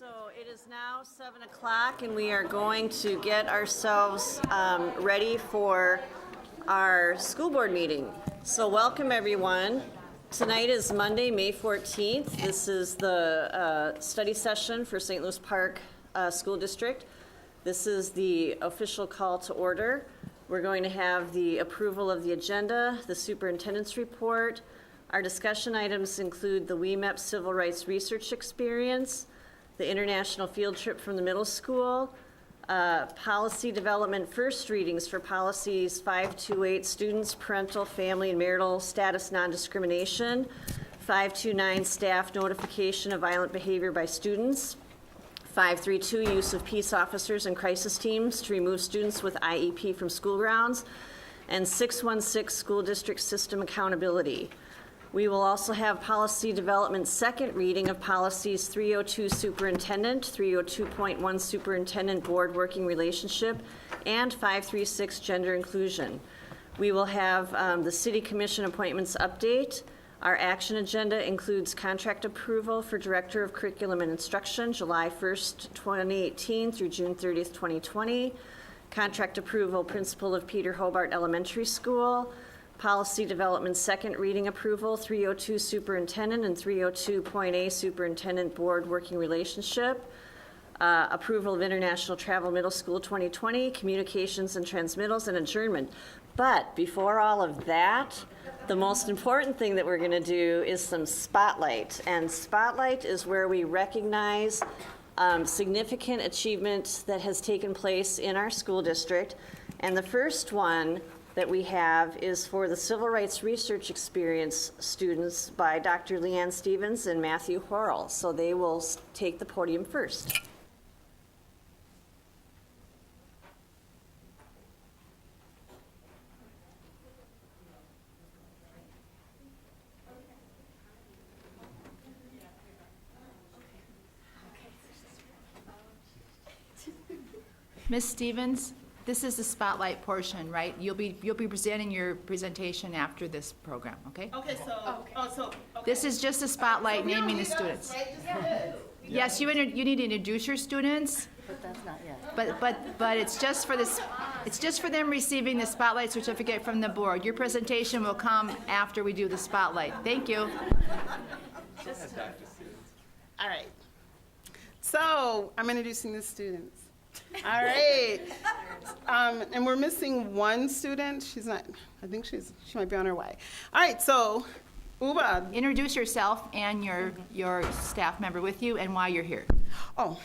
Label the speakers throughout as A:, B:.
A: So it is now 7 o'clock and we are going to get ourselves ready for our school board meeting. So welcome everyone. Tonight is Monday, May 14th. This is the study session for St. Louis Park School District. This is the official call to order. We're going to have the approval of the agenda, the superintendent's report. Our discussion items include the WEMEP Civil Rights Research Experience, the international field trip from the middle school, policy development first readings for policies 528, students, parental, family, and marital status non-discrimination, 529, staff notification of violent behavior by students, 532, use of peace officers and crisis teams to remove students with IEP from school grounds, and 616, school district system accountability. We will also have policy development second reading of policies 302 superintendent, 302.1 superintendent board working relationship, and 536 gender inclusion. We will have the city commission appointments update. Our action agenda includes contract approval for director of curriculum and instruction, July 1st, 2018 through June 30th, 2020. Contract approval, principal of Peter Hobart Elementary School. Policy development second reading approval, 302 superintendent and 302.A superintendent board working relationship. Approval of international travel middle school 2020, communications and transmittals, and adjournment. But before all of that, the most important thing that we're going to do is some spotlight. And spotlight is where we recognize significant achievement that has taken place in our school district. And the first one that we have is for the Civil Rights Research Experience students by Dr. Leanne Stevens and Matthew Horrell. So they will take the podium first.
B: Ms. Stevens, this is the spotlight portion, right? You'll be presenting your presentation after this program, okay?
C: Okay, so,
B: This is just a spotlight naming the students. Yes, you need to introduce your students.
D: But that's not yet.
B: But it's just for this, it's just for them receiving the spotlight certificate from the board. Your presentation will come after we do the spotlight. Thank you.
C: all right. So, I'm introducing the students. All right. And we're missing one student. She's not, I think she might be on her way. All right, so, Uba.
B: Introduce yourself and your staff member with you and why you're here.
C: Oh,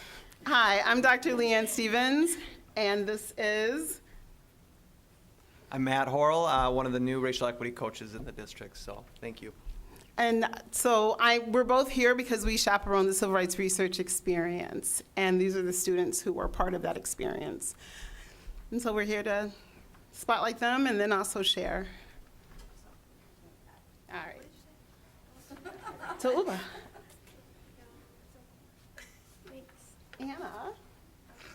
C: hi, I'm Dr. Leanne Stevens, and this is,
E: I'm Matt Horrell, one of the new racial equity coaches in the district, so thank you.
C: and so we're both here because we chaperone the Civil Rights Research Experience, and these are the students who were part of that experience. And so we're here to spotlight them and then also share. All right. So Uba. Anna.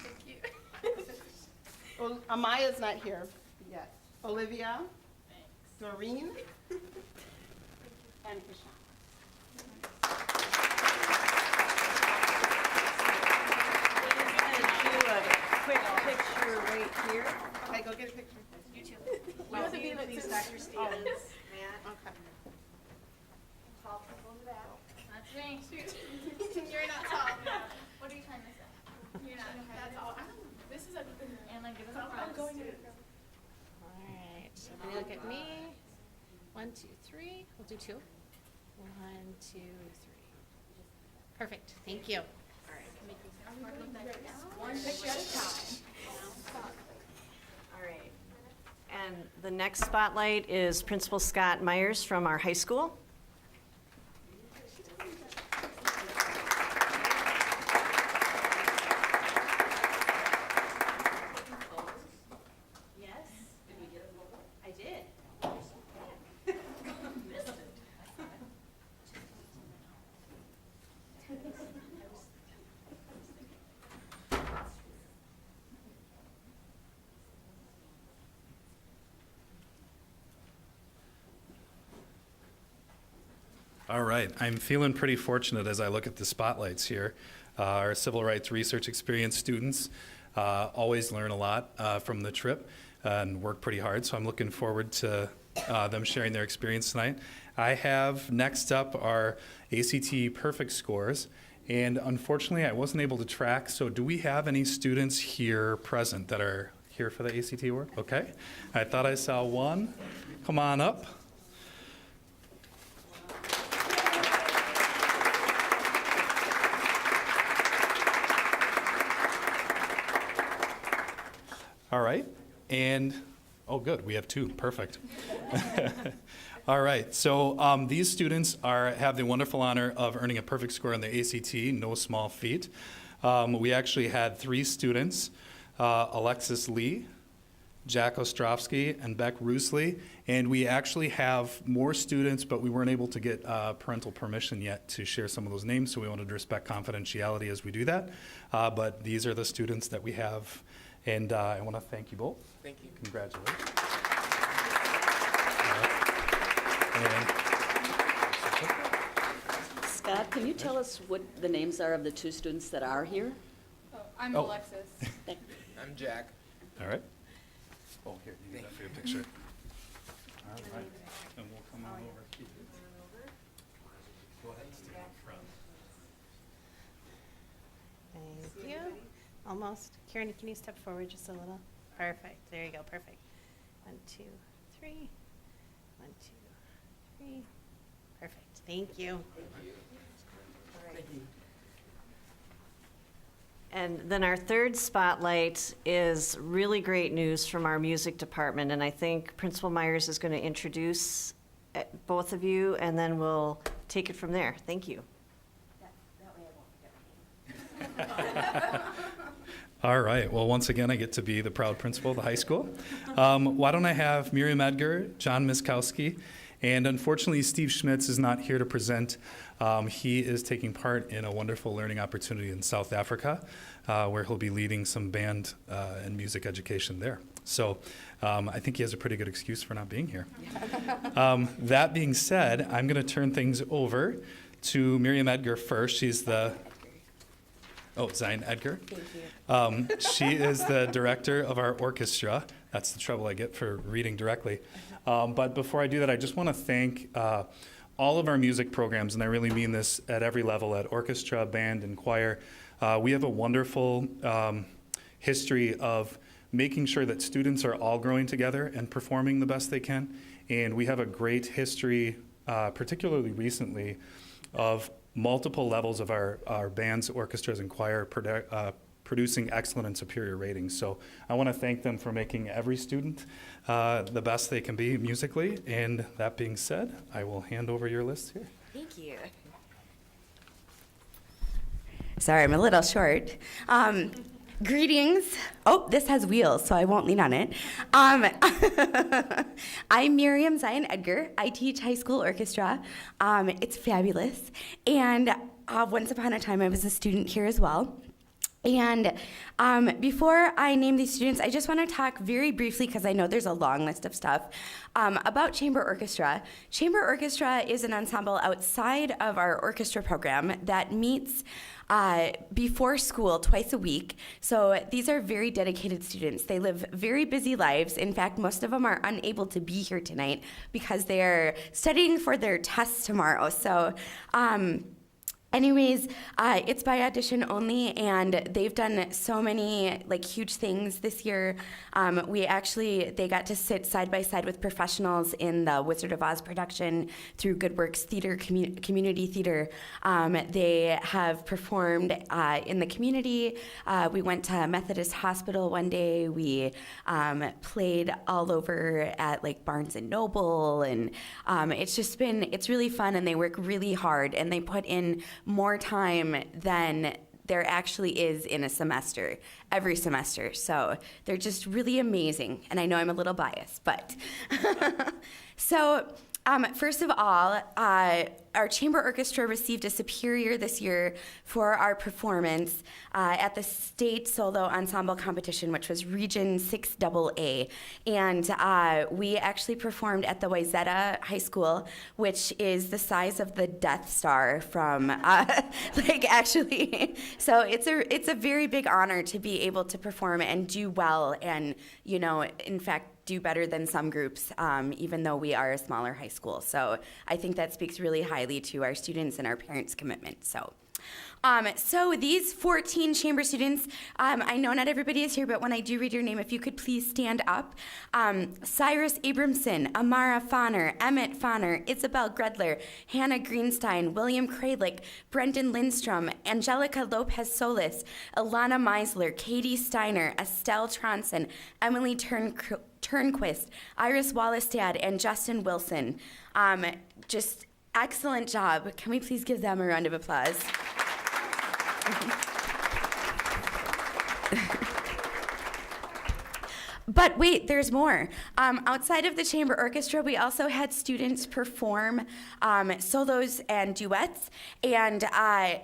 C: Thank you. Amaya's not here yet. Olivia. Thanks. Doreen. And Kishan.
A: We're going to do a quick picture right here.
C: Okay, go get a picture.
D: You too.
A: With you, please, Dr. Stevens. Matt.
C: Okay.
A: Tall people in the back.
F: That's me. You're not tall. What are you trying to say? You're not. That's all. This is a. And like, give us all. I'm going to.
D: All right. So everybody look at me. 1, 2, 3. We'll do 2. 1, 2, 3. Perfect. Thank you.
F: One picture at a time.
A: All right. And the next spotlight is Principal Scott Myers from our high school.
D: Yes. Did we get a photo? I did.
G: All right, I'm feeling pretty fortunate as I look at the spotlights here. our civil rights research experience students always learn a lot from the trip and work pretty hard, so I'm looking forward to them sharing their experience tonight. I have next up our ACT Perfect scores, and unfortunately I wasn't able to track, so do we have any students here present that are here for the ACT award? Okay, I thought I saw one. Come on up. All right, and, oh good, we have two, perfect. All right, so these students have the wonderful honor of earning a perfect score on the ACT, no small feat. We actually had 3 students, Alexis Lee, Jack Ostrovsky, and Beck Roosley, and we actually have more students, but we weren't able to get parental permission yet to share some of those names, so we wanted to respect confidentiality as we do that. But these are the students that we have, and I want to thank you both.
E: Thank you.
G: Congratulations.
H: Scott, can you tell us what the names are of the 2 students that are here?
F: Oh, I'm
G: Oh.
F: Alexis.
E: I'm Jack.
G: All right. Oh, here, you need that for your picture. All right, and we'll come on over. Go ahead and stand in front.
D: Thank you. Almost. Kieran, can you step forward just a little? Perfect. There you go. Perfect. 1, 2, 3. 1, 2, 3. Perfect. Thank you. All right.
A: And then our third spotlight is really great news from our music department, and I think Principal Myers is going to introduce both of you, and then we'll take it from there. Thank you.
G: All right, well, once again, I get to be the proud principal of the high school. Why don't I have Miriam Edgar, John Miskowski, and unfortunately, Steve Schmitz is not here to present. He is taking part in a wonderful learning opportunity in South Africa, where he'll be leading some band and music education there. So I think he has a pretty good excuse for not being here. That being said, I'm going to turn things over to Miriam Edgar first. She's the Zine Edgar.
H: Thank you.
G: She is the director of our orchestra. That's the trouble I get for reading directly. But before I do that, I just want to thank all of our music programs, and I really mean this at every level, at orchestra, band, and choir. We have a wonderful history of making sure that students are all growing together and performing the best they can. And we have a great history, particularly recently, of multiple levels of our bands, orchestras, and choir producing excellent and superior ratings. So I want to thank them for making every student the best they can be musically. And that being said, I will hand over your list here.
I: Thank you. Sorry, I'm a little short. Greetings. Oh, this has wheels, so I won't lean on it. I'm Miriam Zion Edgar. I teach high school orchestra. It's fabulous. And once upon a time, I was a student here as well. And before I name these students, I just want to talk very briefly, because I know there's a long list of stuff, about Chamber Orchestra. Chamber Orchestra is an ensemble outside of our orchestra program that meets before school twice a week. So these are very dedicated students. They live very busy lives. In fact, most of them are unable to be here tonight because they're studying for their tests tomorrow. So anyways, it's by audition only, and they've done so many huge things this year. They got to sit side by side with professionals in the Wizard of Oz production through Good Works Theater, community theater. They have performed in the community. We went to Methodist Hospital one day. We played all over at Barnes and Noble, and it's really fun, and they work really hard, and they put in more time than there actually is in a semester, every semester. So they're just really amazing. And I know I'm a little biased, but so First of all, our chamber orchestra received a superior this year for our performance at the state solo ensemble competition, which was Region 6AA. And we actually performed at the Wayzata High School, which is the size of the Death Star from, actually. So it's a very big honor to be able to perform and do well and, in fact, do better than some groups, even though we are a smaller high school. So I think that speaks really highly to our students and our parents' commitment. So these 14 chamber students, I know not everybody is here, but when I do read your name, if you could please stand up. Cyrus Abramson, Amara Fahner, Emmett Fahner, Isabel Gredler, Hannah Greenstein, William Kralik, Brendan Lindstrom, Angelica Lopez Solis, Alana Meisler, Katie Steiner, Estelle Tronson, Emily Turnquist, Iris Wallestad, and Justin Wilson. Just excellent job. Can we please give them a round of applause? But wait, there's more. Outside of the chamber orchestra, we also had students perform solos and duets. And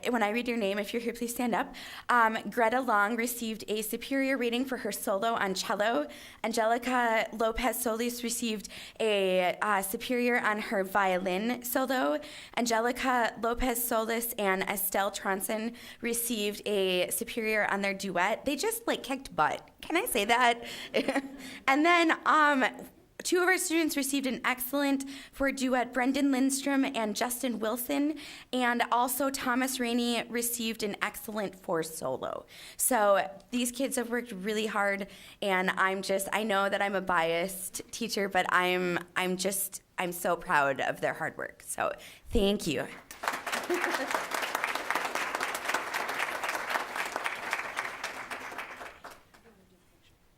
I: when I read your name, if you're here, please stand up. Greta Long received a superior rating for her solo on cello. Angelica Lopez Solis received a superior on her violin solo. Angelica Lopez Solis and Estelle Tronson received a superior on their duet. They just kicked butt. Can I say that? And then two of our students received an excellent for a duet, Brendan Lindstrom and Justin Wilson, and also Thomas Rainey received an excellent for solo. So these kids have worked really hard, and I know that I'm a biased teacher, but I'm so proud of their hard work. So thank you.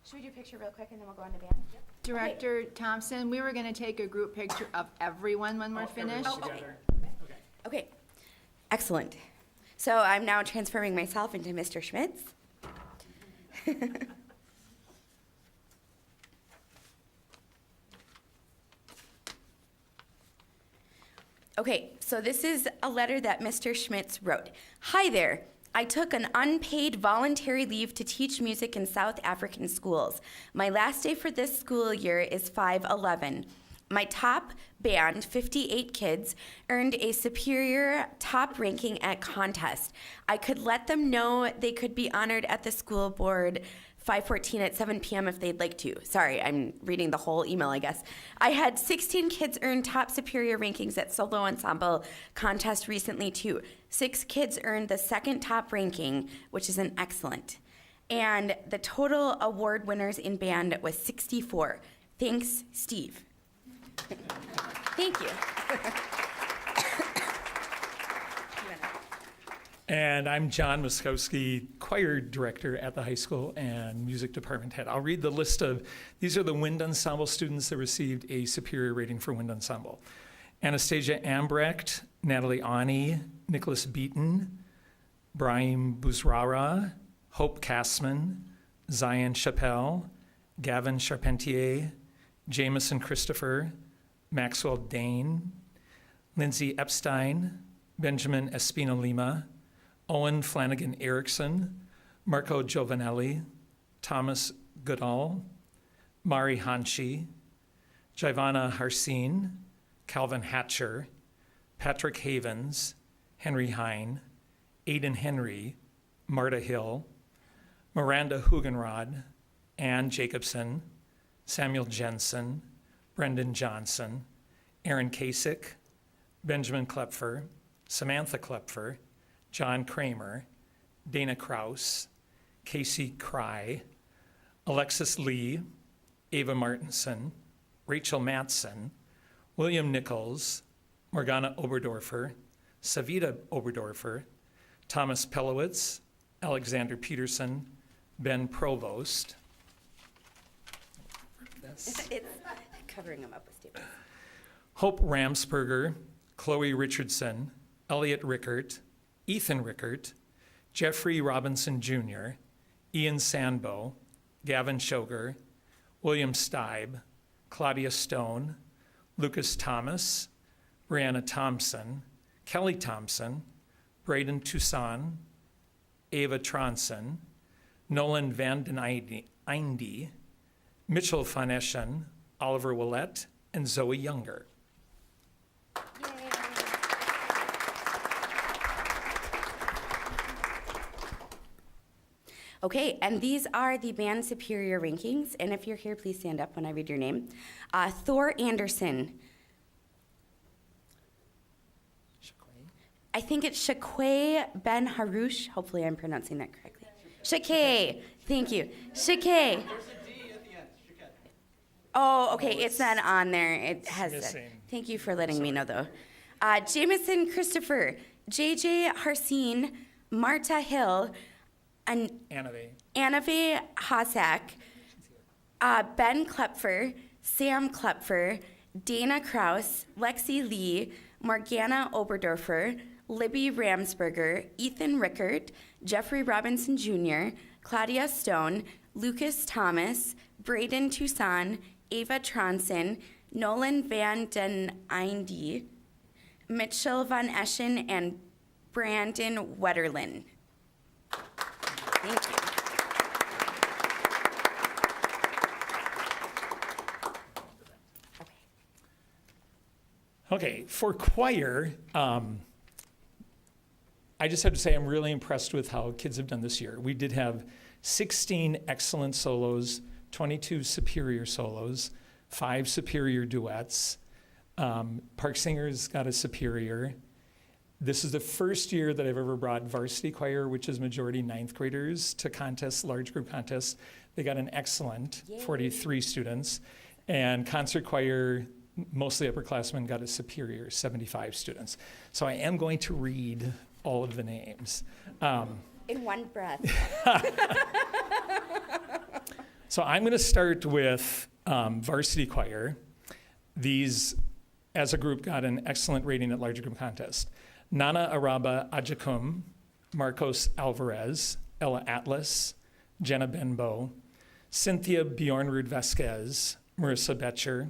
I: Should we do a picture real quick and then we'll go on to band? Yep.
B: Director Thompson, we were going to take a group picture of everyone when we're finished.
I: Okay, excellent. So I'm now transforming myself into Mr. Schmitz. Okay, so this is a letter that Mr. Schmitz wrote. Hi there. I took an unpaid voluntary leave to teach music in South African schools. My last day for this school year is 5/11. My top band, 58 kids, earned a superior top ranking at contest. I could let them know they could be honored at the school board 5/14 at 7 p.m. if they'd like to. Sorry, I'm reading the whole email, I guess. I had 16 kids earn top superior rankings at solo ensemble contest recently, too. 6 kids earned the second top ranking, which is an excellent. And the total award winners in band was 64. Thanks, Steve. Thank you.
J: And I'm John Muskowski, choir director at the high school and music department head. I'll read the list of, these are the wind ensemble students that received a superior rating for wind ensemble. Anastasia Ambrecht, Natalie Ani, Nicholas Beaton, Brahim Bouzrara, Hope Kassman, Zion Chappelle, Gavin Charpentier, Jameson Christopher, Maxwell Dane, Lindsay Epstein, Benjamin Espino Lima, Owen Flanagan Erickson, Marco Giovanelli, Thomas Goodall, Mari Hanshi, Jivana Harcine, Calvin Hatcher, Patrick Havens, Henry Hine, Aidan Henry, Marta Hill, Miranda Hugenrod, Ann Jacobson, Samuel Jensen, Brendan Johnson, Aaron Kasich, Benjamin Klepfer, Samantha Klepfer, John Kramer, Dana Kraus, Casey Cry, Alexis Lee, Ava Martinson, Rachel Matson, William Nichols, Morgana Oberdorfer, Savita Oberdorfer, Thomas Pelowitz, Alexander Peterson, Ben Provost.
I: It's covering them up with staples.
J: Hope Ramsberger, Chloe Richardson, Elliot Rickert, Ethan Rickert, Jeffrey Robinson Jr., Ian Sandbo, Gavin Shoger, William Steib, Claudia Stone, Lucas Thomas, Brianna Thompson, Kelly Thompson, Braden Toussaint, Ava Tronson, Nolan Van Den Einde, Mitchell Van Eschen, Oliver Willett, and Zoe Younger.
I: Okay, and these are the band superior rankings. And if you're here, please stand up when I read your name. Thor Anderson. I think it's Shakwe Ben Harouche. Hopefully I'm pronouncing that correctly. Shakay. Thank you. Shakay. Oh, okay, it's not on there. It has.
J: missing.
I: Thank you for letting me know, though. Jameson Christopher, JJ Harcine, Marta Hill, and Anave Hasak, Ben Klepfer, Sam Klepfer, Dana Kraus, Lexi Lee, Morgana Oberdorfer, Libby Ramsberger, Ethan Rickert, Jeffrey Robinson Jr., Claudia Stone, Lucas Thomas, Braden Toussaint, Ava Tronson, Nolan Van Den Einde, Mitchell Van Eschen, and Brandon Wetterlin. Thank you.
J: Okay, for choir, I just have to say I'm really impressed with how kids have done this year. We did have 16 excellent solos, 22 superior solos, 5 superior duets. Park Singers got a superior. This is the first year that I've ever brought varsity choir, which is majority 9th graders, to contests, large group contests. They got an excellent, 43 students. And concert choir, mostly upperclassmen, got a superior, 75 students. So I am going to read all of the names.
I: In one breath.
J: So I'm going to start with varsity choir. These, as a group, got an excellent rating at large group contest. Nana Araba Ajakum, Marcos Alvarez, Ella Atlas, Jenna Benbow, Cynthia Bjornrud Vasquez, Marissa Betcher,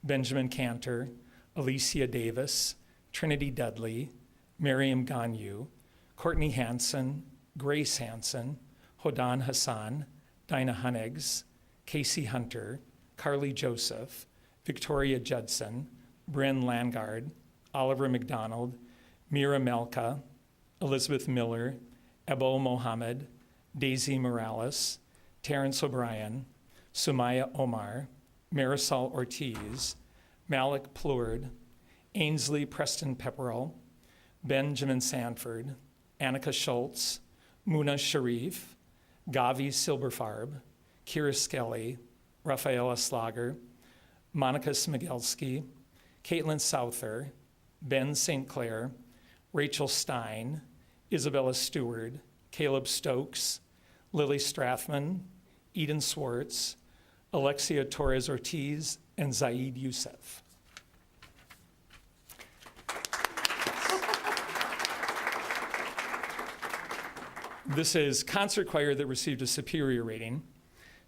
J: Benjamin Cantor, Alicia Davis, Trinity Dudley, Miriam Ganyu, Courtney Hansen, Grace Hansen, Hodan Hassan, Dinah Hunnigs, Casey Hunter, Carly Joseph, Victoria Judson, Bryn Langard, Oliver McDonald, Mira Melka, Elizabeth Miller, Ebo Mohammed, Daisy Morales, Terrence O'Brien, Sumaya Omar, Marisol Ortiz, Malik Plourde, Ainsley Preston Pepperell, Benjamin Sanford, Annika Schultz, Muna Sharif, Gavi Silberfarb, Kira Skelly, Rafaela Slager, Monica Smigelski, Caitlin Souther, Ben St. Clair, Rachel Stein, Isabella Stewart, Caleb Stokes, Lily Strathman, Eden Swartz, Alexia Torres Ortiz, and Zaid Youssef. This is concert choir that received a superior rating.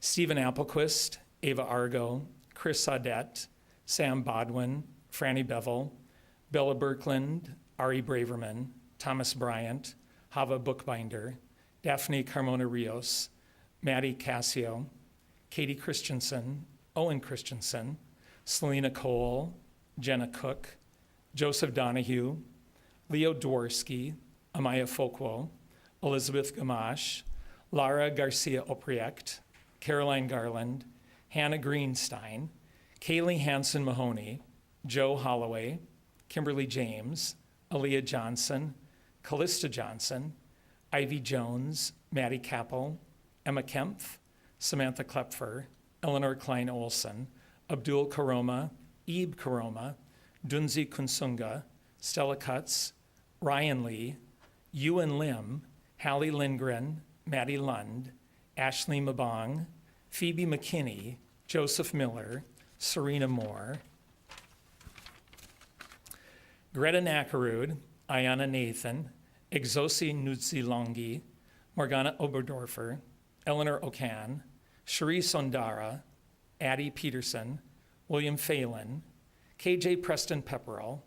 J: Stephen Applequist, Ava Argo, Chris Saudette, Sam Bodwin, Franny Bevel, Bella Birkland, Ari Braverman, Thomas Bryant, Hava Bookbinder, Daphne Carmona Rios, Maddie Cassio, Katie Christensen, Owen Christensen, Selena Cole, Jenna Cook, Joseph Donahue, Leo Dworsky, Amaya Folkwo, Elizabeth Gamache, Lara Garcia Oprecht, Caroline Garland, Hannah Greenstein, Kaylee Hanson Mahoney, Joe Holloway, Kimberly James, Aaliyah Johnson, Callista Johnson, Ivy Jones, Maddie Kappel, Emma Kempf, Samantha Klepfer, Eleanor Klein Olson, Abdul Karoma, Ebe Karoma, Dunzi Kunsunga, Stella Cutts, Ryan Lee, Ewan Lim, Hallie Lindgren, Maddie Lund, Ashley Mabong, Phoebe McKinney, Joseph Miller, Serena Moore, Greta Nakarud, Ayana Nathan, Exosi Nuzilongi, Morgana Oberdorfer, Eleanor Okan, Cherie Sondara, Addie Peterson, William Phelan, KJ Preston Pepperell,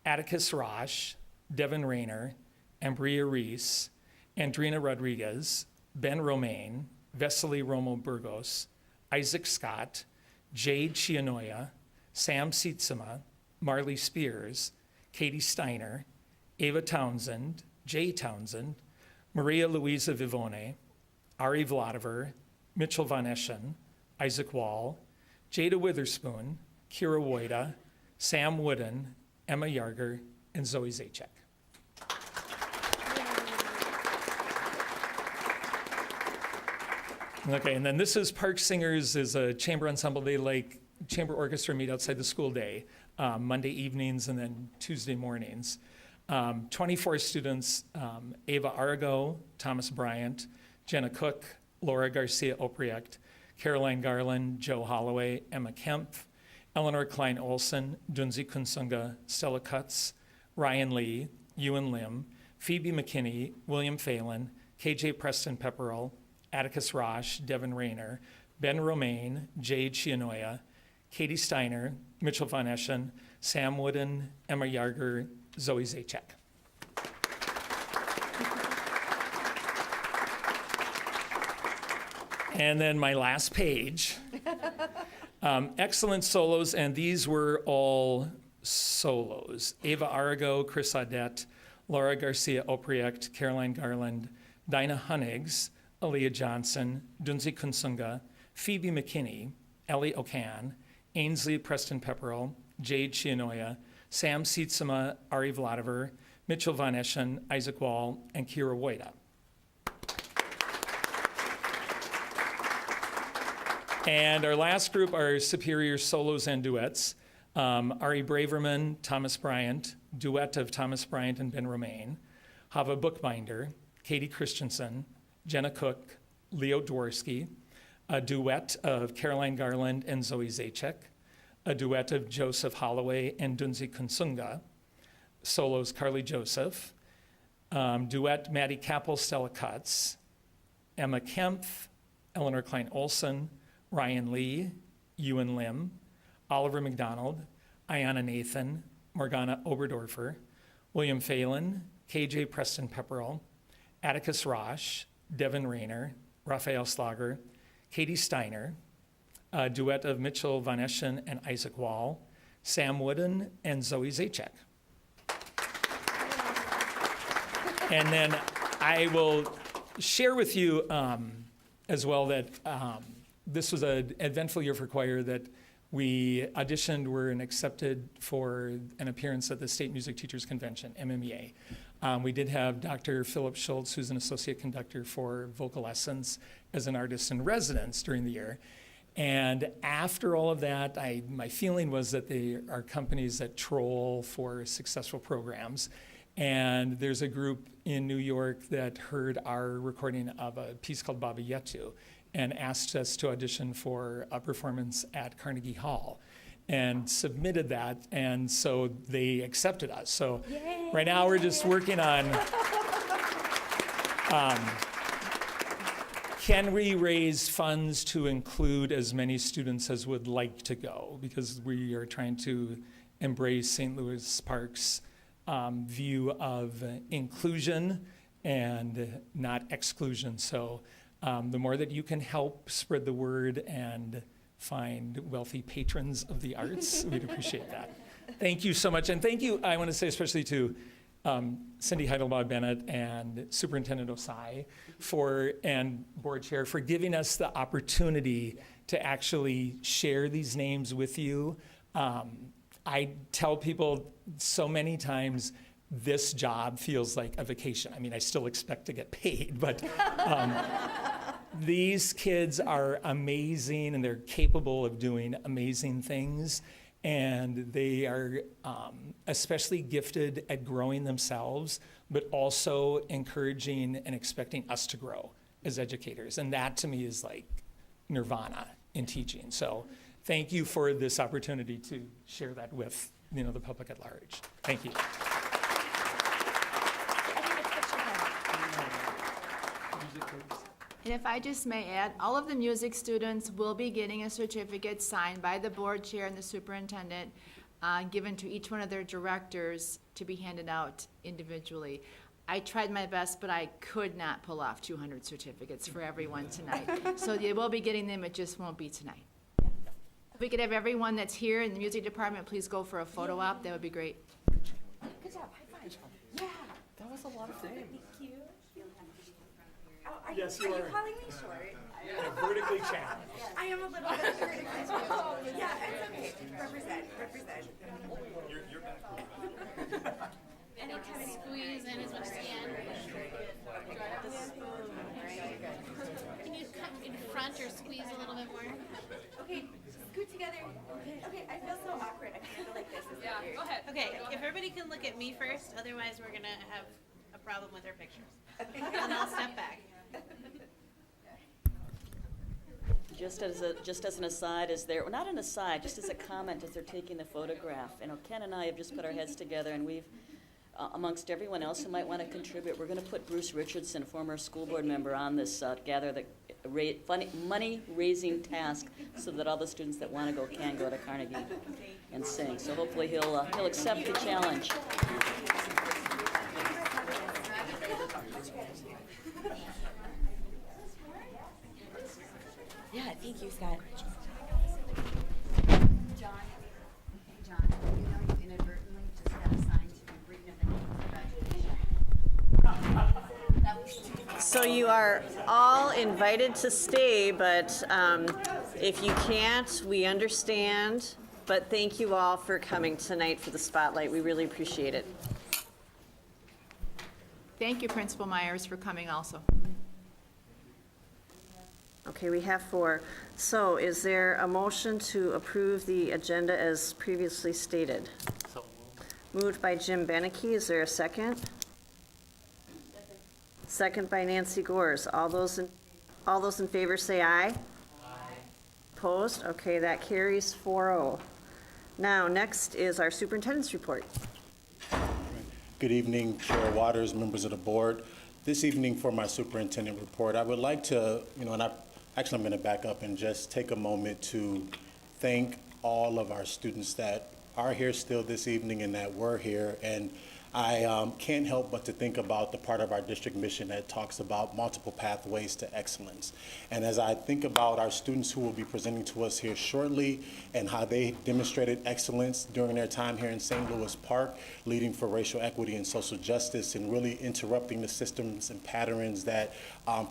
J: Atticus Rosh, Devin Rayner, Ambria Reese, Andrina Rodriguez, Ben Romaine, Vesely Romo Burgos, Isaac Scott, Jade Chianoya, Sam Sietsema, Marley Spears, Katie Steiner, Ava Townsend, Jay Townsend, Maria Luisa Vivone, Ari Vladiver, Mitchell Von Eschen, Isaac Wall, Jada Witherspoon, Kira Wojda, Sam Wooden, Emma Yarger, and Zoe Zajac. Okay, and then this is Park Singers, is a chamber ensemble. They like chamber orchestra meet outside the school day, Monday evenings and then Tuesday mornings. 24 students, Ava Argo, Thomas Bryant, Jenna Cook, Laura Garcia Opriect, Caroline Garland, Joe Holloway, Emma Kempf, Eleanor Klein Olson, Dunzi Kunsunga, Stella Cutts, Ryan Lee, Ewan Lim, Phoebe McKinney, William Phelan, KJ Preston Pepperell, Atticus Rosh, Devin Rayner, Ben Romaine, Jade Chianoya, Katie Steiner, Mitchell Von Eschen, Sam Wooden, Emma Yarger, Zoe Zajac. And then my last page, excellent solos, and these were all solos. Ava Arago, Chris Audette, Laura Garcia Opriect, Caroline Garland, Dinah Hunnigs, Aaliyah Johnson, Dunzi Kunsunga, Phoebe McKinney, Ellie O'Can, Ainsley Preston Pepperell, Jade Chianoya, Sam Sietsema, Ari Vladiver, Mitchell Von Eschen, Isaac Wall, and Kira Wojda. And our last group are superior solos and duets. Ari Braverman, Thomas Bryant, duet of Thomas Bryant and Ben Romaine, Hava Bookbinder, Katie Christensen, Jenna Cook, Leo Dworsky, a duet of Caroline Garland and Zoe Zajac, a duet of Joseph Holloway and Dunzi Kunsunga, solos Carly Joseph, duet Maddie Kappel, Stella Cutts, Emma Kempf, Eleanor Klein Olson, Ryan Lee, Ewan Lim, Oliver McDonald, Ayanna Nathan, Morgana Oberdorfer, William Phelan, KJ Preston Pepperell, Atticus Rosh, Devin Rayner, Raphael Slager, Katie Steiner, a duet of Mitchell Von Eschen and Isaac Wall, Sam Wooden, and Zoe Zajac. And then I will share with you as well that this was an eventful year for choir, that we auditioned, were accepted for an appearance at the State Music Teachers Convention, MMEA. We did have Dr. Philip Schultz, who's an associate conductor for Vocal Essence, as an artist in residence during the year. And after all of that, my feeling was that there are companies that troll for successful programs. And there's a group in New York that heard our recording of a piece called Baba Yetu and asked us to audition for a performance at Carnegie Hall, and submitted that, and so they accepted us. So right now we're just working on can we raise funds to include as many students as would like to go, because we are trying to embrace St. Louis Park's view of inclusion and not exclusion. So the more that you can help spread the word and find wealthy patrons of the arts, we'd appreciate that. Thank you so much. And thank you, I want to say especially to Cindy Heidelbaugh Bennett and Superintendent Osai and board chair for giving us the opportunity to actually share these names with you. I tell people so many times, this job feels like a vacation. I mean, I still expect to get paid, but these kids are amazing and they're capable of doing amazing things. And they are especially gifted at growing themselves, but also encouraging and expecting us to grow as educators. And that to me is like nirvana in teaching. So thank you for this opportunity to share that with the public at large. Thank you.
B: And if I just may add, all of the music students will be getting a certificate signed by the board chair and the superintendent given to each one of their directors to be handed out individually. I tried my best, but I could not pull off 200 certificates for everyone tonight. So you will be getting them, it just won't be tonight. If we could have everyone that's here in the music department, please go for a photo op, that would be great.
I: Good job. High five. Yeah.
J: That was a lot of fun.
I: Thank you. Oh,
J: Yes,
I: are
J: you
I: you
J: are.
I: calling me short?
J: Vertically challenged.
I: I am a little bit vertically challenged. Yeah, it's okay. Represent.
J: You're back.
F: And squeeze in as much as you can. Can you come in front or squeeze a little bit more?
I: Okay, scoot together. Okay, I feel so awkward. I can't go like this. Yeah,
F: Go ahead. Okay, if everybody can look at me first, otherwise we're gonna have a problem with our pictures. And I'll step back.
H: Just as an aside, well, not an aside, just as a comment as they're taking the photograph. Ken and I have just put our heads together, and we've, amongst everyone else who might want to contribute, we're going to put Bruce Richardson, former school board member, on this money-raising task so that all the students that want to go can go to Carnegie and sing. So hopefully he'll accept the challenge.
I: Yeah, thank you, Scott.
K: John, you know you inadvertently just got assigned to be reading of the name of graduation. That was too
A: So you are all invited to stay, but if you can't, we understand. But thank you all for coming tonight for the spotlight. We really appreciate it.
B: Thank you, Principal Myers, for coming also.
A: Okay, we have 4. So is there a motion to approve the agenda as previously stated? Moved by Jim Beneke. Is there a second? Second by Nancy Gores. All those in favor say aye. Aye. Opposed? Okay, that carries 4-0. Now, next is our superintendent's report.
L: Good evening, Chair Waters, members of the board. This evening for my superintendent report, I would like to, I'm going to back up and just take a moment to thank all of our students that are here still this evening and that were here. And I can't help but to think about the part of our district mission that talks about multiple pathways to excellence. And as I think about our students who will be presenting to us here shortly and how they demonstrated excellence during their time here in St. Louis Park, leading for racial equity and social justice and really interrupting the systems and patterns that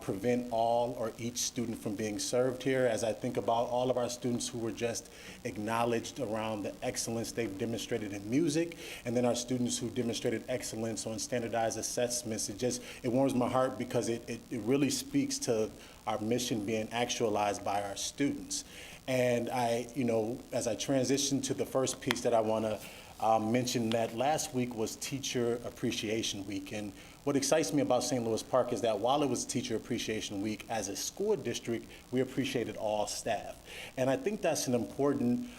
L: prevent all or each student from being served here. As I think about all of our students who were just acknowledged around the excellence they've demonstrated in music, and then our students who demonstrated excellence on standardized assessments, it warms my heart because it really speaks to our mission being actualized by our students. And as I transition to the first piece that I want to mention, that last week was Teacher Appreciation Week. And what excites me about St. Louis Park is that while it was Teacher Appreciation Week, as a school district, we appreciated all staff. And I think that's an important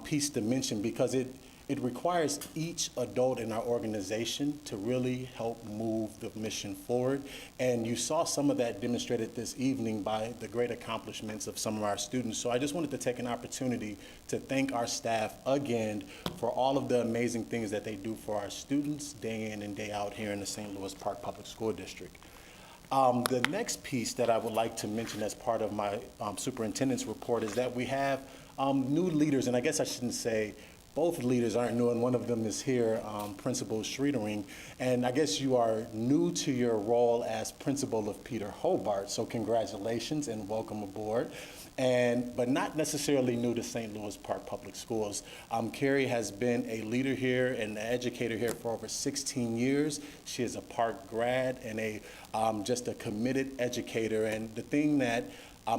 L: piece to mention because it requires each adult in our organization to really help move the mission forward. And you saw some of that demonstrated this evening by the great accomplishments of some of our students. So I just wanted to take an opportunity to thank our staff again for all of the amazing things that they do for our students day in and day out here in the St. Louis Park Public School District. The next piece that I would like to mention as part of my superintendent's report is that we have new leaders, and I guess I shouldn't say both leaders aren't new, and one of them is here, Principal Schriedering. And I guess you are new to your role as principal of Peter Hobart, so congratulations and welcome aboard. But not necessarily new to St. Louis Park Public Schools. Carrie has been a leader here and an educator here for over 16 years. She is a Park grad and just a committed educator. And the thing that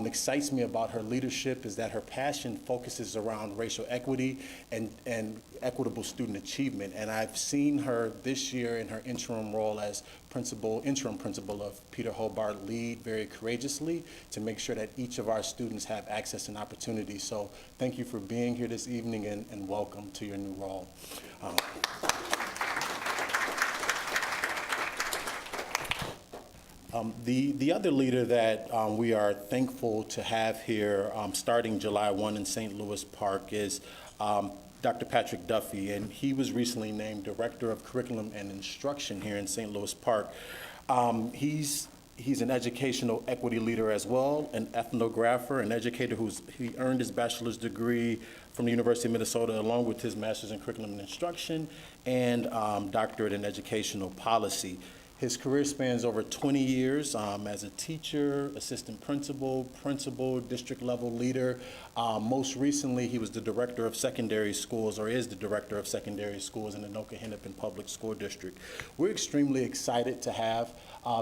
L: excites me about her leadership is that her passion focuses around racial equity and equitable student achievement. And I've seen her this year in her interim role as interim principal of Peter Hobart lead very courageously to make sure that each of our students have access and opportunity. So thank you for being here this evening and welcome to your new role. The other leader that we are thankful to have here starting July 1 in St. Louis Park is Dr. Patrick Duffy, and he was recently named Director of Curriculum and Instruction here in St. Louis Park. He's an educational equity leader as well, an ethnographer, an educator he earned his bachelor's degree from the University of Minnesota along with his master's in curriculum and instruction and doctorate in educational policy. His career spans over 20 years as a teacher, assistant principal, district level leader. Most recently, he was the director of secondary schools, or is the director of secondary schools in the Anoka-Hennepin Public School District. We're extremely excited to have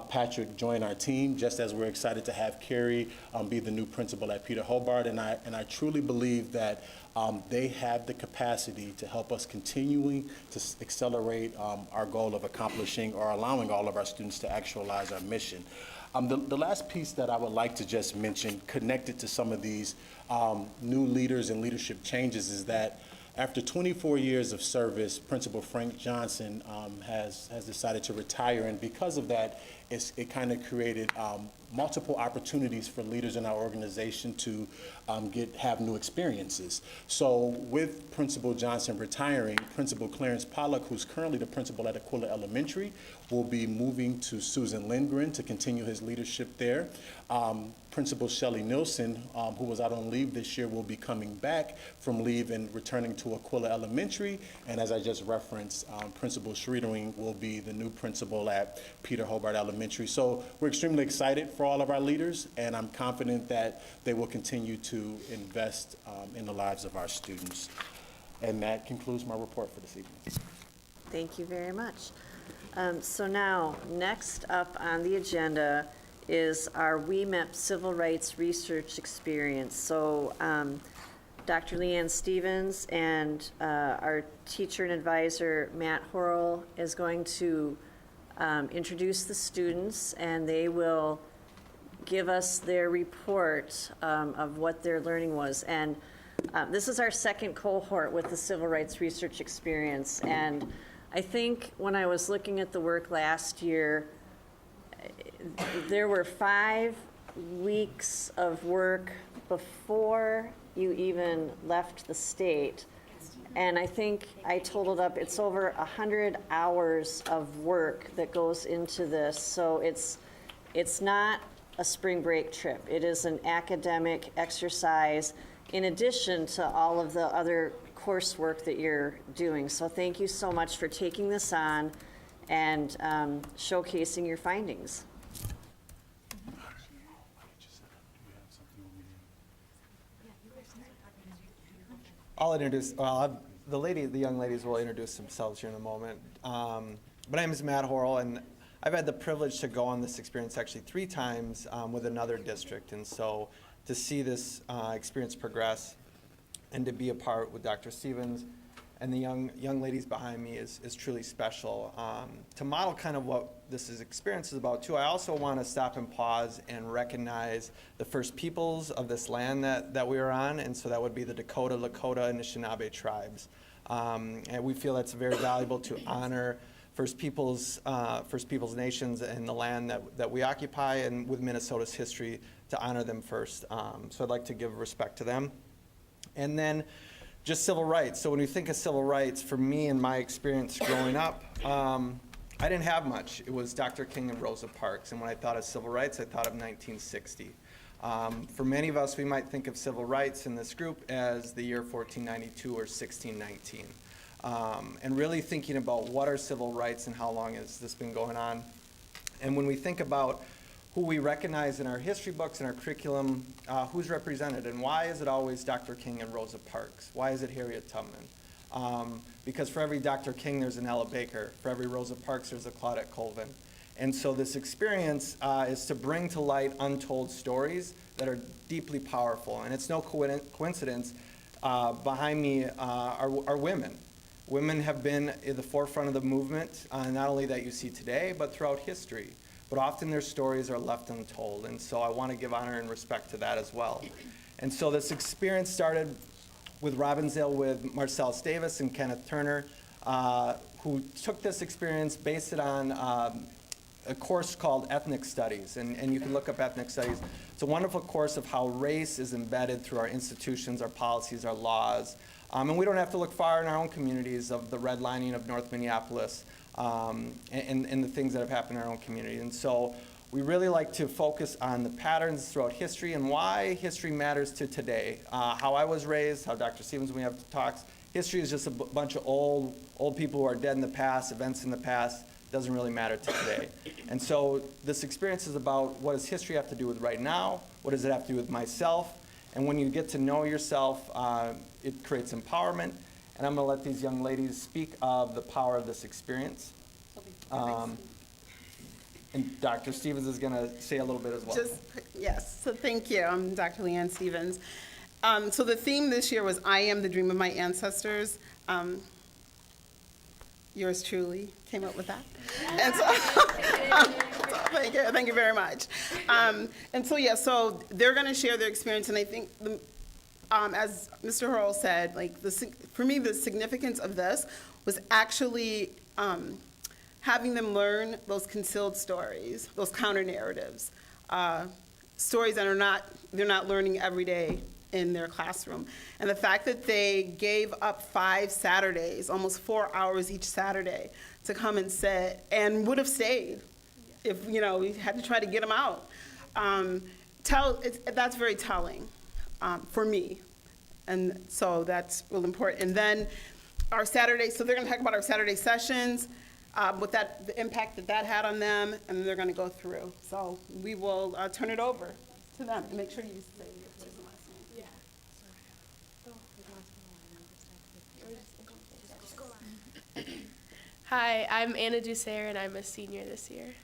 L: Patrick join our team, just as we're excited to have Carrie be the new principal at Peter Hobart. And I truly believe that they have the capacity to help us continuing to accelerate our goal of accomplishing or allowing all of our students to actualize our mission. The last piece that I would like to just mention, connected to some of these new leaders and leadership changes, is that after 24 years of service, Principal Frank Johnson has decided to retire, and because of that, it kind of created multiple opportunities for leaders in our organization to have new experiences. So with Principal Johnson retiring, Principal Clarence Pollock, who's currently the principal at Aquila Elementary, will be moving to Susan Lindgren to continue his leadership there. Principal Shelley Nilsson, who was out on leave this year, will be coming back from leave and returning to Aquila Elementary. And as I just referenced, Principal Schriedering will be the new principal at Peter Hobart Elementary. So we're extremely excited for all of our leaders, and I'm confident that they will continue to invest in the lives of our students. And that concludes my report for this evening.
A: Thank you very much. So now, next up on the agenda is our WEMEP Civil Rights Research Experience. So Dr. Leanne Stevens and our teacher and advisor, Matt Horrell, is going to introduce the students, and they will give us their report of what their learning was. And this is our second cohort with the Civil Rights Research Experience. And I think when I was looking at the work last year, there were 5 weeks of work before you even left the state. And I think I totaled up, it's over 100 hours of work that goes into this. So it's not a spring break trip. It is an academic exercise in addition to all of the other coursework that you're doing. So thank you so much for taking this on and showcasing your findings.
E: I'll introduce, the young ladies will introduce themselves here in a moment. My name is Matt Horrell, and I've had the privilege to go on this experience actually 3 times with another district. And so to see this experience progress and to be a part with Dr. Stevens and the young ladies behind me is truly special. To model kind of what this experience is about too, I also want to stop and pause and recognize the first peoples of this land that we are on, and so that would be the Dakota, Lakota, and Anishinaabe tribes. And we feel that's very valuable to honor First Peoples nations and the land that we occupy, and with Minnesota's history, to honor them first. So I'd like to give respect to them. And then just civil rights. So when we think of civil rights, for me and my experience growing up, I didn't have much. It was Dr. King and Rosa Parks. And when I thought of civil rights, I thought of 1960. For many of us, we might think of civil rights in this group as the year 1492 or 1619. And really thinking about what are civil rights and how long has this been going on. And when we think about who we recognize in our history books and our curriculum, who's represented, and why is it always Dr. King and Rosa Parks? Why is it Harriet Tubman? Because for every Dr. King, there's an Ella Baker. For every Rosa Parks, there's a Claudette Colvin. And so this experience is to bring to light untold stories that are deeply powerful. And it's no coincidence, behind me are women. Women have been at the forefront of the movement, not only that you see today, but throughout history. But often their stories are left untold, and so I want to give honor and respect to that as well. And so this experience started with Robbinsdale with Marcellus Davis and Kenneth Turner, who took this experience, based it on a course called Ethnic Studies, and you can look up Ethnic Studies. It's a wonderful course of how race is embedded through our institutions, our policies, our laws, And we don't have to look far in our own communities of the redlining of North Minneapolis and the things that have happened in our own community. And so we really like to focus on the patterns throughout history and why history matters to today. How I was raised, how Dr. Stevens, when we have talks, history is just a bunch of old people who are dead in the past, events in the past, doesn't really matter to today. And so this experience is about what does history have to do with right now, what does it have to do with myself, and when you get to know yourself, it creates empowerment. And I'm gonna let these young ladies speak of the power of this experience. And Dr. Stevens is gonna say a little bit as well.
C: Yes, so thank you. I'm Dr. Leanne Stevens. So the theme this year was I Am the Dream of My Ancestors. Yours truly came up with that. And so, thank you very much. And so, yeah, so they're gonna share their experience, and I think, as Mr. Hurl said, like, for me, the significance of this was actually having them learn those concealed stories, those counter narratives, stories that they're not learning every day in their classroom. And the fact that they gave up 5 Saturdays, almost 4 hours each Saturday, to come and sit, and would have stayed if, we had to try to get them out. That's very telling for me. And so that's real important. And then our Saturday, so they're gonna talk about our Saturday sessions, with the impact that had on them, and they're gonna go through. So we will turn it over to them, and make sure you say your first and last name.
F: Hi, I'm Anna Dusair, and I'm a senior this year.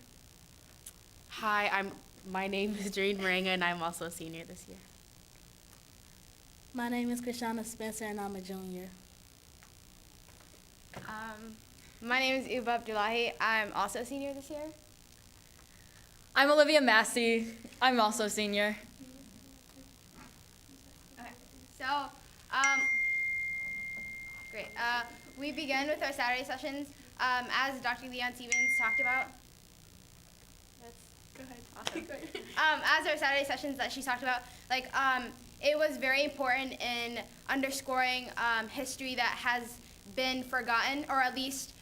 M: Hi, my name is Jareen Moringa, and I'm also a senior this year.
N: My name is Krishana Spencer, and I'm a junior.
O: My name is Uba Abdullahi. I'm also a senior this year.
P: I'm Olivia Massey. I'm also a senior.
O: Okay, so, great. We began with our Saturday sessions, as Dr. Leanne Stevens talked about.
F: Go ahead.
O: Awesome. As our Saturday sessions that she talked about, it was very important in underscoring history that has been forgotten, or at least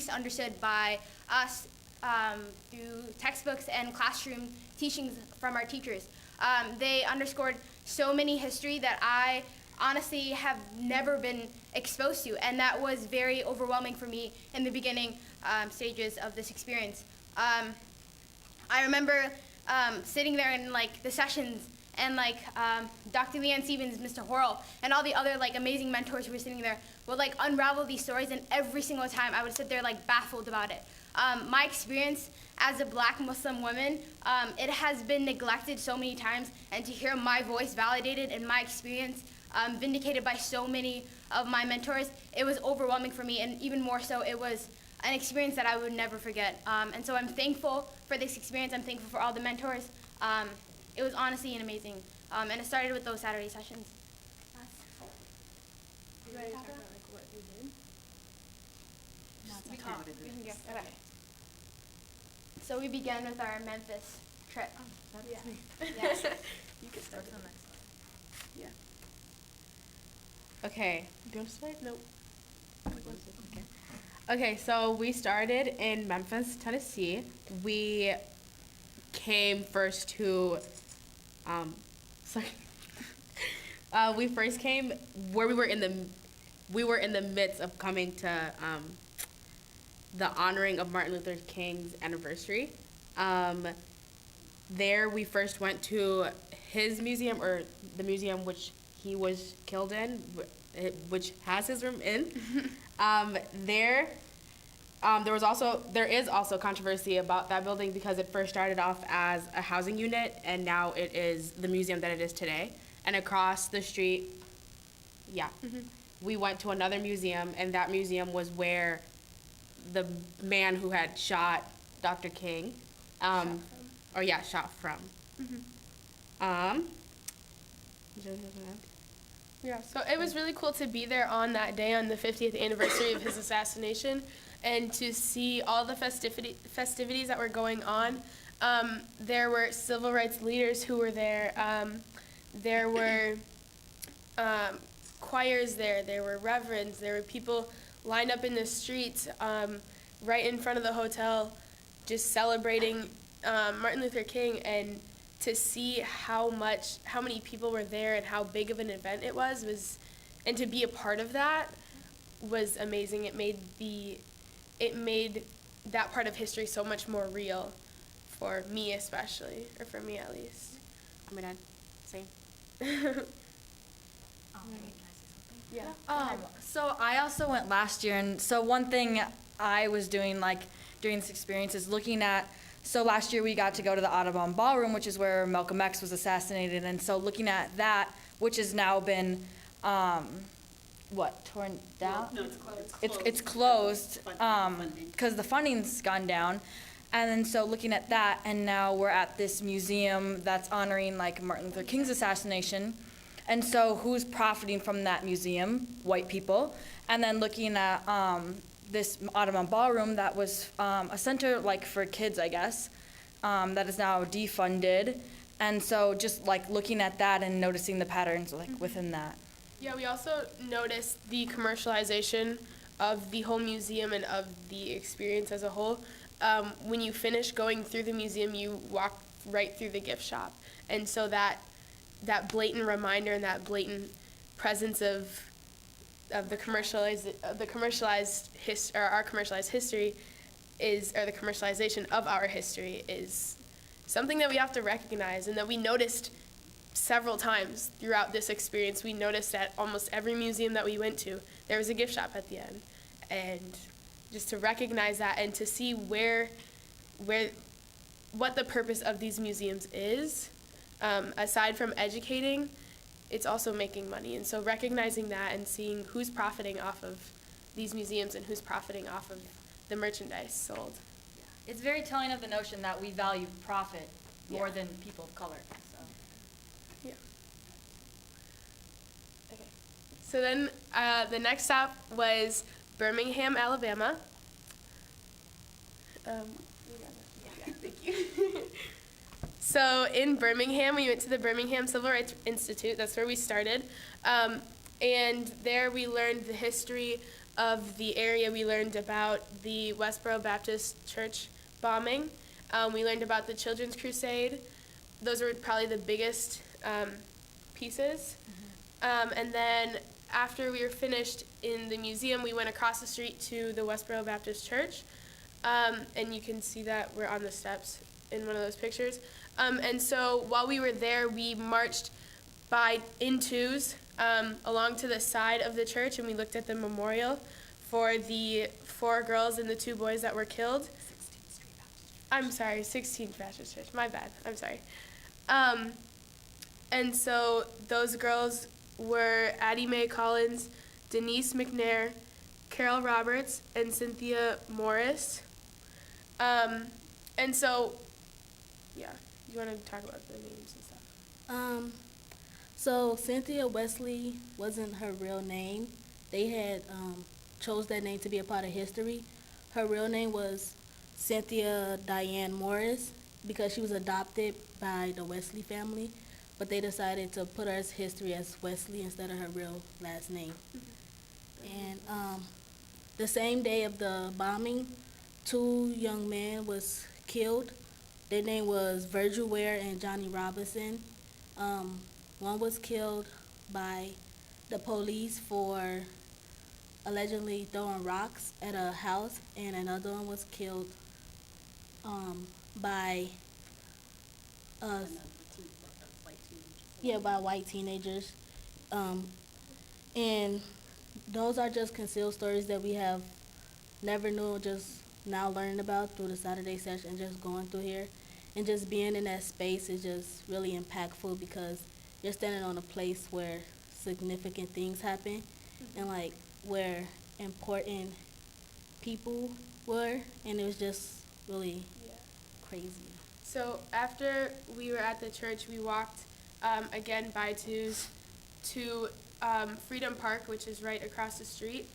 O: understood by us through textbooks and classroom teachings from our teachers. They underscored so many history that I honestly have never been exposed to, and that was very overwhelming for me in the beginning stages of this experience. I remember sitting there in the sessions, and Dr. Leanne Stevens, Mr. Horrell, and all the other amazing mentors who were sitting there would unravel these stories, and every single time I would sit there baffled about it. My experience as a Black Muslim woman, it has been neglected so many times, and to hear my voice validated and my experience vindicated by so many of my mentors, it was overwhelming for me, and even more so, it was an experience that I would never forget. And so I'm thankful for this experience. I'm thankful for all the mentors. It was honestly amazing. And it started with those Saturday sessions.
F: You ready to talk about what we did?
O: Okay. So we began with our Memphis trip. Yes.
F: You can start on next slide. Yeah.
M: Okay.
F: Do you want to start? Nope.
M: Okay, so we started in Memphis, Tennessee. We came first to, we first came where we were in the midst of coming to the honoring of Martin Luther King's anniversary. There we first went to his museum, or the museum which he was killed in, which has his room in. There is also controversy about that building because it first started off as a housing unit, and now it is the museum that it is today. And across the street, we went to another museum, and that museum was where the man who had shot Dr. King, shot from.
F: Yeah, so it was really cool to be there on that day, on the 50th anniversary of his assassination, and to see all the festivities that were going on. There were civil rights leaders who were there. there were choirs there were reverends, there were people lined up in the streets right in front of the hotel just celebrating Martin Luther King, and to see how many people were there and how big of an event it was, and to be a part of that was amazing. It made that part of history so much more real for me especially, or for me at least.
M: I'm gonna say.
F: Yeah.
P: So I also went last year, and so one thing I was doing during this experience is looking at, so last year we got to go to the Audubon Ballroom, which is where Malcolm X was assassinated, and so looking at that, which has now been, torn down?
H: No, it's closed.
P: It's closed, because the funding's gone down. And then so looking at that, and now we're at this museum that's honoring Martin Luther King's assassination. And so who's profiting from that museum? White people. And then looking at this Audubon Ballroom that was a center for kids, I guess, that is now defunded. And so just looking at that and noticing the patterns within that.
F: Yeah, we also noticed the commercialization of the whole museum and of the experience as a whole. When you finish going through the museum, you walk right through the gift shop. And so that blatant reminder and that blatant presence of the commercialized history, or our commercialized history or the commercialization of our history is something that we have to recognize, and that we noticed several times throughout this experience. We noticed at almost every museum that we went to, there was a gift shop at the end. And just to recognize that and to see what the purpose of these museums is, aside from educating, it's also making money. And so recognizing that and seeing who's profiting off of these museums and who's profiting off of the merchandise sold.
P: It's very telling of the notion that we value profit more than people of color. So.
F: Yeah. Okay. So then the next stop was Birmingham, Alabama. Thank you. So in Birmingham, we went to the Birmingham Civil Rights Institute. That's where we started. And there we learned the history of the area. We learned about the Westboro Baptist Church bombing. We learned about the Children's Crusade. Those were probably the biggest pieces. And then after we were finished in the museum, we went across the street to the Westboro Baptist Church. And you can see that we're on the steps in one of those pictures. And so while we were there, we marched in twos along to the side of the church, and we looked at the memorial for the 4 girls and the 2 boys that were killed. 16th Baptist Church. My bad. I'm sorry. And so those girls were Addie Mae Collins, Denise McNair, Carol Roberts, and Cynthia Morris. And so, yeah, you want to talk about the names and stuff?
N: So Cynthia Wesley wasn't her real name. They had chose that name to be a part of history. Her real name was Cynthia Diane Morris because she was adopted by the Wesley family, but they decided to put her as history as Wesley instead of her real last name. And the same day of the bombing, 2 young men was killed. Their name was Virgil Ware and Johnny Robinson. One was killed by the police for allegedly throwing rocks at a house, and another one was killed by white teenagers. And those are just concealed stories that we have never knew, just now learning about through the Saturday session, just going through here. And just being in that space is just really impactful because you're standing on a place where significant things happen and where important people were, and it was just really crazy.
F: So after we were at the church, we walked again by twos to Freedom Park, which is right across the street.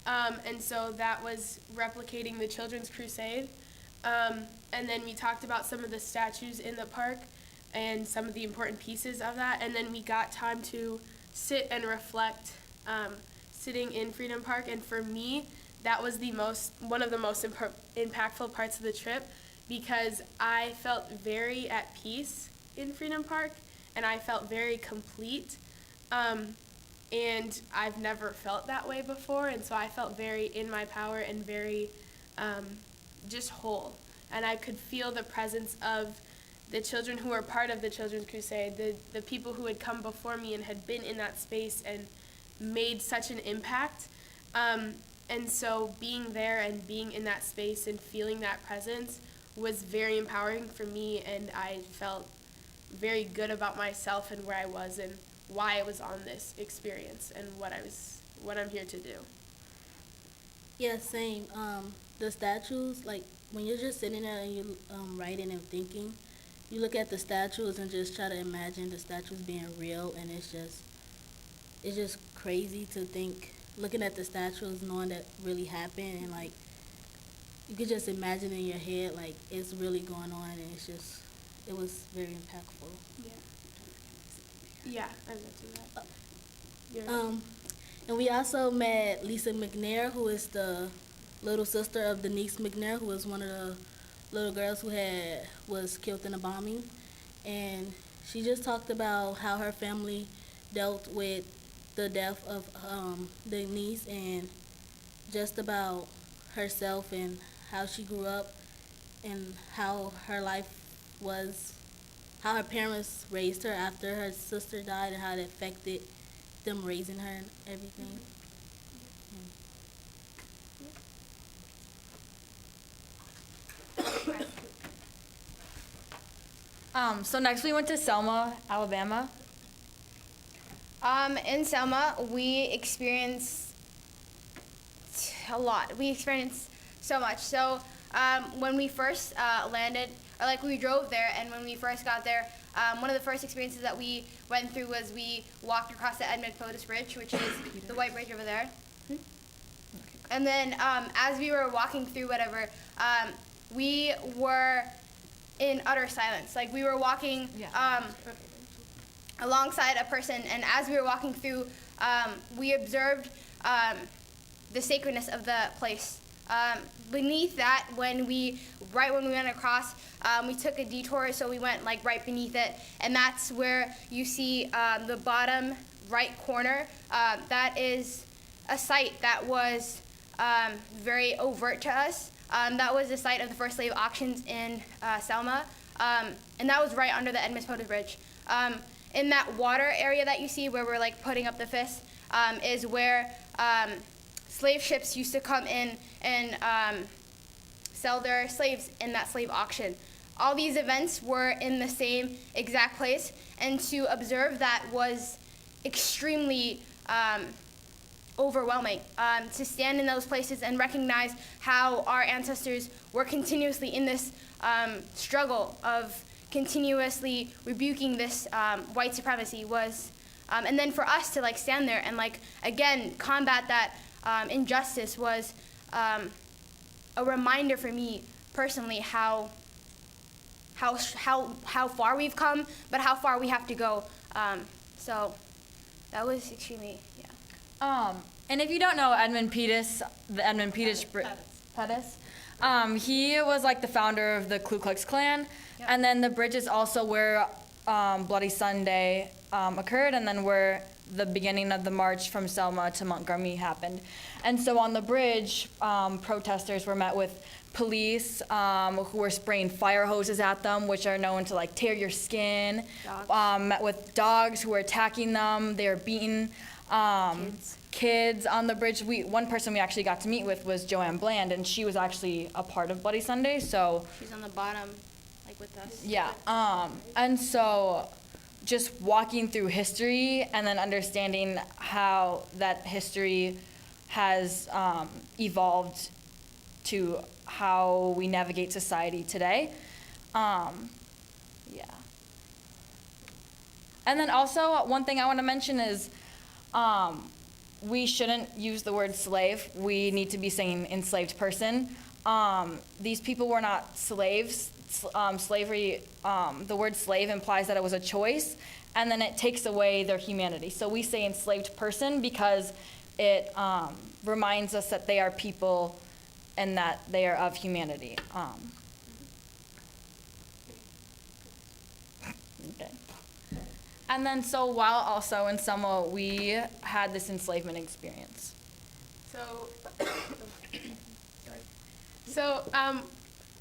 F: And so that was replicating the Children's Crusade. And then we talked about some of the statues in the park. and some of the important pieces of that. And then we got time to sit and reflect, sitting in Freedom Park. And for me, that was one of the most impactful parts of the trip, because I felt very at peace in Freedom Park, and I felt very complete. And I've never felt that way before, and so I felt very in my power and very just whole. And I could feel the presence of the children who were part of the Children's Crusade, the people who had come before me and had been in that space and made such an impact. And so being there and being in that space and feeling that presence was very empowering for me, and I felt very good about myself and where I was and why I was on this experience and what I'm here to do.
N: Yeah, same. The statues, like when you're just sitting there and you're writing and thinking, you look at the statues and just try to imagine the statues being real, and it's just crazy to think, looking at the statues, knowing that really happened, and like you could just imagine in your head like it's really going on, and it was very impactful.
F: Yeah, I would do that.
N: And we also met Lisa McNair, who is the little sister of Denise McNair, who was one of the little girls who was killed in a bombing. And she just talked about how her family dealt with the death of Denise, and just about herself and how she grew up and how her life was, how her parents raised her after her sister died, and how it affected them raising her and everything.
P: So next we went to Selma, Alabama.
O: In Selma, we experienced a lot. We experienced so much. So when we first landed, or like we drove there, and when we first got there, one of the first experiences that we went through was we walked across the Edmund Pettus Bridge, which is the white bridge over there. And then as we were walking through whatever, we were in utter silence. Like we were walking alongside a person, and as we were walking through, we observed the sacredness of the place. Beneath that, when we went across, we took a detour, so we went like right beneath it, and that's where you see the bottom right corner. That is a site that was very overt to us. That was the site of the first slave auctions in Selma, and that was right under the Edmund Pettus Bridge. In that water area that you see where we're like putting up the fist is where slave ships used to come in and sell their slaves in that slave auction. All these events were in the same exact place, and to observe that was extremely overwhelming. To stand in those places and recognize how our ancestors were continuously in this struggle of continuously rebuking this white supremacy was, and then for us to like stand there and like again combat that injustice was a reminder for me personally how far we've come, but how far we have to go. So that was extremely,
P: And if you don't know Edmund Pettus, the Edmund Pettus Pettus, he was like the founder of the Ku Klux Klan, and then the bridge is also where Bloody Sunday occurred, and then where the beginning of the march from Selma to Montgomery happened. And so on the bridge, protesters were met with police who were spraying fire hoses at them, which are known to like tear your skin. Met with dogs who were attacking them. They were beating kids on the bridge. One person we actually got to meet with was Joanne Bland, and she was actually a part of Bloody Sunday. So
O: she's on the bottom, like with us.
P: yeah, and so just walking through history and then understanding how that history has evolved to how we navigate society today. And then also one thing I want to mention is we shouldn't use the word slave. We need to be saying enslaved person. these people were not slaves. Slavery, the word slave implies that it was a choice, and then it takes away their humanity. So we say enslaved person because it reminds us that they are people and that they are of humanity. Okay. And then so while also in Selma, we had this enslavement experience.
F: So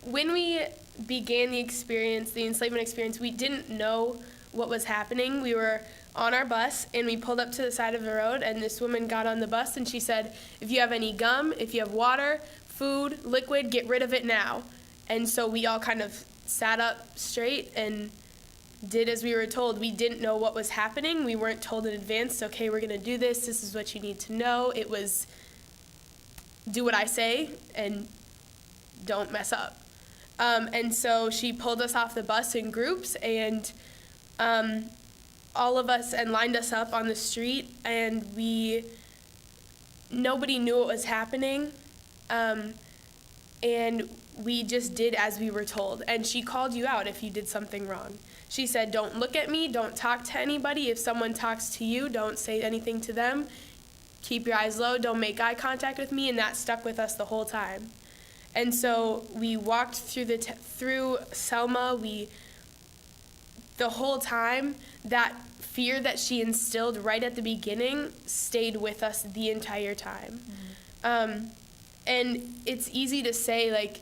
F: when we began the experience, the enslavement experience, we didn't know what was happening. We were on our bus and we pulled up to the side of the road, and this woman got on the bus and she said, if you have any gum, if you have water, food, liquid, get rid of it now. And so we all kind of sat up straight and did as we were told. We didn't know what was happening. We weren't told in advance, okay, we're gonna do this. This is what you need to know. It was do what I say and don't mess up. And so she pulled us off the bus in groups, and all of us, and lined us up on the street, and nobody knew what was happening. And we just did as we were told. And she called you out if you did something wrong. She said, don't look at me, don't talk to anybody. If someone talks to you, don't say anything to them. Keep your eyes low, don't make eye contact with me, and that stuck with us the whole time. And so we walked through Selma. The whole time, that fear that she instilled right at the beginning stayed with us the entire time. Mm-hmm. And it's easy to say, like,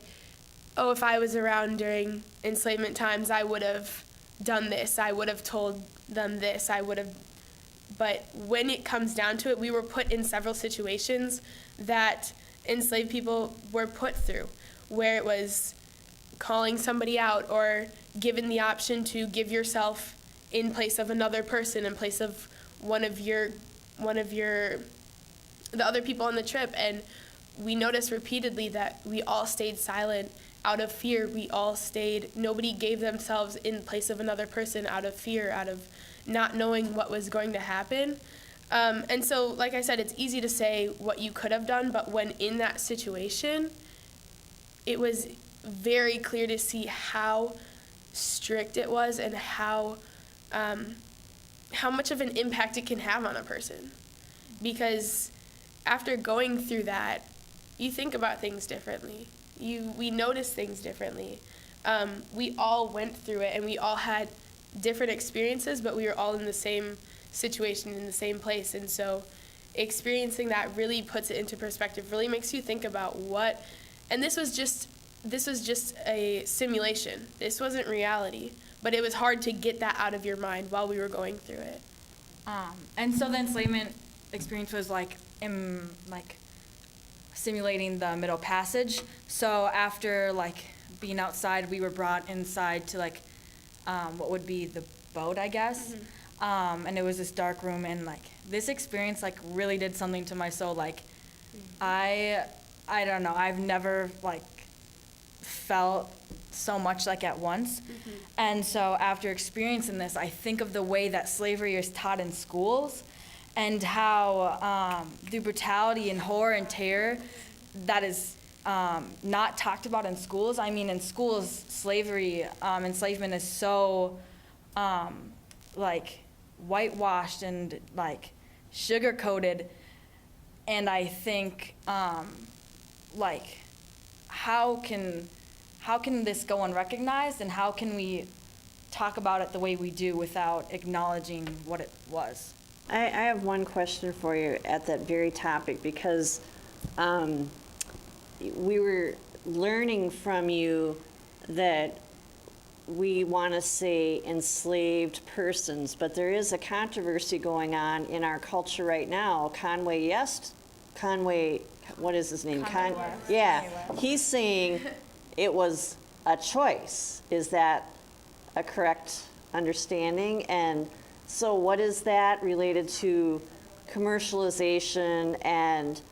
F: oh, if I was around during enslavement times, I would have done this, I would have told them this, but when it comes down to it, we were put in several situations that enslaved people were put through, where it was calling somebody out or given the option to give yourself in place of another person, in place of the other people on the trip. And we noticed repeatedly that we all stayed silent out of fear. Nobody gave themselves in place of another person out of fear, out of not knowing what was going to happen. And so, like I said, it's easy to say what you could have done, but when in that situation, it was very clear to see how strict it was and how much of an impact it can have on a person. Because after going through that, you think about things differently. We notice things differently. We all went through it, and we all had different experiences, but we were all in the same situation, in the same place. And so experiencing that really puts it into perspective, really makes you think about and this was just a simulation. This wasn't reality, but it was hard to get that out of your mind while we were going through it.
P: And so the enslavement experience was like simulating the Middle Passage. So after being outside, we were brought inside to what would be the boat, I guess. Mm-hmm. And it was this dark room, and this experience really did something to my soul. I don't know, I've never felt so much at once. Mm-hmm. And so after experiencing this, I think of the way that slavery is taught in schools, and how the brutality and horror and terror that is not talked about in schools. I mean, in schools, slavery, enslavement is so whitewashed and sugar-coated. And I think how can this go unrecognized, and how can we talk about it the way we do without acknowledging what it was?
A: I have one question for you at that very topic, because we were learning from you that we want to say enslaved persons, but there is a controversy going on in our culture right now. Conway, what is his name? Yeah, he's saying it was a choice. Is that a correct understanding? And so what is that related to commercialization and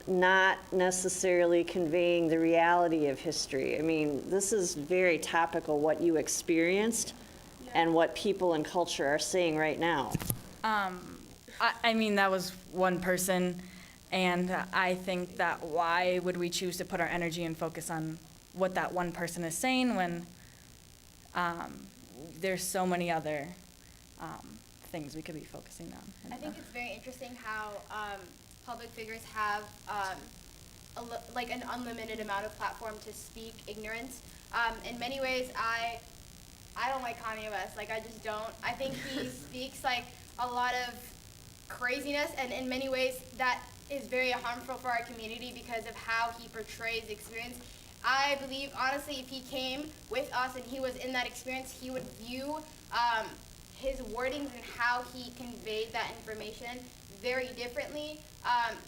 A: not necessarily conveying the reality of history? I mean, this is very topical, what you experienced and what people in culture are saying right now.
P: I mean, that was one person. And I think that why would we choose to put our energy and focus on what that one person is saying when there's so many other things we could be focusing on.
O: I think it's very interesting how public figures have like an unlimited amount of platform to speak ignorance. In many ways, I don't like Kanye West. Like, I just don't. I think he speaks like a lot of craziness, and in many ways that is very harmful for our community because of how he portrays experience. I believe, honestly, if he came with us and he was in that experience, he would view his wordings and how he conveyed that information very differently.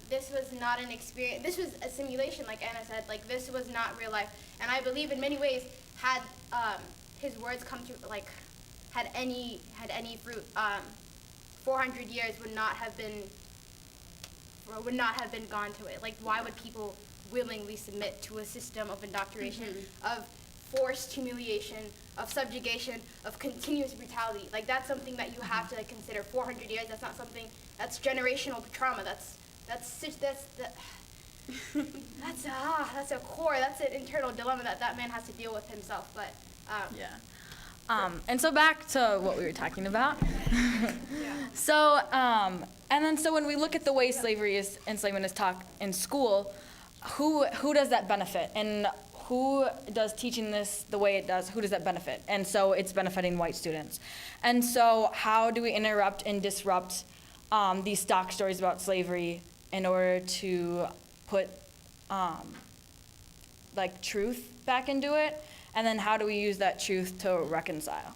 O: This was not an experience. This was a simulation, like Anna said. Like, this was not real life. And I believe in many ways, had his words come to, like, had any fruit, 400 years would not have been gone to it. Like, why would people willingly submit to a system of indoctrination, of forced humiliation, of subjugation, of continuous brutality? Like, that's something that you have to, like, consider. 400 years, that's not something, that's generational trauma. That's a core, that's an internal dilemma that man has to deal with himself. But
P: and so back to what we were talking about. So, so when we look at the way enslavement is taught in school, who does that benefit? And who does teaching this the way it does, who does that benefit? And so it's benefiting white students. And so how do we interrupt and disrupt these stock stories about slavery in order to put like truth back into it? And then how do we use that truth to reconcile?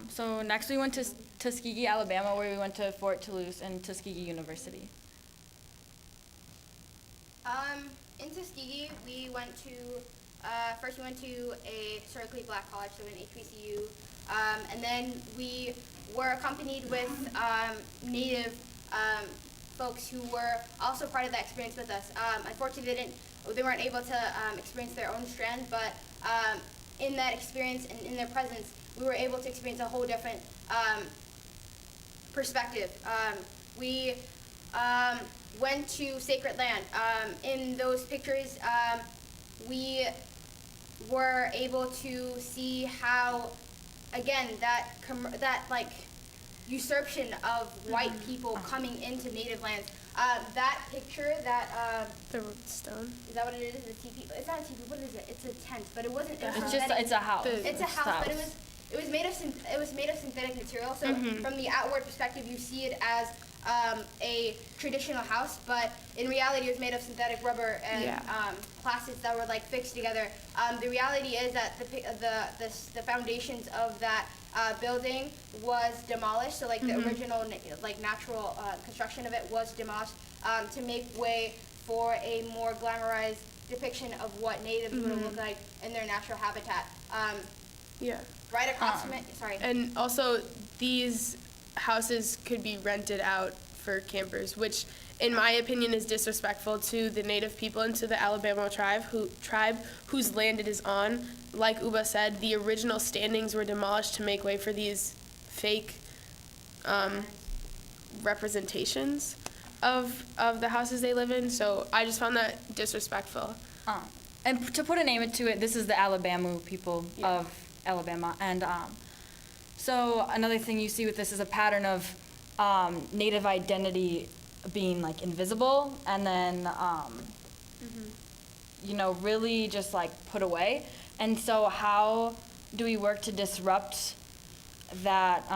P: So next we went to Tuskegee, Alabama, where we went to Fort Toulouse and Tuskegee University.
O: In Tuskegee, we went to, first we went to a historically black college, so an HBCU, and then we were accompanied with Native folks who were also part of that experience with us. Unfortunately, they weren't able to experience their own strand, but in that experience and in their presence, we were able to experience a whole different perspective. We went to sacred land. In those pictures, we were able to see how, again, that like usurpation of white people coming into native lands. That picture,
F: the stone.
O: Is that what it is? The teepee? It's not a teepee. What is it? It's a tent, but it wasn't.
P: It's a house.
O: It's a house, but it was made of synthetic material. So from the outward perspective, you see it as a traditional house, but in reality, it was made of synthetic rubber and plastics that were like fixed together. The reality is that the foundations of that building was demolished. So like the original like natural construction of it was demolished to make way for a more glamorized depiction of what natives would look like in their natural habitat. Right across from it. Sorry.
F: And also, these houses could be rented out for campers, which, in my opinion, is disrespectful to the Native people and to the Alabama tribe whose land it is on. Like Uba said, the original standings were demolished to make way for these fake representations of the houses they live in. So I just found that disrespectful.
P: And to put a name to it, this is the Alabama people of Alabama. And so another thing you see with this is a pattern of Native identity being like invisible and then, really just like put away. And so how do we work to disrupt that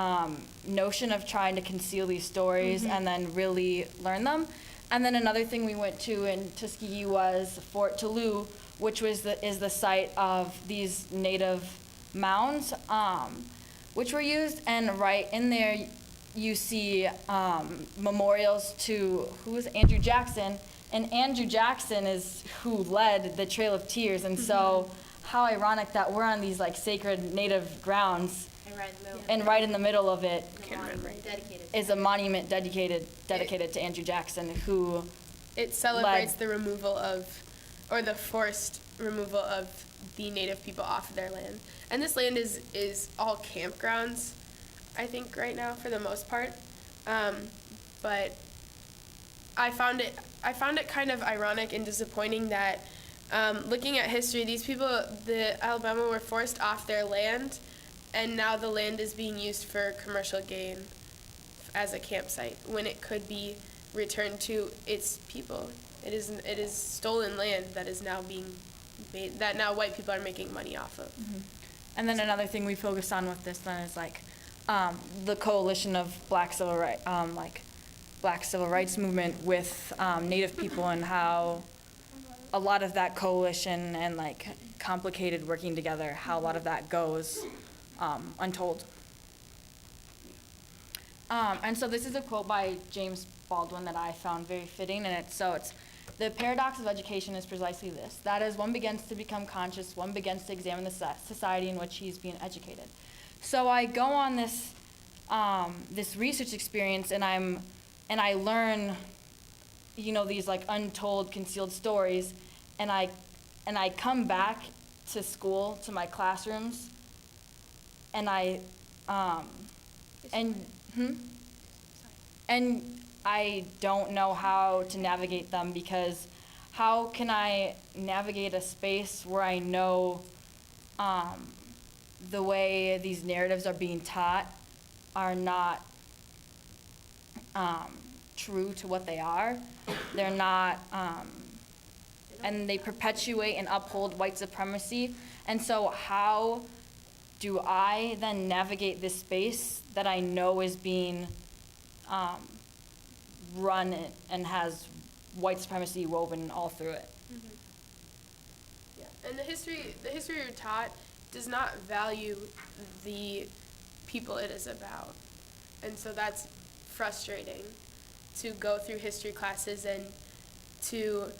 P: notion of trying to conceal these stories and then really learn them? And then another thing we went to in Tuskegee was Fort Toulouse, which is the site of these Native mounds, which were used, and right in there you see memorials to Andrew Jackson, and Andrew Jackson is who led the Trail of Tears, and so how ironic that we're on these like sacred Native grounds, and right in the middle of it is a monument dedicated to Andrew Jackson, who
F: it celebrates the removal of, or the forced removal of the Native people off of their land. And this land is all campgrounds. I think, right now for the most part. But I found it kind of ironic and disappointing that looking at history, these people, the Alabama, were forced off their land, and now the land is being used for commercial gain as a campsite when it could be returned to its people. It is stolen land that is now being made, that now white people are making money off of.
P: And then another thing we focus on with this then is like the coalition of Black civil rights movement with Native people, and how a lot of that coalition and like complicated working together, how a lot of that goes untold. And so this is a quote by James Baldwin that I found very fitting, and it's the paradox of education is precisely this. That is, one begins to become conscious, one begins to examine the society in which he is being educated. So I go on this this research experience, and I learn, these like untold, concealed stories, and I come back to school, to my classrooms, and and I don't know how to navigate them, because how can I navigate a space where I know the way these narratives are being taught are not true to what they are? They're not, and they perpetuate and uphold white supremacy. And so how do I then navigate this space that I know is being run and has white supremacy woven all through it?
F: Yeah, and the history you're taught does not value the people it is about, and so that's frustrating, to go through history classes and to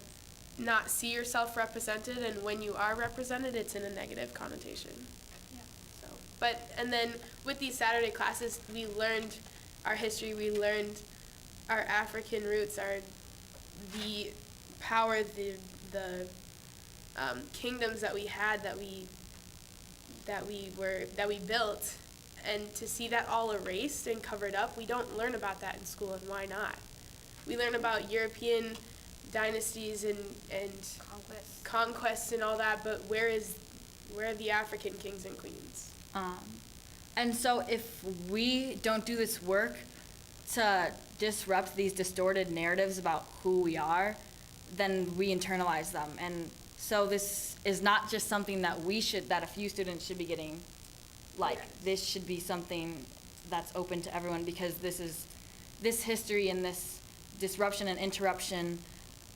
F: not see yourself represented, and when you are represented, it's in a negative connotation. And then with these Saturday classes, we learned our history, we learned our African roots, the power, the kingdoms that we had, that we built, and to see that all erased and covered up, we don't learn about that in school, and why not? We learn about European dynasties and conquests and all that, but where are the African kings and queens?
P: And so if we don't do this work to disrupt these distorted narratives about who we are, then we internalize them. And so this is not just something that a few students should be getting. This should be something that's open to everyone, because this history and this disruption and interruption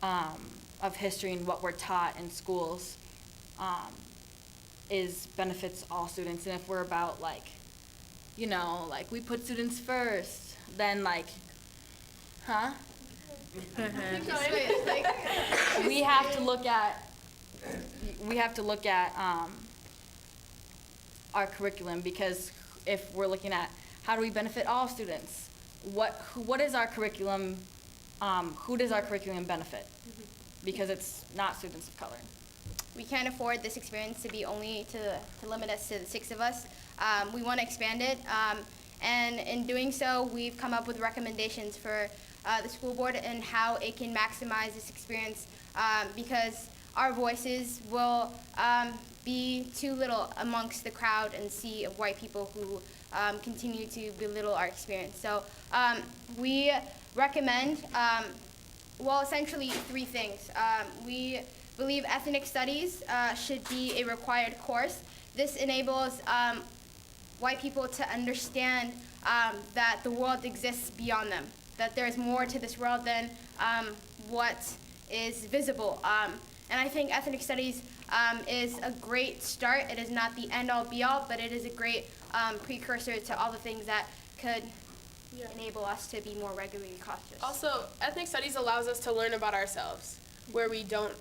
P: of history and what we're taught in schools benefits all students. And if we're about we put students first, then we have to look at our curriculum, because if we're looking at how do we benefit all students, what is our curriculum, who does our curriculum benefit? Because it's not students of color.
O: We can't afford this experience to be only to limit us to the 6 of us. We want to expand it, and in doing so, we've come up with recommendations for the school board and how it can maximize this experience, because our voices will be too little amongst the crowd and sea of white people who continue to belittle our experience. So we recommend, essentially 3 things. We believe ethnic studies should be a required course. This enables white people to understand that the world exists beyond them, that there's more to this world than what is visible. And I think ethnic studies is a great start. It is not the end-all, be-all, but it is a great precursor to all the things that could enable us to be more regularly cautious.
F: Also, ethnic studies allows us to learn about ourselves, where we don't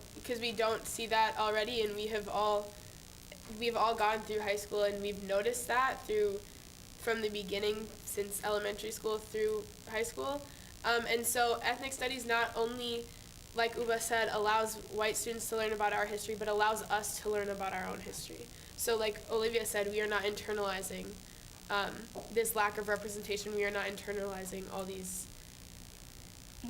F: see that already, and we've all gone through high school, and we've noticed that from the beginning, since elementary school through high school. And so ethnic studies not only, like Uba said, allows white students to learn about our history, but allows us to learn about our own history. So like Olivia said, we are not internalizing this lack of representation, we are not internalizing all these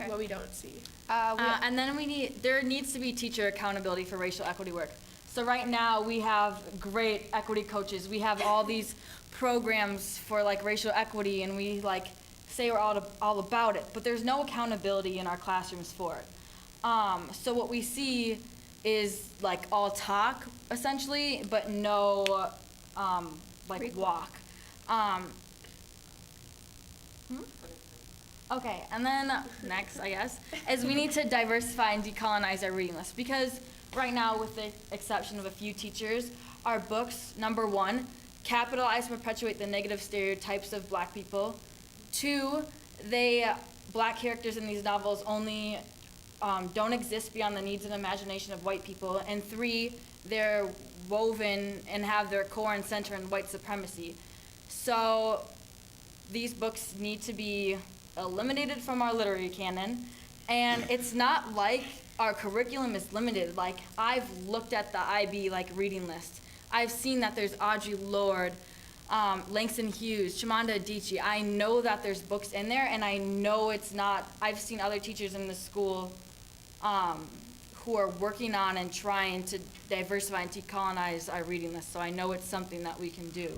F: what we don't see.
P: And then there needs to be teacher accountability for racial equity work. So right now we have great equity coaches. We have all these programs for like racial equity, and we like say we're all about it, but there's no accountability in our classrooms for it. So what we see is like all talk essentially, but no like walk. Okay, and then next, I guess, is we need to diversify and decolonize our reading list, because right now, with the exception of a few teachers, our books, number one, capitalize and perpetuate the negative stereotypes of Black people. Two, Black characters in these novels only don't exist beyond the needs and imagination of white people. And three, they're woven and have their core and center in white supremacy. So these books need to be eliminated from our literary canon. And it's not like our curriculum is limited. Like, I've looked at the IB reading list. I've seen that there's Audre Lorde, Langston Hughes, Chimamanda Adichie. I know that there's books in there, and I know it's not. I've seen other teachers in the school who are working on and trying to diversify and decolonize our reading list, so I know it's something that we can do.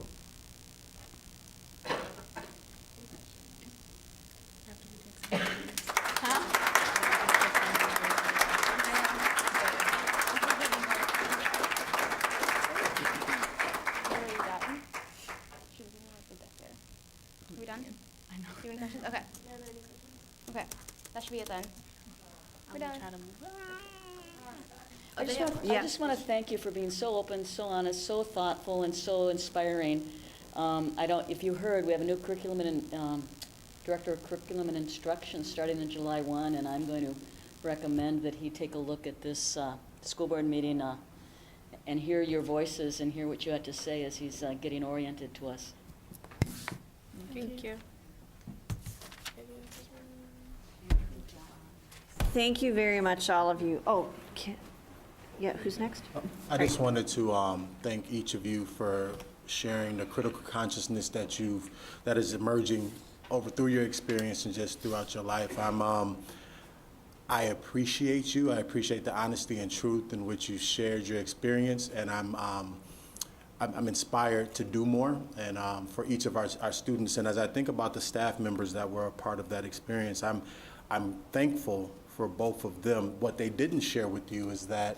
O: Okay. Okay. That should be it then. We're done.
H: I just want to thank you for being so open, so honest, so thoughtful, and so inspiring. If you heard, we have a new curriculum and director of curriculum and instruction starting in July 1, and I'm going to recommend that he take a look at this school board meeting and hear your voices and hear what you had to say as he's getting oriented to us.
F: Thank you.
A: Thank you very much, all of you. Oh, yeah, who's next?
L: I just wanted to thank each of you for sharing the critical consciousness that is emerging through your experience and just throughout your life. I appreciate you. I appreciate the honesty and truth in which you shared your experience, and I'm inspired to do more, and for each of our students. And as I think about the staff members that were a part of that experience, I'm thankful for both of them. What they didn't share with you is that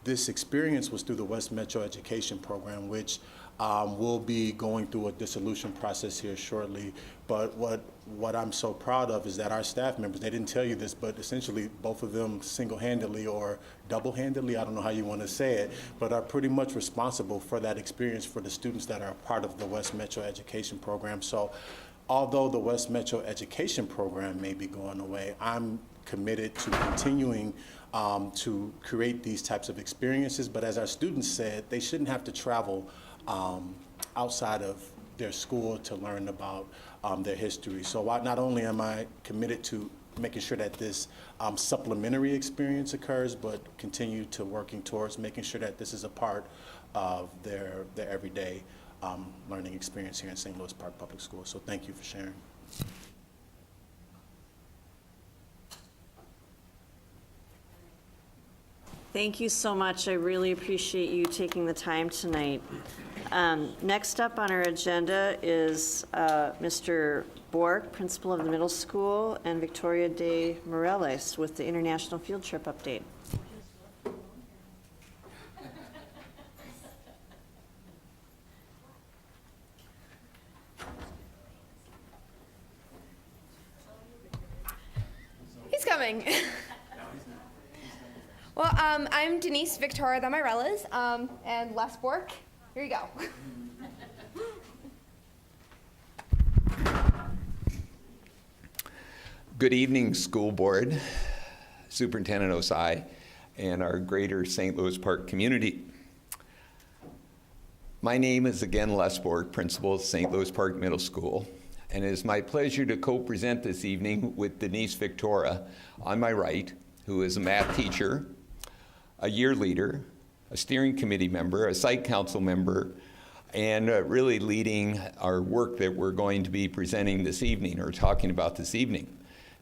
L: this experience was through the West Metro Education Program, which will be going through a dissolution process here shortly. But what I'm so proud of is that our staff members, they didn't tell you this, but essentially both of them single-handedly or double-handedly, I don't know how you want to say it, but are pretty much responsible for that experience for the students that are a part of the West Metro Education Program. So although the West Metro Education Program may be going away, I'm committed to continuing to create these types of experiences. But as our students said, they shouldn't have to travel outside of their school to learn about their history. So not only am I committed to making sure that this supplementary experience occurs, but continue to working towards making sure that this is a part of their everyday learning experience here in St. Louis Park Public Schools. So thank you for sharing.
A: Thank you so much. I really appreciate you taking the time tonight. Next up on our agenda is Mr. Bork, principal of the middle school, and Victoria de Moreles with the international field trip update.
O: He's coming. Well, I'm Denise Victoria de Moreles, and Les Bork. Here you go.
Q: Good evening, school board, Superintendent Osai, and our greater St. Louis Park community. My name is again Les Bork, principal of St. Louis Park Middle School, and it is my pleasure to co-present this evening with Denise Victoria on my right, who is a math teacher, a year leader, a steering committee member, a site council member, and really leading our work that we're going to be presenting this evening or talking about this evening,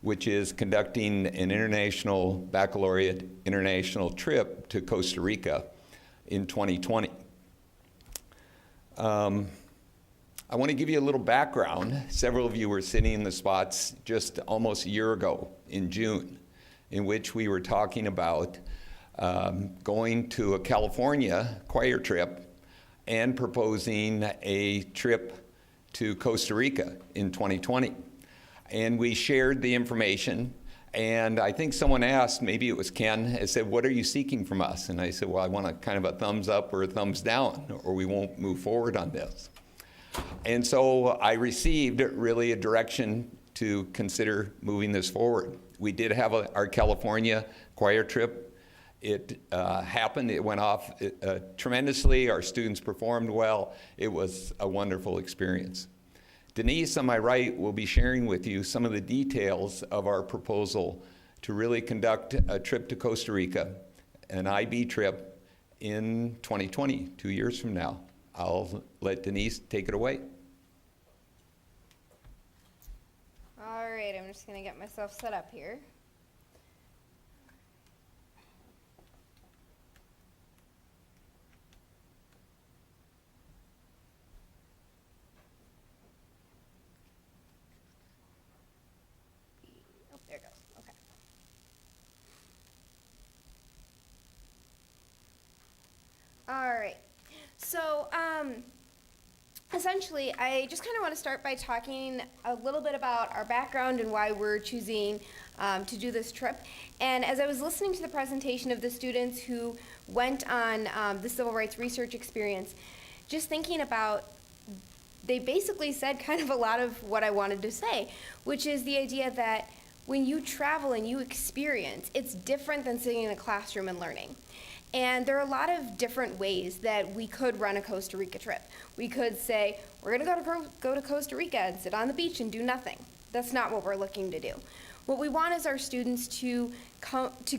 Q: which is conducting an international baccalaureate international trip to Costa Rica in 2020. I want to give you a little background. Several of you were sitting in the spots just almost a year ago in June, in which we were talking about going to a California choir trip and proposing a trip to Costa Rica in 2020. And we shared the information, and I think someone asked, maybe it was Ken, and said, what are you seeking from us? And I said, well, I want a kind of a thumbs up or a thumbs down, or we won't move forward on this. And so I received really a direction to consider moving this forward. We did have our California choir trip. It happened, it went off tremendously. Our students performed well. It was a wonderful experience. Denise, on my right, will be sharing with you some of the details of our proposal to really conduct a trip to Costa Rica, an IB trip in 2020, 2 years from now. I'll let Denise take it away.
O: All right, I'm just gonna get myself set up here. Oh, there it goes, okay. All right. So, essentially, I just kind of want to start by talking a little bit about our background and why we're choosing to do this trip. And as I was listening to the presentation of the students who went on the civil rights research experience, just thinking about, they basically said kind of a lot of what I wanted to say, which is the idea that when you travel and you experience, it's different than sitting in a classroom and learning. And there are a lot of different ways that we could run a Costa Rica trip. We could say, we're gonna go to Costa Rica and sit on the beach and do nothing. That's not what we're looking to do. What we want is our students to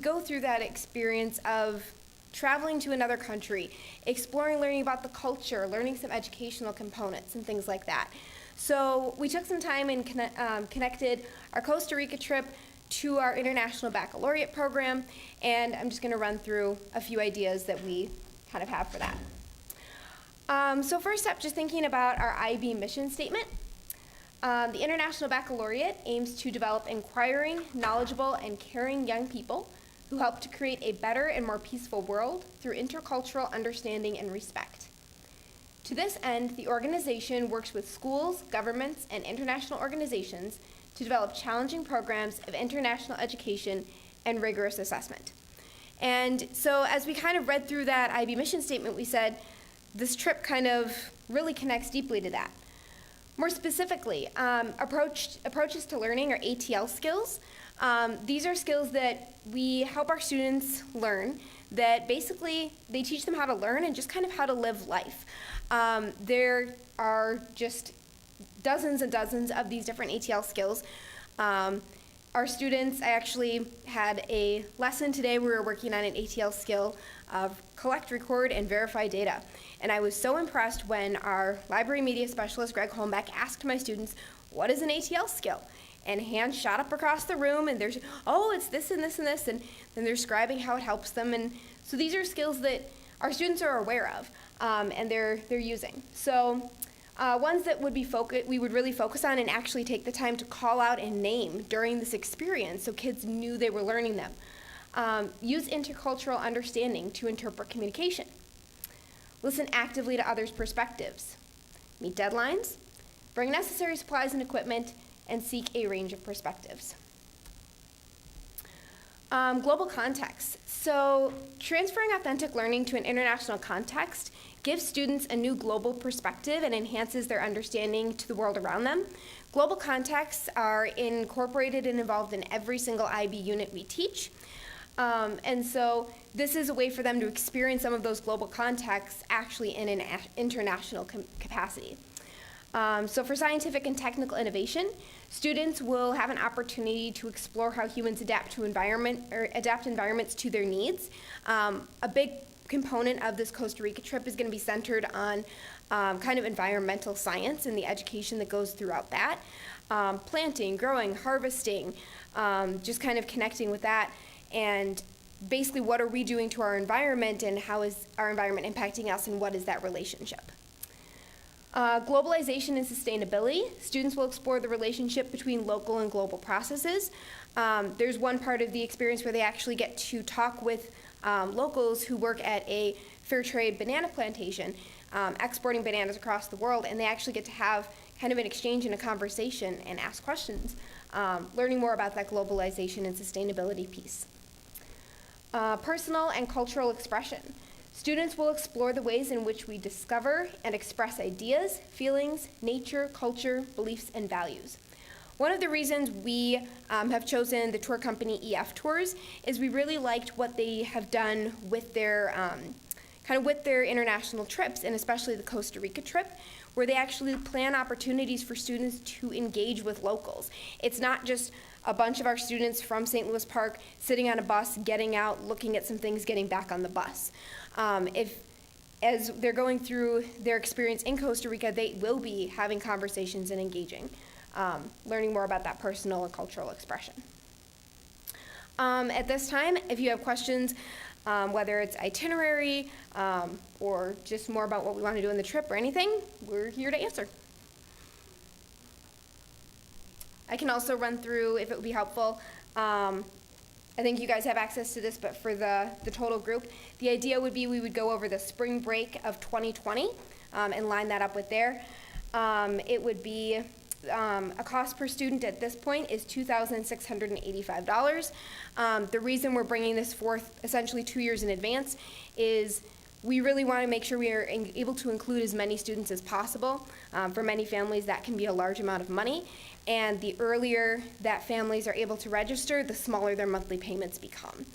O: go through that experience of traveling to another country, exploring, learning about the culture, learning some educational components and things like that. So we took some time and connected our Costa Rica trip to our International Baccalaureate program, and I'm just gonna run through a few ideas that we kind of have for that. So first up, just thinking about our IB mission statement. The International Baccalaureate aims to develop inquiring, knowledgeable, and caring young people who help to create a better and more peaceful world through intercultural understanding and respect. To this end, the organization works with schools, governments, and international organizations to develop challenging programs of international education and rigorous assessment. And so as we kind of read through that IB mission statement, we said this trip kind of really connects deeply to that. More specifically, approaches to learning or ATL skills. These are skills that we help our students learn, that basically they teach them how to learn and just kind of how to live life. There are just dozens and dozens of these different ATL skills. Our students, I actually had a lesson today where we were working on an ATL skill of collect, record, and verify data. And I was so impressed when our library media specialist, Greg Holmbeck, asked my students, what is an ATL skill? And hands shot up across the room, and there's, oh, it's this and this and this, and then they're describing how it helps them. And so these are skills that our students are aware of, and they're using. So ones that we would really focus on and actually take the time to call out and name during this experience so kids knew they were learning them. Use intercultural understanding to interpret communication. Listen actively to others' perspectives. Meet deadlines. Bring necessary supplies and equipment, and seek a range of perspectives. Global context. So transferring authentic learning to an international context gives students a new global perspective and enhances their understanding to the world around them. Global contexts are incorporated and involved in every single IB unit we teach. And so this is a way for them to experience some of those global contexts actually in an international capacity. So for scientific and technical innovation, students will have an opportunity to explore how humans adapt environments to their needs. A big
R: component of this Costa Rica trip is going to be centered on kind of environmental science and the education that goes throughout that. Planting, growing, harvesting, just kind of connecting with that, and basically what are we doing to our environment and how is our environment impacting us and what is that relationship. Globalization and sustainability. Students will explore the relationship between local and global processes. There's one part of the experience where they actually get to talk with locals who work at a fair trade banana plantation, exporting bananas across the world, and they actually get to have kind of an exchange and a conversation and ask questions, learning more about that globalization and sustainability piece. Personal and cultural expression. Students will explore the ways in which we discover and express ideas, feelings, nature, culture, beliefs, and values. One of the reasons we have chosen the tour company EF Tours is we really liked what they have done with their with their international trips, and especially the Costa Rica trip, where they actually plan opportunities for students to engage with locals. It's not just a bunch of our students from St. Louis Park sitting on a bus, getting out, looking at some things, getting back on the bus. As they're going through their experience in Costa Rica, they will be having conversations and engaging, learning more about that personal and cultural expression. At this time, if you have questions, whether it's itinerary or just more about what we want to do on the trip or anything, we're here to answer. I can also run through, if it would be helpful, I think you guys have access to this, but for the total group, the idea would be we would go over the spring break of 2020 and line that up with there. It would be a cost per student at this point is $2,685. The reason we're bringing this forth essentially 2 years in advance is we really want to make sure we are able to include as many students as possible. For many families, that can be a large amount of money. And the earlier that families are able to register, the smaller their monthly payments become.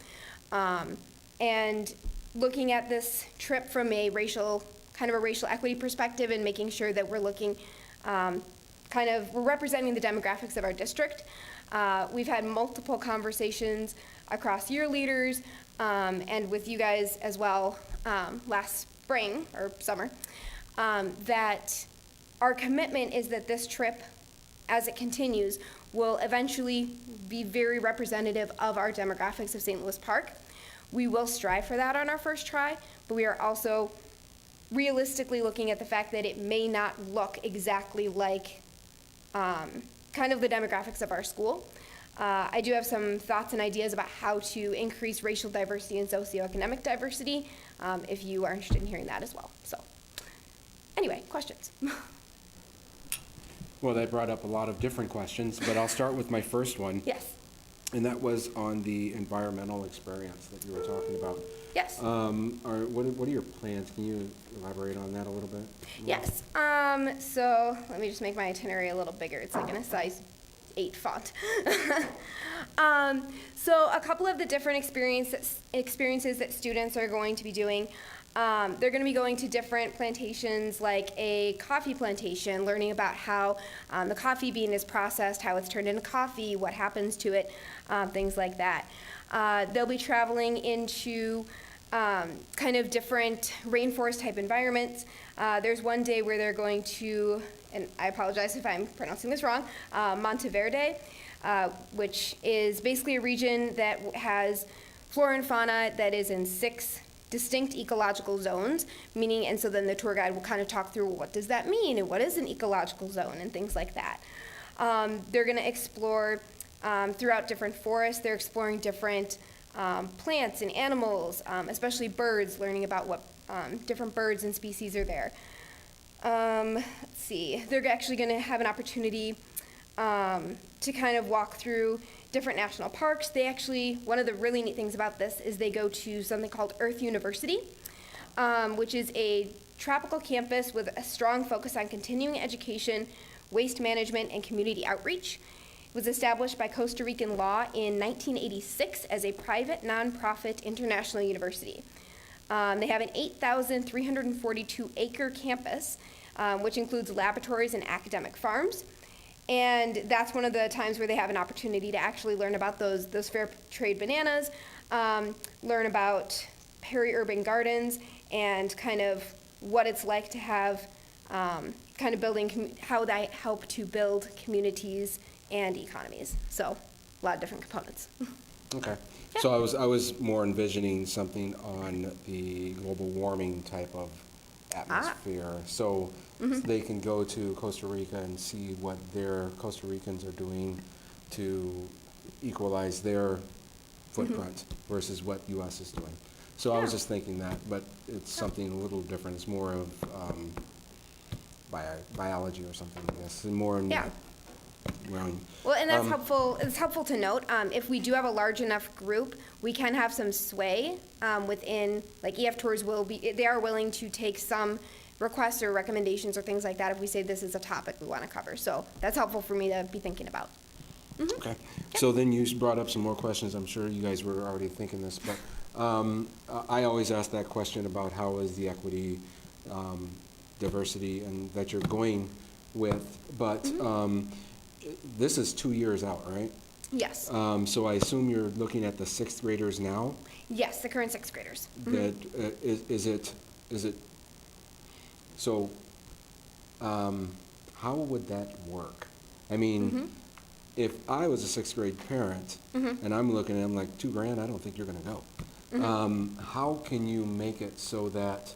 R: And looking at this trip from a racial equity perspective and making sure that we're looking, we're representing the demographics of our district. We've had multiple conversations across year leaders and with you guys as well last spring or summer, that our commitment is that this trip, as it continues, will eventually be very representative of our demographics of St. Louis Park. We will strive for that on our first try, but we are also realistically looking at the fact that it may not look exactly like kind of the demographics of our school. I do have some thoughts and ideas about how to increase racial diversity and socioeconomic diversity, if you are interested in hearing that as well. So, anyway, questions?
S: Well, that brought up a lot of different questions, but I'll start with my first one.
R: Yes.
S: And that was on the environmental experience that you were talking about.
R: Yes.
S: What are your plans? Can you elaborate on that a little bit?
R: Yes. So let me just make my itinerary a little bigger. It's like in a size 8 font. So a couple of the different experiences that students are going to be doing. They're going to be going to different plantations, like a coffee plantation, learning about how the coffee bean is processed, how it's turned into coffee, what happens to it, things like that. They'll be traveling into kind of different rainforest type environments. There's one day where they're going to, and I apologize if I'm pronouncing this wrong, Monteverde, which is basically a region that has flora and fauna that is in 6 distinct ecological zones, meaning, and so then the tour guide will kind of talk through what does that mean and what is an ecological zone and things like that. They're going to explore throughout different forests. They're exploring different plants and animals, especially birds, learning about what different birds and species are there. Let's see, they're actually going to have an opportunity to kind of walk through different national parks. They actually, one of the really neat things about this is they go to something called Earth University, which is a tropical campus with a strong focus on continuing education, waste management, and community outreach. It was established by Costa Rican law in 1986 as a private nonprofit international university. They have an 8,342-acre campus, which includes laboratories and academic farms. And that's one of the times where they have an opportunity to actually learn about those fair trade bananas, learn about peri-urban gardens and kind of what it's like to have kind of how they help to build communities and economies. So a lot of different components.
S: Okay. So I was more envisioning something on the global warming type of atmosphere. So they can go to Costa Rica and see what their Costa Ricans are doing to equalize their footprint versus what U.S. is doing. So I was just thinking that, but it's something a little different. It's more of biology or something, I guess, and more in around.
R: Well, and that's helpful. It's helpful to note, if we do have a large enough group, we can have some sway within, like EF Tours they are willing to take some requests or recommendations or things like that if we say this is a topic we want to cover. So that's helpful for me to be thinking about.
S: Okay. So then you brought up some more questions. I'm sure you guys were already thinking this, but I always ask that question about how is the equity, diversity, and that you're going with. But this is 2 years out, right?
R: Yes.
S: So I assume you're looking at the 6th graders now?
R: Yes, the current 6th graders.
S: That is it? So how would that work? I mean, if I was a 6th grade parent and I'm looking at them like $2,000, I don't think you're going to go. How can you make it so that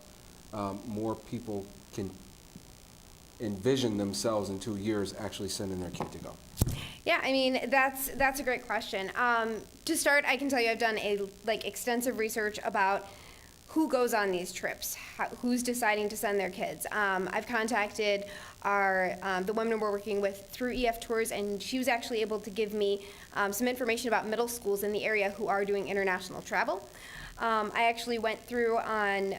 S: more people can envision themselves in 2 years actually sending their kid to go?
R: Yeah, I mean, that's a great question. To start, I can tell you I've done extensive research about who goes on these trips, who's deciding to send their kids. I've contacted the woman we're working with through EF Tours, and she was actually able to give me some information about middle schools in the area who are doing international travel. I actually went through on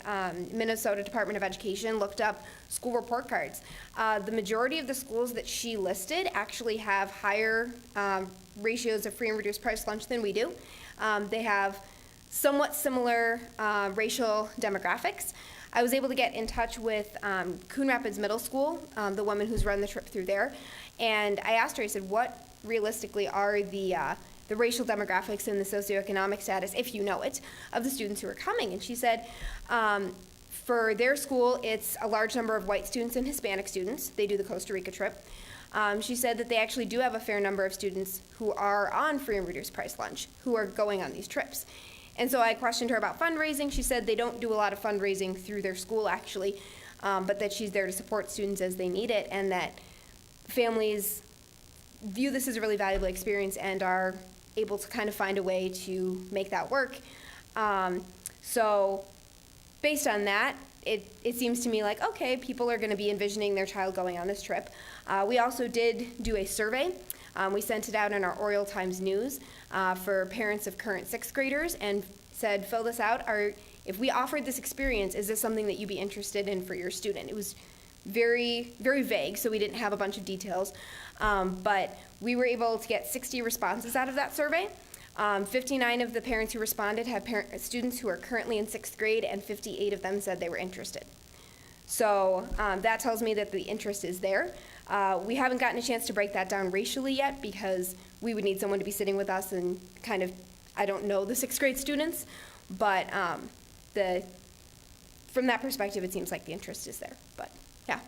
R: Minnesota Department of Education, looked up school report cards. The majority of the schools that she listed actually have higher ratios of free and reduced price lunch than we do. They have somewhat similar racial demographics. I was able to get in touch with Coon Rapids Middle School, the woman who's run the trip through there, and I asked her, I said, what realistically are the racial demographics and the socioeconomic status, if you know it, of the students who are coming? And she said, for their school, it's a large number of white students and Hispanic students. They do the Costa Rica trip. She said that they actually do have a fair number of students who are on free and reduced price lunch, who are going on these trips. And so I questioned her about fundraising. She said they don't do a lot of fundraising through their school, actually, but that she's there to support students as they need it, and that families view this as a really valuable experience and are able to kind of find a way to make that work. So based on that, it seems to me like, okay, people are going to be envisioning their child going on this trip. We also did do a survey. We sent it out in our Oriole Times News for parents of current 6th graders and said, fill this out. If we offered this experience, is this something that you'd be interested in for your student? It was very, very vague, so we didn't have a bunch of details. But we were able to get 60 responses out of that survey. 59 of the parents who responded have students who are currently in 6th grade, and 58 of them said they were interested. So that tells me that the interest is there. We haven't gotten a chance to break that down racially yet, because we would need someone to be sitting with us and kind of, I don't know the 6th grade students, but from that perspective, it seems like the interest is there. But yeah.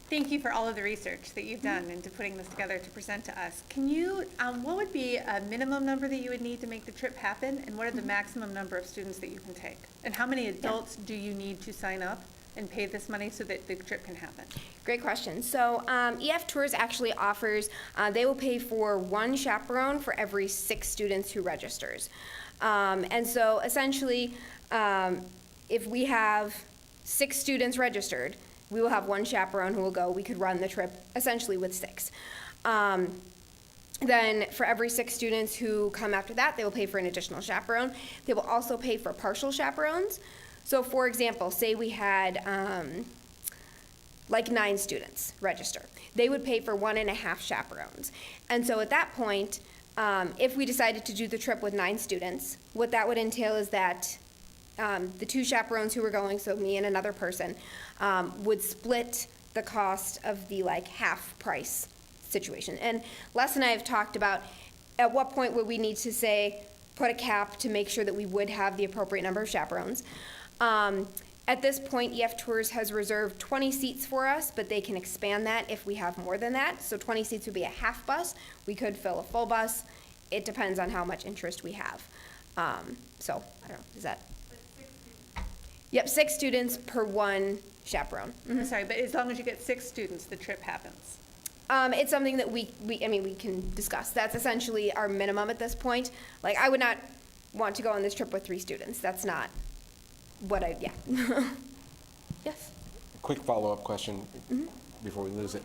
T: Thank you for all of the research that you've done into putting this together to present to us. Can you, what would be a minimum number that you would need to make the trip happen, and what are the maximum number of students that you can take? And how many adults do you need to sign up and pay this money so that the trip can happen?
R: Great question. So EF Tours actually offers, they will pay for 1 chaperone for every 6 students who registers. And so essentially, if we have 6 students registered, we will have 1 chaperone who will go. We could run the trip essentially with 6. Then for every 6 students who come after that, they will pay for an additional chaperone. They will also pay for partial chaperones. So for example, say we had like 9 students register. They would pay for 1.5 chaperones. And so at that point, if we decided to do the trip with 9 students, what that would entail is that the 2 chaperones who were going, so me and another person, would split the cost of the half price situation. And Les and I have talked about at what point would we need to say, put a cap to make sure that we would have the appropriate number of chaperones? At this point, EF Tours has reserved 20 seats for us, but they can expand that if we have more than that. So 20 seats would be a half bus. We could fill a full bus. It depends on how much interest we have. So, I don't know, is that? Yep, 6 students per 1 chaperone.
T: I'm sorry, but as long as you get 6 students, the trip happens.
R: It's something that we can discuss. That's essentially our minimum at this point. Like, I would not want to go on this trip with 3 students. That's not what yeah. Yes?
S: Quick follow-up question before we lose it.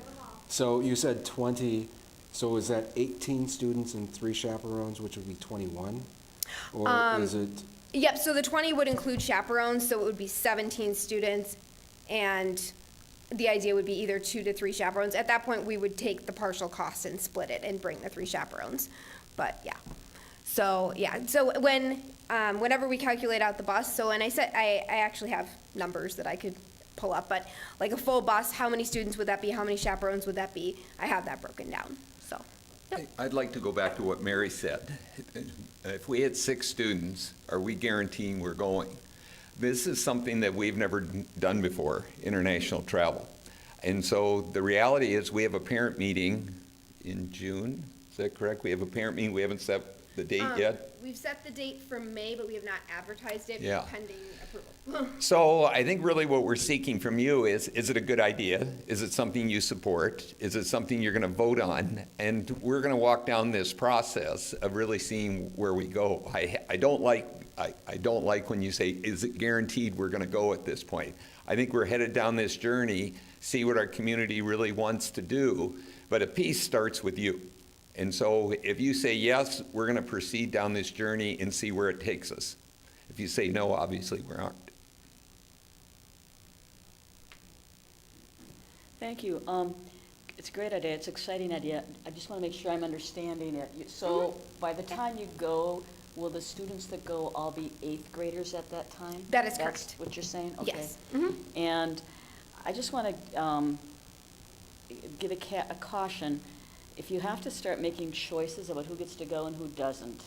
S: So you said 20, so is that 18 students and 3 chaperones, which would be 21? Or is it?
R: Yep, so the 20 would include chaperones, so it would be 17 students, and the idea would be either 2 to 3 chaperones. At that point, we would take the partial cost and split it and bring the 3 chaperones. But yeah. So yeah, so whenever we calculate out the bus, so and I actually have numbers that I could pull up, but like a full bus, how many students would that be? How many chaperones would that be? I have that broken down. So. Yep.
Q: I'd like to go back to what Mary said. If we had 6 students, are we guaranteeing we're going? This is something that we've never done before, international travel. And so the reality is we have a parent meeting in June. Is that correct? We have a parent meeting. We haven't set the date yet?
R: We've set the date for May, but we have not advertised it pending approval.
Q: So I think really what we're seeking from you is it a good idea? Is it something you support? Is it something you're going to vote on? And we're going to walk down this process of really seeing where we go. I don't like when you say, is it guaranteed we're going to go at this point? I think we're headed down this journey, see what our community really wants to do, but a piece starts with you. And so if you say yes, we're going to proceed down this journey and see where it takes us. If you say no, obviously we aren't.
H: Thank you. It's a great idea. It's an exciting idea. I just want to make sure I'm understanding it. So by the time you go, will the students that go all be 8th graders at that time?
R: That is correct.
H: That's what you're saying? Okay.
R: Yes.
H: And I just want to give a caution. If you have to start making choices about who gets to go and who doesn't,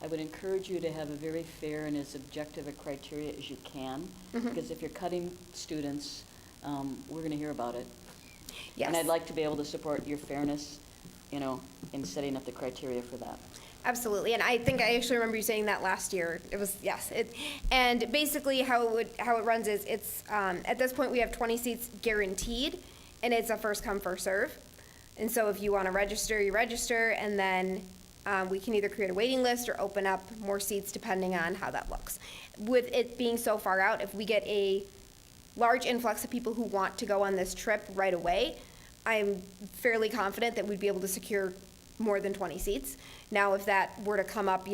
H: I would encourage you to have a very fair and as objective a criteria as you can. Because if you're cutting students, we're going to hear about it.
R: Yes.
H: And I'd like to be able to support your fairness, in setting up the criteria for that.
R: Absolutely, and I think I actually remember you saying that last year. It was, yes. And basically how it runs is it's, at this point we have 20 seats guaranteed, and it's a first come, first serve. And so if you want to register, you register, and then we can either create a waiting list or open up more seats depending on how that looks. With it being so far out, if we get a large influx of people who want to go on this trip right away, I'm fairly confident that we'd be able to secure more than 20 seats. Now, if that were to come up,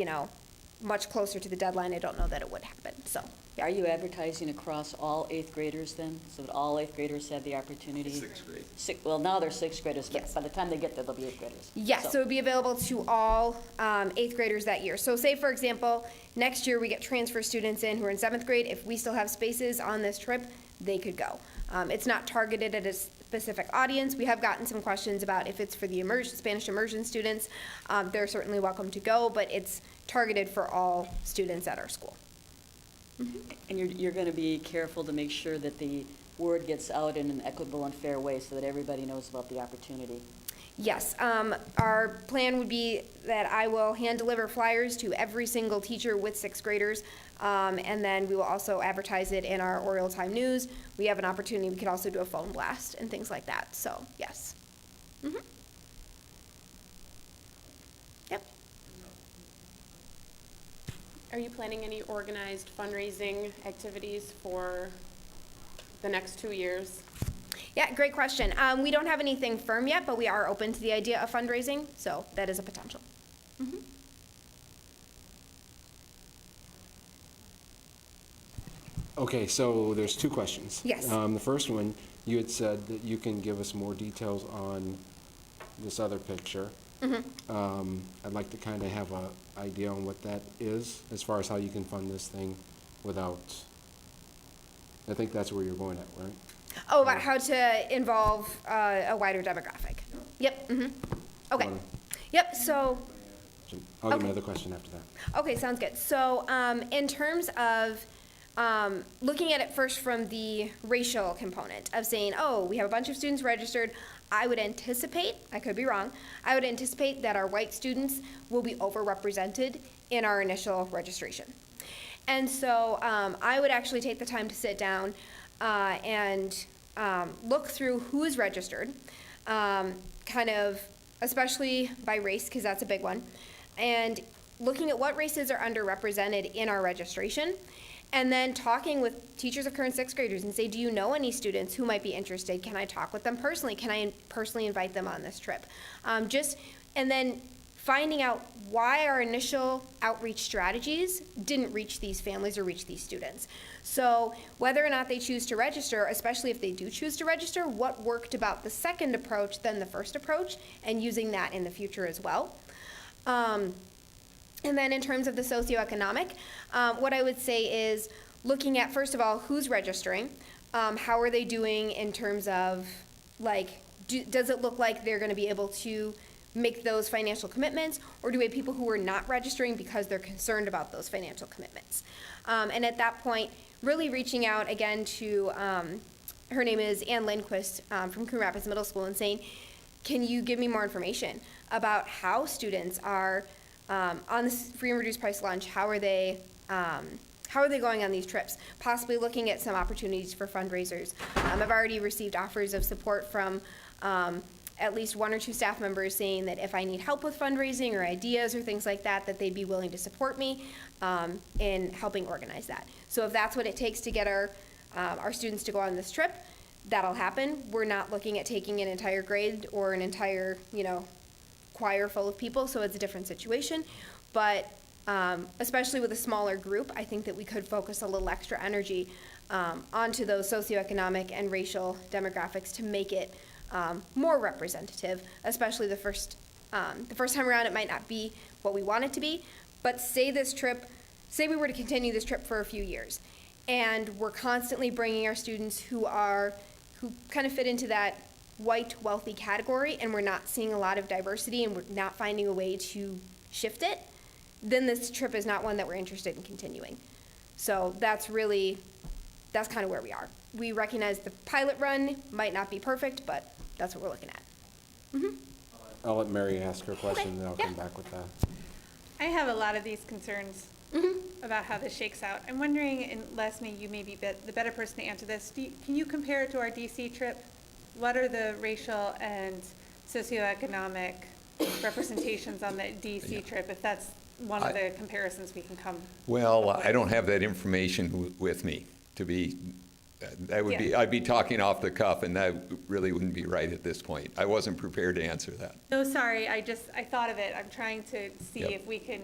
R: much closer to the deadline, I don't know that it would happen, so. Yeah.
H: Are you advertising across all 8th graders then, so that all 8th graders have the opportunity?
Q: 6th grade.
H: Well, now they're 6th graders, but by the time they get there, they'll be 8th graders.
R: Yes, so it would be available to all 8th graders that year. So say, for example, next year we get transfer students in who are in 7th grade. If we still have spaces on this trip, they could go. It's not targeted at a specific audience. We have gotten some questions about if it's for the Spanish immersion students. They're certainly welcome to go, but it's targeted for all students at our school.
H: And you're going to be careful to make sure that the word gets out in an equitable and fair way so that everybody knows about the opportunity.
R: Yes, our plan would be that I will hand deliver flyers to every single teacher with 6th graders, and then we will also advertise it in our Oriole Time News. We have an opportunity, we could also do a phone blast and things like that, so yes. Yep.
U: Are you planning any organized fundraising activities for the next 2 years?
R: Yeah, great question. We don't have anything firm yet, but we are open to the idea of fundraising, so that is a potential.
S: Okay, so there's 2 questions.
R: Yes.
S: The first one, you had said that you can give us more details on this other picture. I'd like to kind of have an idea on what that is, as far as how you can fund this thing without, I think that's where you're going at, right?
R: Oh, about how to involve a wider demographic. Yep. Okay. Yep. So,
S: I'll get my other question after that.
R: Okay, sounds good. So in terms of looking at it first from the racial component of saying, oh, we have a bunch of students registered, I would anticipate, I could be wrong, I would anticipate that our white students will be overrepresented in our initial registration. And so I would actually take the time to sit down and look through who is registered, kind of, especially by race, because that's a big one, and looking at what races are underrepresented in our registration, and then talking with teachers of current sixth graders and say, do you know any students who might be interested? Can I talk with them personally? Can I personally invite them on this trip? And then finding out why our initial outreach strategies didn't reach these families or reach these students. So whether or not they choose to register, especially if they do choose to register, what worked about the second approach than the first approach, and using that in the future as well. And then in terms of the socioeconomic, what I would say is looking at, first of all, who's registering, how are they doing in terms of, like, does it look like they're going to be able to make those financial commitments, or do we have people who are not registering because they're concerned about those financial commitments? And at that point, really reaching out again to, her name is Ann Lindquist from Coon Rapids Middle School, and saying, can you give me more information about how students are on this free and reduced price lunch? How are they going on these trips? Possibly looking at some opportunities for fundraisers. I've already received offers of support from at least one or two staff members saying that if I need help with fundraising or ideas or things like that, that they'd be willing to support me in helping organize that. So if that's what it takes to get our students to go on this trip, that'll happen. We're not looking at taking an entire grade or an entire, choir full of people, so it's a different situation. But especially with a smaller group, I think that we could focus a little extra energy onto those socioeconomic and racial demographics to make it more representative, especially the first time around. It might not be what we want it to be, but say we were to continue this trip for a few years, and we're constantly bringing our students who kind of fit into that white wealthy category, and we're not seeing a lot of diversity, and we're not finding a way to shift it, then this trip is not one that we're interested in continuing. So that's kind of where we are. We recognize the pilot run might not be perfect, but that's what we're looking at. Mm-hmm.
S: I'll let Mary ask her question, and then I'll come back with that.
T: I have a lot of these concerns about how this shakes out. I'm wondering, and Leslie, you may be the better person to answer this. Can you compare it to our DC trip? What are the racial and socioeconomic representations on the DC trip, if that's one of the comparisons we can come?
Q: Well, I don't have that information with me to be. I'd be talking off the cuff, and that really wouldn't be right at this point. I wasn't prepared to answer that.
T: No, sorry, I thought of it. I'm trying to see if we can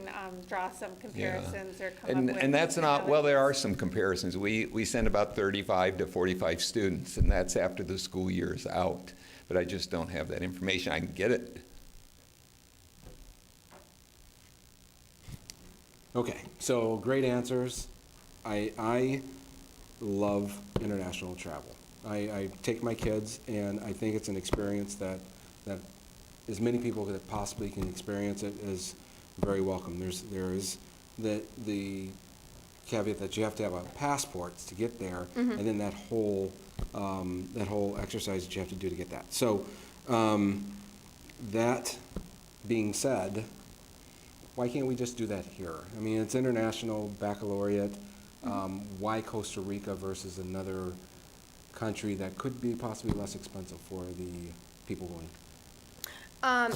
T: draw some comparisons or come up with.
Q: And that's not, well, there are some comparisons. We send about 35 to 45 students, and that's after the school year is out. But I just don't have that information. I can get it.
S: Okay, so great answers. I love international travel. I take my kids, and I think it's an experience that as many people that possibly can experience it is very welcome. There is the caveat that you have to have a passport to get there, and then that whole exercise that you have to do to get that. So that being said, why can't we just do that here? I mean, it's International Baccalaureate. Why Costa Rica versus another country that could be possibly less expensive for the people going?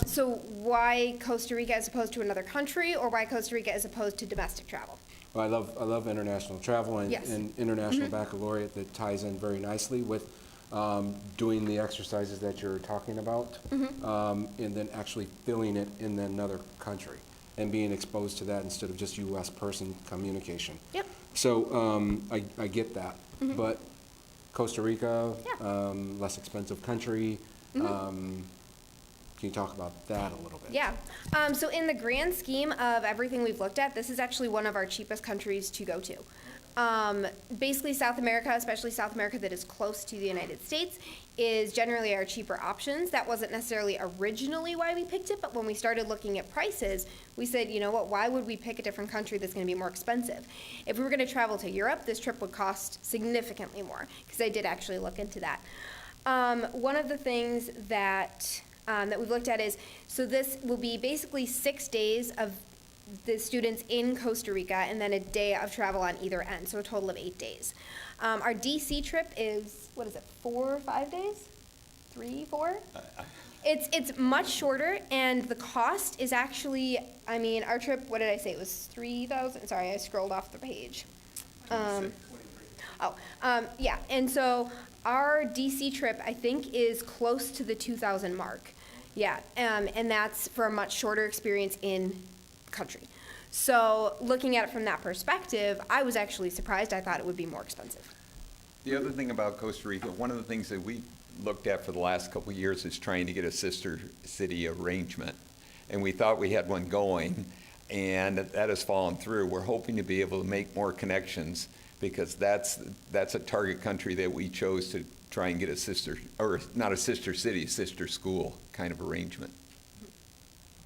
R: So why Costa Rica as opposed to another country, or why Costa Rica as opposed to domestic travel?
S: Well, I love international travel, and,
R: Yes.
S: and International Baccalaureate that ties in very nicely with doing the exercises that you're talking about, and then actually filling it in another country and being exposed to that instead of just U.S. person communication.
R: Yep.
S: So I get that, but Costa Rica, less expensive country. Can you talk about that a little bit?
R: Yeah. So in the grand scheme of everything we've looked at, this is actually one of our cheapest countries to go to. Basically, South America, especially South America that is close to the United States, is generally our cheaper options. That wasn't necessarily originally why we picked it, but when we started looking at prices, we said, you know what, why would we pick a different country that's going to be more expensive? If we were going to travel to Europe, this trip would cost significantly more, because I did actually look into that. One of the things that we've looked at is, so this will be basically 6 days of the students in Costa Rica and then a day of travel on either end, so a total of 8 days. Our DC trip is, what is it, 4 or 5 days? 3, 4? It's much shorter, and the cost is actually, I mean, our trip, what did I say, it was 3,000, sorry, I scrolled off the page. Yeah, and so our DC trip, I think, is close to the 2,000 mark. Yeah, and that's for a much shorter experience in country. So looking at it from that perspective, I was actually surprised. I thought it would be more expensive.
Q: The other thing about Costa Rica, one of the things that we looked at for the last couple of years is trying to get a sister city arrangement. And we thought we had one going, and that has fallen through. We're hoping to be able to make more connections, because that's a target country that we chose to try and get a sister, or not a sister city, sister school kind of arrangement.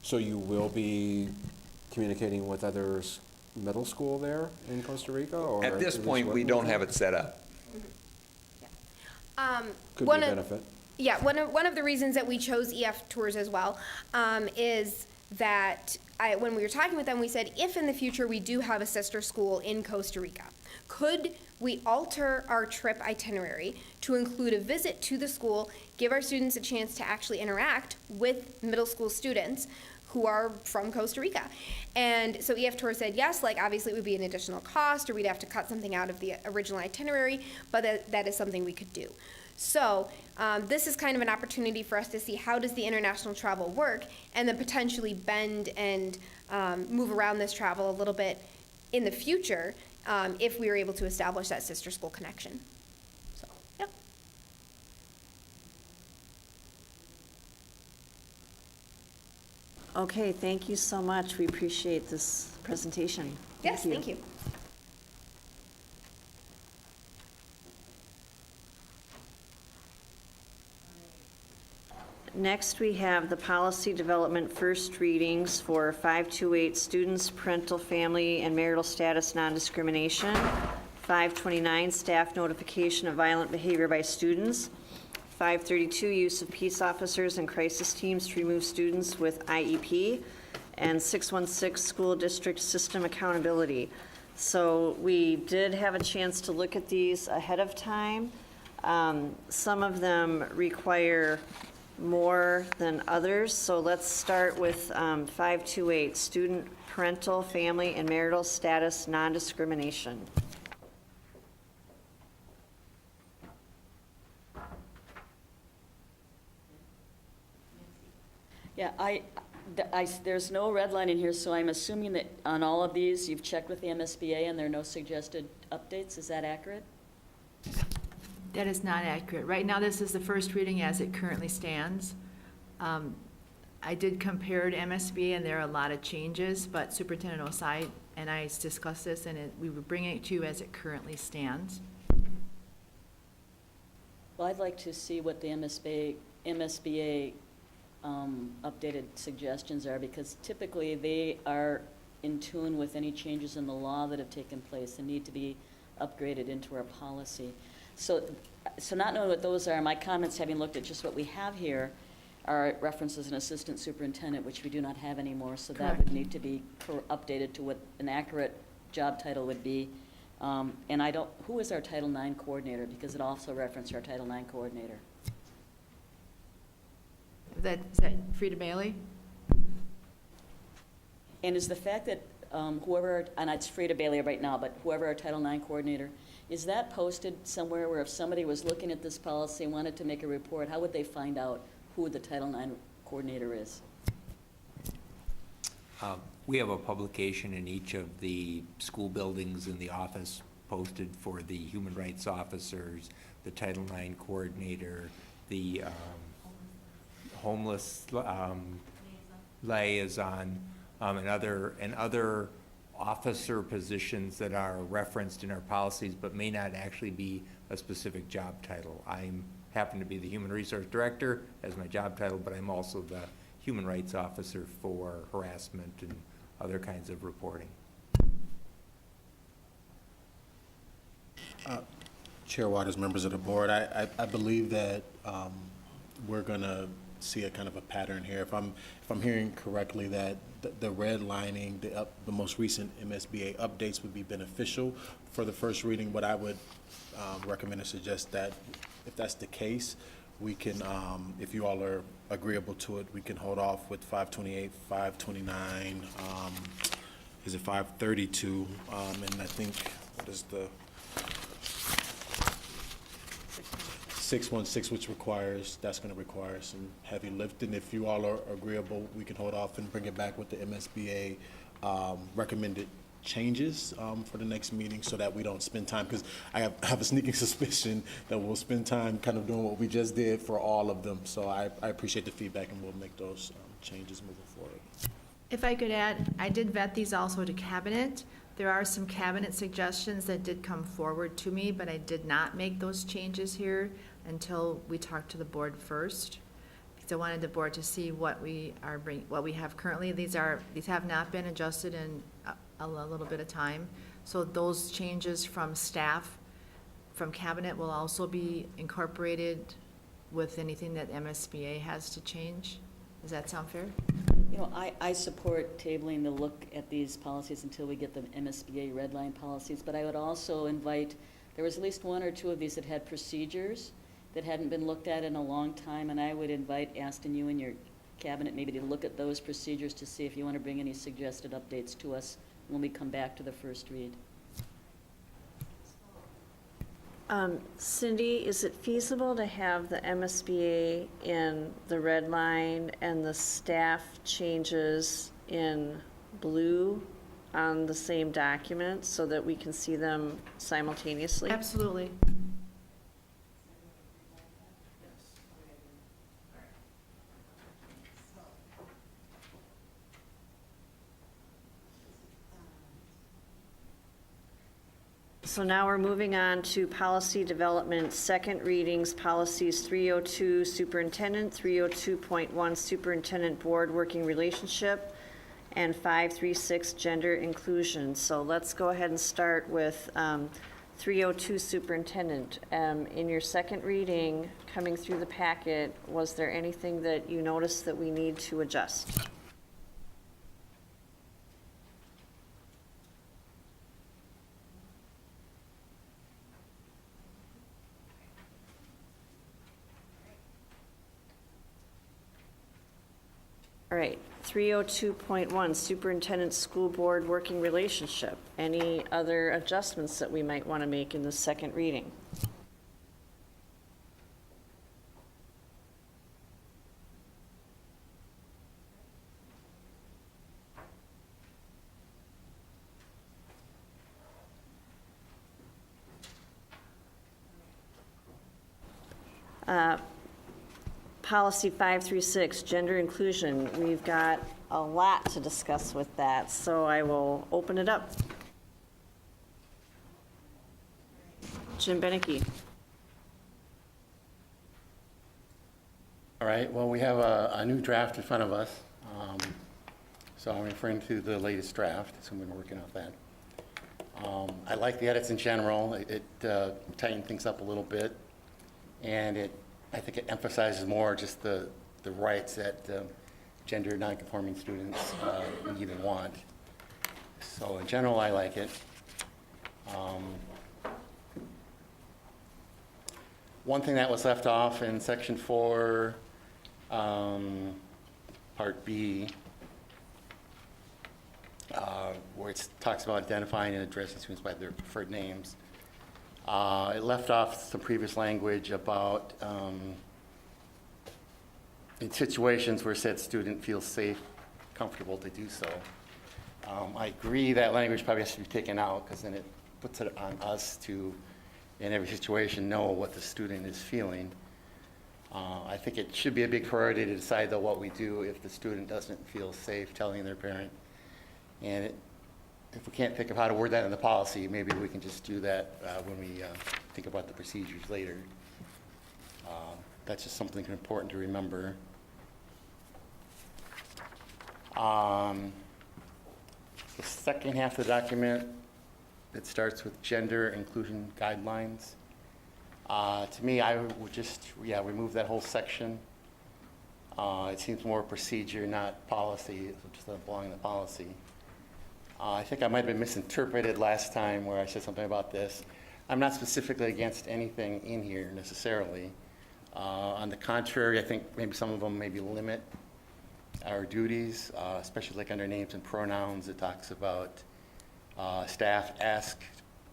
S: So you will be communicating with others middle school there in Costa Rica? Or
Q: At this point, we don't have it set up.
S: Could be a benefit.
R: Yeah, one of the reasons that we chose EF Tours as well is that when we were talking with them, we said, if in the future we do have a sister school in Costa Rica, could we alter our trip itinerary to include a visit to the school, give our students a chance to actually interact with middle school students who are from Costa Rica? And so EF Tour said yes, like obviously it would be an additional cost, or we'd have to cut something out of the original itinerary, but that is something we could do. So this is kind of an opportunity for us to see how does the international travel work, and then potentially bend and move around this travel a little bit in the future if we were able to establish that sister school connection. So, yeah.
A: Okay, thank you so much. We appreciate this presentation.
R: Yes, thank you.
A: Next, we have the policy development first readings for 528 students, parental, family, and marital status non-discrimination. 529 staff notification of violent behavior by students. 532 use of peace officers and crisis teams to remove students with IEP. And 616 school district system accountability. So we did have a chance to look at these ahead of time. Some of them require more than others. So let's start with 528, student, parental, family, and marital status non-discrimination.
H: Yeah, there's no red line in here, so I'm assuming that on all of these, you've checked with the MSBA and there are no suggested updates. Is that accurate?
B: That is not accurate. Right now, this is the first reading as it currently stands. I did compare to MSBA, and there are a lot of changes, but Superintendent Osai and I discussed this, and we were bringing it to you as it currently stands.
H: Well, I'd like to see what the MSBA updated suggestions are, because typically they are in tune with any changes in the law that have taken place and need to be upgraded into our policy. So not knowing what those are, my comments, having looked at just what we have here, are references an assistant superintendent, which we do not have anymore, so that would need to be updated to what an accurate job title would be. And who is our Title IX coordinator? Because it also referenced our Title IX coordinator.
B: Is that Frida Bailey?
H: And is the fact that whoever, and it's Frida Bailey right now, but whoever our Title IX coordinator, is that posted somewhere where if somebody was looking at this policy and wanted to make a report, how would they find out who the Title IX coordinator is?
D: We have a publication in each of the school buildings in the office posted for the human rights officers, the Title IX coordinator, the homeless liaison, and other officer positions that are referenced in our policies, but may not actually be a specific job title. Happen to be the Human Resource Director as my job title, but I'm also the Human Rights Officer for harassment and other kinds of reporting.
L: Chair Waters, members of the board, I believe that we're going to see a kind of a pattern here. If I'm hearing correctly, that the redlining, the most recent MSBA updates would be beneficial for the first reading. What I would recommend and suggest that if that's the case, we can, if you all are agreeable to it, we can hold off with 528, 529, is it 532, and I think, what is the 616, which that's going to require some heavy lifting. If you all are agreeable, we can hold off and bring it back with the MSBA recommended changes for the next meeting, so that we don't spend time, because I have a sneaking suspicion that we'll spend time kind of doing what we just did for all of them. So I appreciate the feedback, and we'll make those changes moving forward.
B: If I could add, I did vet these also to cabinet. There are some cabinet suggestions that did come forward to me, but I did not make those changes here until we talked to the board first, because I wanted the board to see what we have currently. These have not been adjusted in a little bit of time. So those changes from staff, from cabinet, will also be incorporated with anything that MSBA has to change. Does that sound fair?
H: You know, I support tabling the look at these policies until we get the MSBA red line policies, but I would also invite, there was at least one or two of these that had procedures that hadn't been looked at in a long time, and I would invite Aston, you and your cabinet maybe to look at those procedures to see if you want to bring any suggested updates to us when we come back to the first read.
A: Cindy, is it feasible to have the MSBA in the red line and the staff changes in blue on the same document so that we can see them simultaneously?
B: Absolutely.
A: So now we're moving on to policy development, second readings, policies 302 superintendent, 302.1 superintendent board working relationship, and 536 gender inclusion. So let's go ahead and start with 302 superintendent. In your second reading, coming through the packet, was there anything that you noticed that we need to adjust? All right, 302.1, superintendent school board working relationship. Any other adjustments that we might want to make in the second reading? Policy 536, gender inclusion. We've got a lot to discuss with that, so I will open it up. Jim Beneke.
G: All right, well, we have a new draft in front of us. So I'm referring to the latest draft, so we've been working off that. I like the edits in general. It tightened things up a little bit, and I think it emphasizes more just the rights that gender nonconforming students need and want. So in general, I like it. One thing that was left off in section 4, part B, where it talks about identifying and addressing students by their preferred names. It left off some previous language about in situations where said student feels safe, comfortable to do so. I agree that language probably has to be taken out, because then it puts it on us to, in every situation, know what the student is feeling. I think it should be a big priority to decide, though, what we do if the student doesn't feel safe telling their parent. And if we can't think of how to word that in the policy, maybe we can just do that when we think about the procedures later. That's just something important to remember. The second half of the document, it starts with gender inclusion guidelines. To me, I would just, remove that whole section. It seems more procedure, not policy. It just doesn't belong in the policy. I think I might have been misinterpreted last time where I said something about this. I'm not specifically against anything in here necessarily. On the contrary, I think maybe some of them maybe limit our duties, especially like under names and pronouns. It talks about staff ask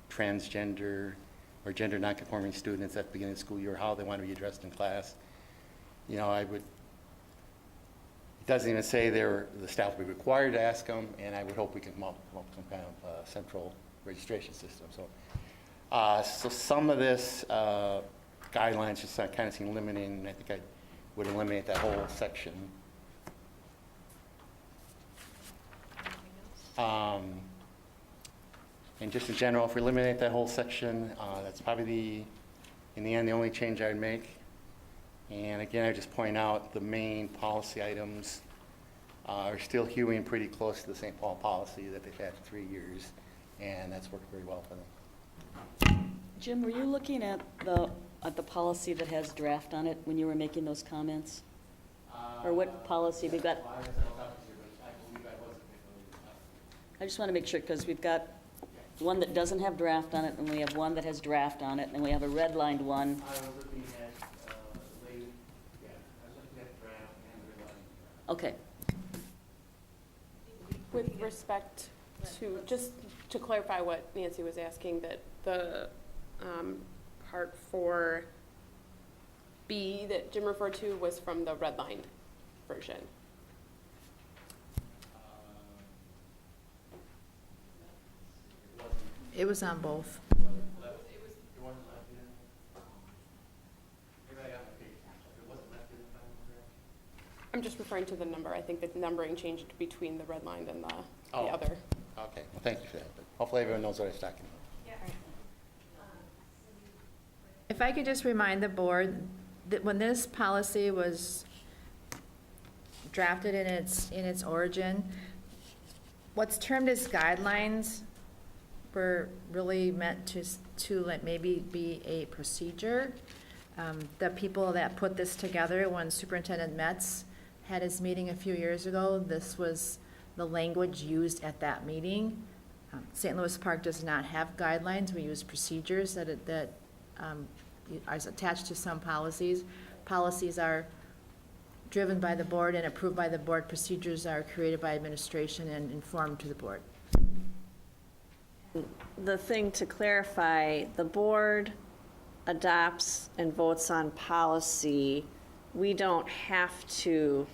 G: transgender or gender nonconforming students at the beginning of the school year how they want to be addressed in class. You know, it doesn't even say the staff will be required to ask them, and I would hope we can come up with some kind of central registration system. So some of this guidelines just kind of seem limiting, and I think I would eliminate that whole section. And just in general, if we eliminate that whole section, that's probably in the end, the only change I would make. And again, I just point out the main policy items are still hewing pretty close to the St. Paul policy that they've had for 3 years, and that's worked very well for them.
H: Jim, were you looking at the policy that has draft on it when you were making those comments? Or what policy we've got? I just want to make sure, because we've got one that doesn't have draft on it, and we have one that has draft on it, and we have a redlined one.
G: I was looking at draft and redlining.
H: Okay.
U: With respect to, just to clarify what Nancy was asking, that the part 4B that Jim referred to was from the redlined version.
B: It was on both.
U: I'm just referring to the number. I think the numbering changed between the redlined and the
G: Oh.
U: other.
G: Okay, well, thank you for that. But hopefully everyone knows what I was talking about.
B: If I could just remind the board that when this policy was drafted in its origin, what's termed as guidelines were really meant to like maybe be a procedure. The people that put this together, when Superintendent Metz had his meeting a few years ago, this was the language used at that meeting. St. Louis Park does not have guidelines. We use procedures that are attached to some policies. Policies are driven by the board and approved by the board. Procedures are created by administration and informed to the board.
A: The thing to clarify, the board adopts and votes on policy. We don't have to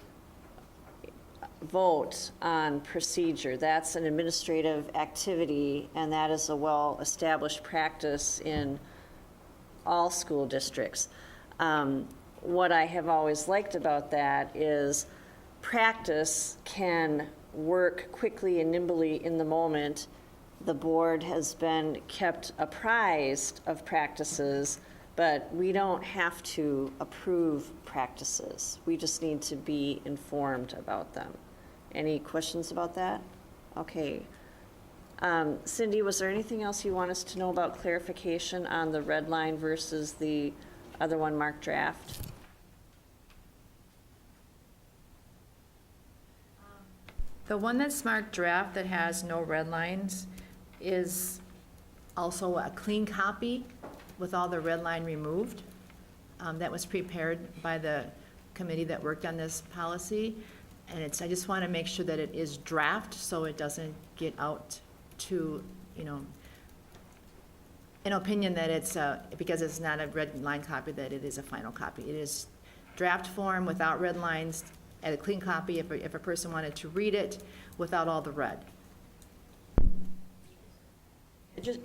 A: vote on procedure. That's an administrative activity, and that is a well-established practice in all school districts. What I have always liked about that is practice can work quickly and nimbly in the moment. The board has been kept apprised of practices, but we don't have to approve practices. We just need to be informed about them. Any questions about that? Okay. Cindy, was there anything else you want us to know about clarification on the red line versus the other one marked draft?
B: The one that's marked draft that has no red lines is also a clean copy with all the red line removed. That was prepared by the committee that worked on this policy. And I just want to make sure that it is draft so it doesn't get out to, an opinion that it's, because it's not a red line copy, that it is a final copy. It is draft form without red lines, and a clean copy if a person wanted to read it without all the red.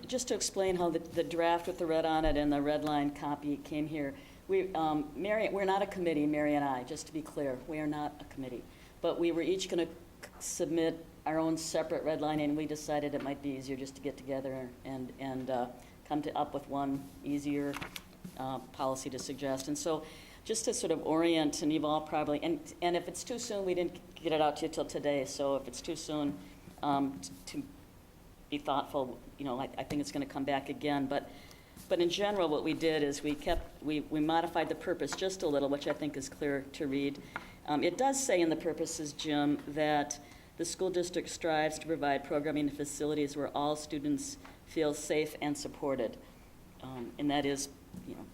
H: Just to explain how the draft with the red on it and the red line copy came here. We're not a committee, Mary and I, just to be clear. We are not a committee. But we were each going to submit our own separate red line, and we decided it might be easier just to get together and come up with one easier policy to suggest. And so just to sort of orient, and you've all probably, and if it's too soon, we didn't get it out to you till today, so if it's too soon to be thoughtful, you know, I think it's going to come back again. But in general, what we did is we modified the purpose just a little, which I think is clear to read. It does say in the purposes, Jim, that the school district strives to provide programming and facilities where all students feel safe and supported. And that is, you know,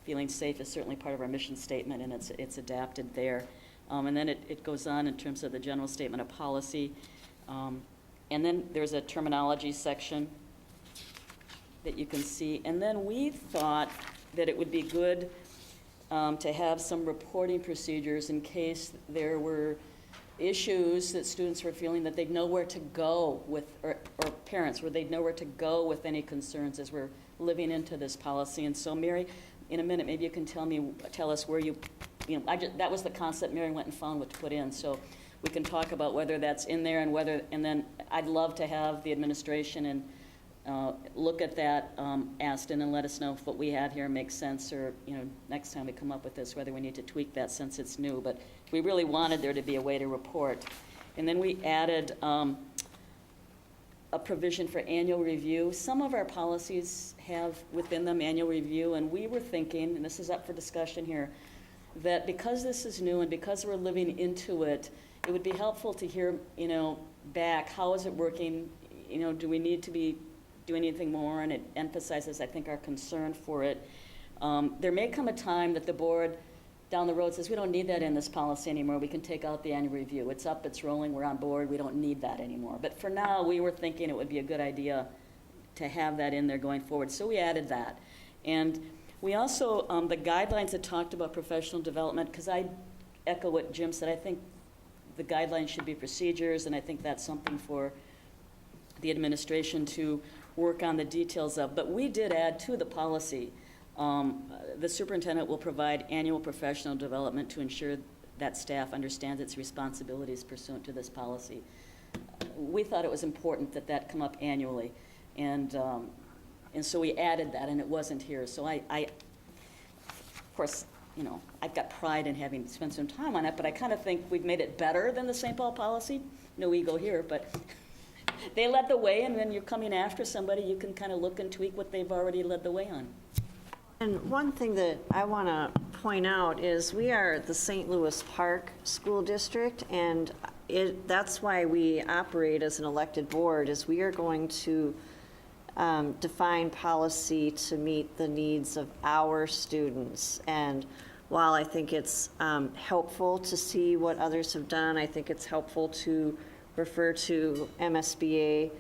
H: feeling safe is certainly part of our mission statement, and it's adapted there. And then it goes on in terms of the general statement of policy. And then there's a terminology section that you can see. And then we thought that it would be good to have some reporting procedures in case there were issues that students were feeling that they'd know where to go with, or parents, where they'd know where to go with any concerns as we're living into this policy. And so, Mary, in a minute, maybe you can tell us where that was the concept Mary went and found what to put in. So we can talk about whether that's in there and then I'd love to have the administration and look at that, Aston, and let us know if what we have here makes sense, or, you know, next time we come up with this, whether we need to tweak that since it's new. But we really wanted there to be a way to report. And then we added a provision for annual review. Some of our policies have within them annual review, and we were thinking, and this is up for discussion here, that because this is new and because we're living into it, it would be helpful to hear, you know, back, how is it working? You know, do we need to be doing anything more? And it emphasizes, I think, our concern for it. There may come a time that the board down the road says, we don't need that in this policy anymore. We can take out the annual review. It's up, it's rolling, we're on board. We don't need that anymore. But for now, we were thinking it would be a good idea to have that in there going forward. So we added that. And we also, the guidelines that talked about professional development, because I echo what Jim said, I think the guidelines should be procedures, and I think that's something for the administration to work on the details of. But we did add to the policy, the superintendent will provide annual professional development to ensure that staff understands its responsibilities pursuant to this policy. We thought it was important that that come up annually, and so we added that, and it wasn't here. So I of course, you know, I've got pride in having spent some time on it, but I kind of think we've made it better than the St. Paul policy. No ego here, but they led the way, and when you're coming after somebody, you can kind of look and tweak what they've already led the way on.
A: And one thing that I want to point out is we are the St. Louis Park School District, and that's why we operate as an elected board, is we are going to define policy to meet the needs of our students. And while I think it's helpful to see what others have done, I think it's helpful to refer to MSBA.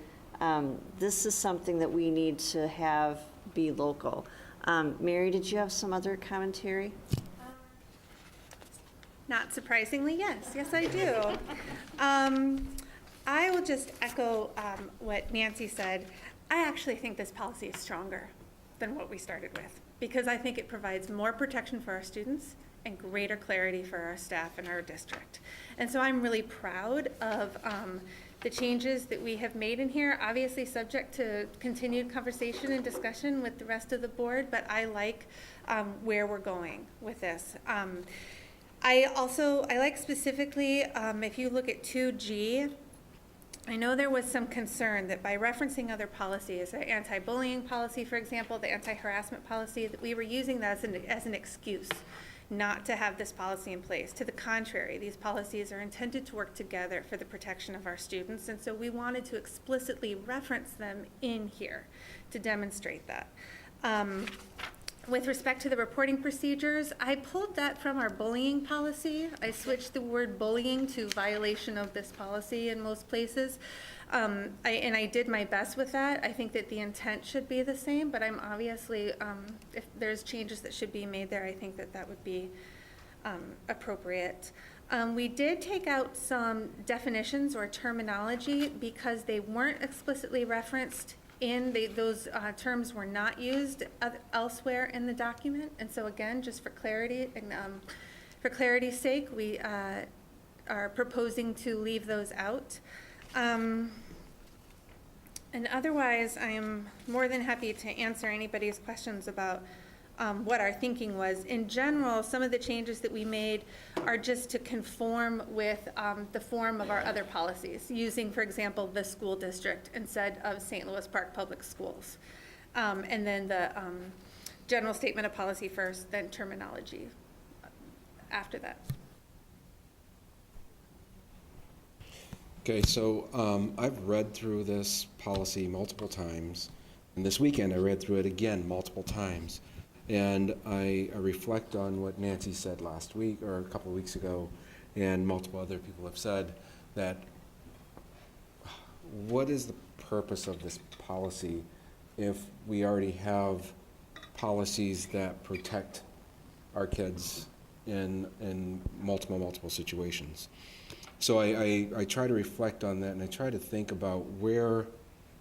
A: This is something that we need to have be local. Mary, did you have some other commentary?
T: Not surprisingly, yes. Yes, I do. I will just echo what Nancy said. I actually think this policy is stronger than what we started with, because I think it provides more protection for our students and greater clarity for our staff and our district. And so I'm really proud of the changes that we have made in here, obviously subject to continued conversation and discussion with the rest of the board, but I like where we're going with this. I like specifically, if you look at 2G, I know there was some concern that by referencing other policies, the anti-bullying policy, for example, the anti-harassment policy, that we were using that as an excuse not to have this policy in place. To the contrary, these policies are intended to work together for the protection of our students, and so we wanted to explicitly reference them in here to demonstrate that. With respect to the reporting procedures, I pulled that from our bullying policy. I switched the word bullying to violation of this policy in most places. I did my best with that. I think that the intent should be the same, but I'm obviously, if there's changes that should be made there, I think that that would be appropriate. We did take out some definitions or terminology because they weren't explicitly referenced in those terms were not used elsewhere in the document. And so again, just for clarity and for clarity's sake, we
J: are proposing to leave those out. And otherwise, I am more than happy to answer anybody's questions about what our thinking was. In general, some of the changes that we made are just to conform with the form of our other policies, using, for example, the school district instead of St. Louis Park Public Schools. And then the general statement of policy first, then terminology after that.
S: Okay, so I've read through this policy multiple times, and this weekend I read through it again multiple times. And I reflect on what Nancy said last week, or a couple of weeks ago, and multiple other people have said, that what is the purpose of this policy if we already have policies that protect our kids in multiple situations? So I try to reflect on that, and I try to think about where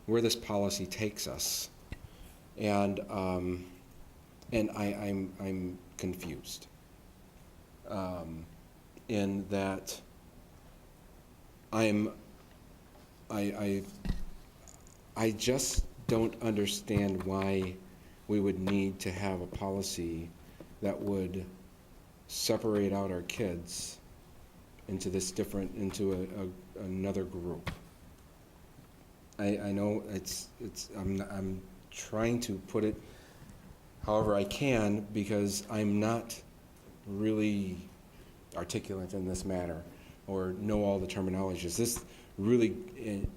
S: this policy takes us. And I'm confused in that I just don't understand why we would need to have a policy that would separate out our kids into another group. I know I'm trying to put it however I can, because I'm not really articulate in this matter or know all the terminologies. This really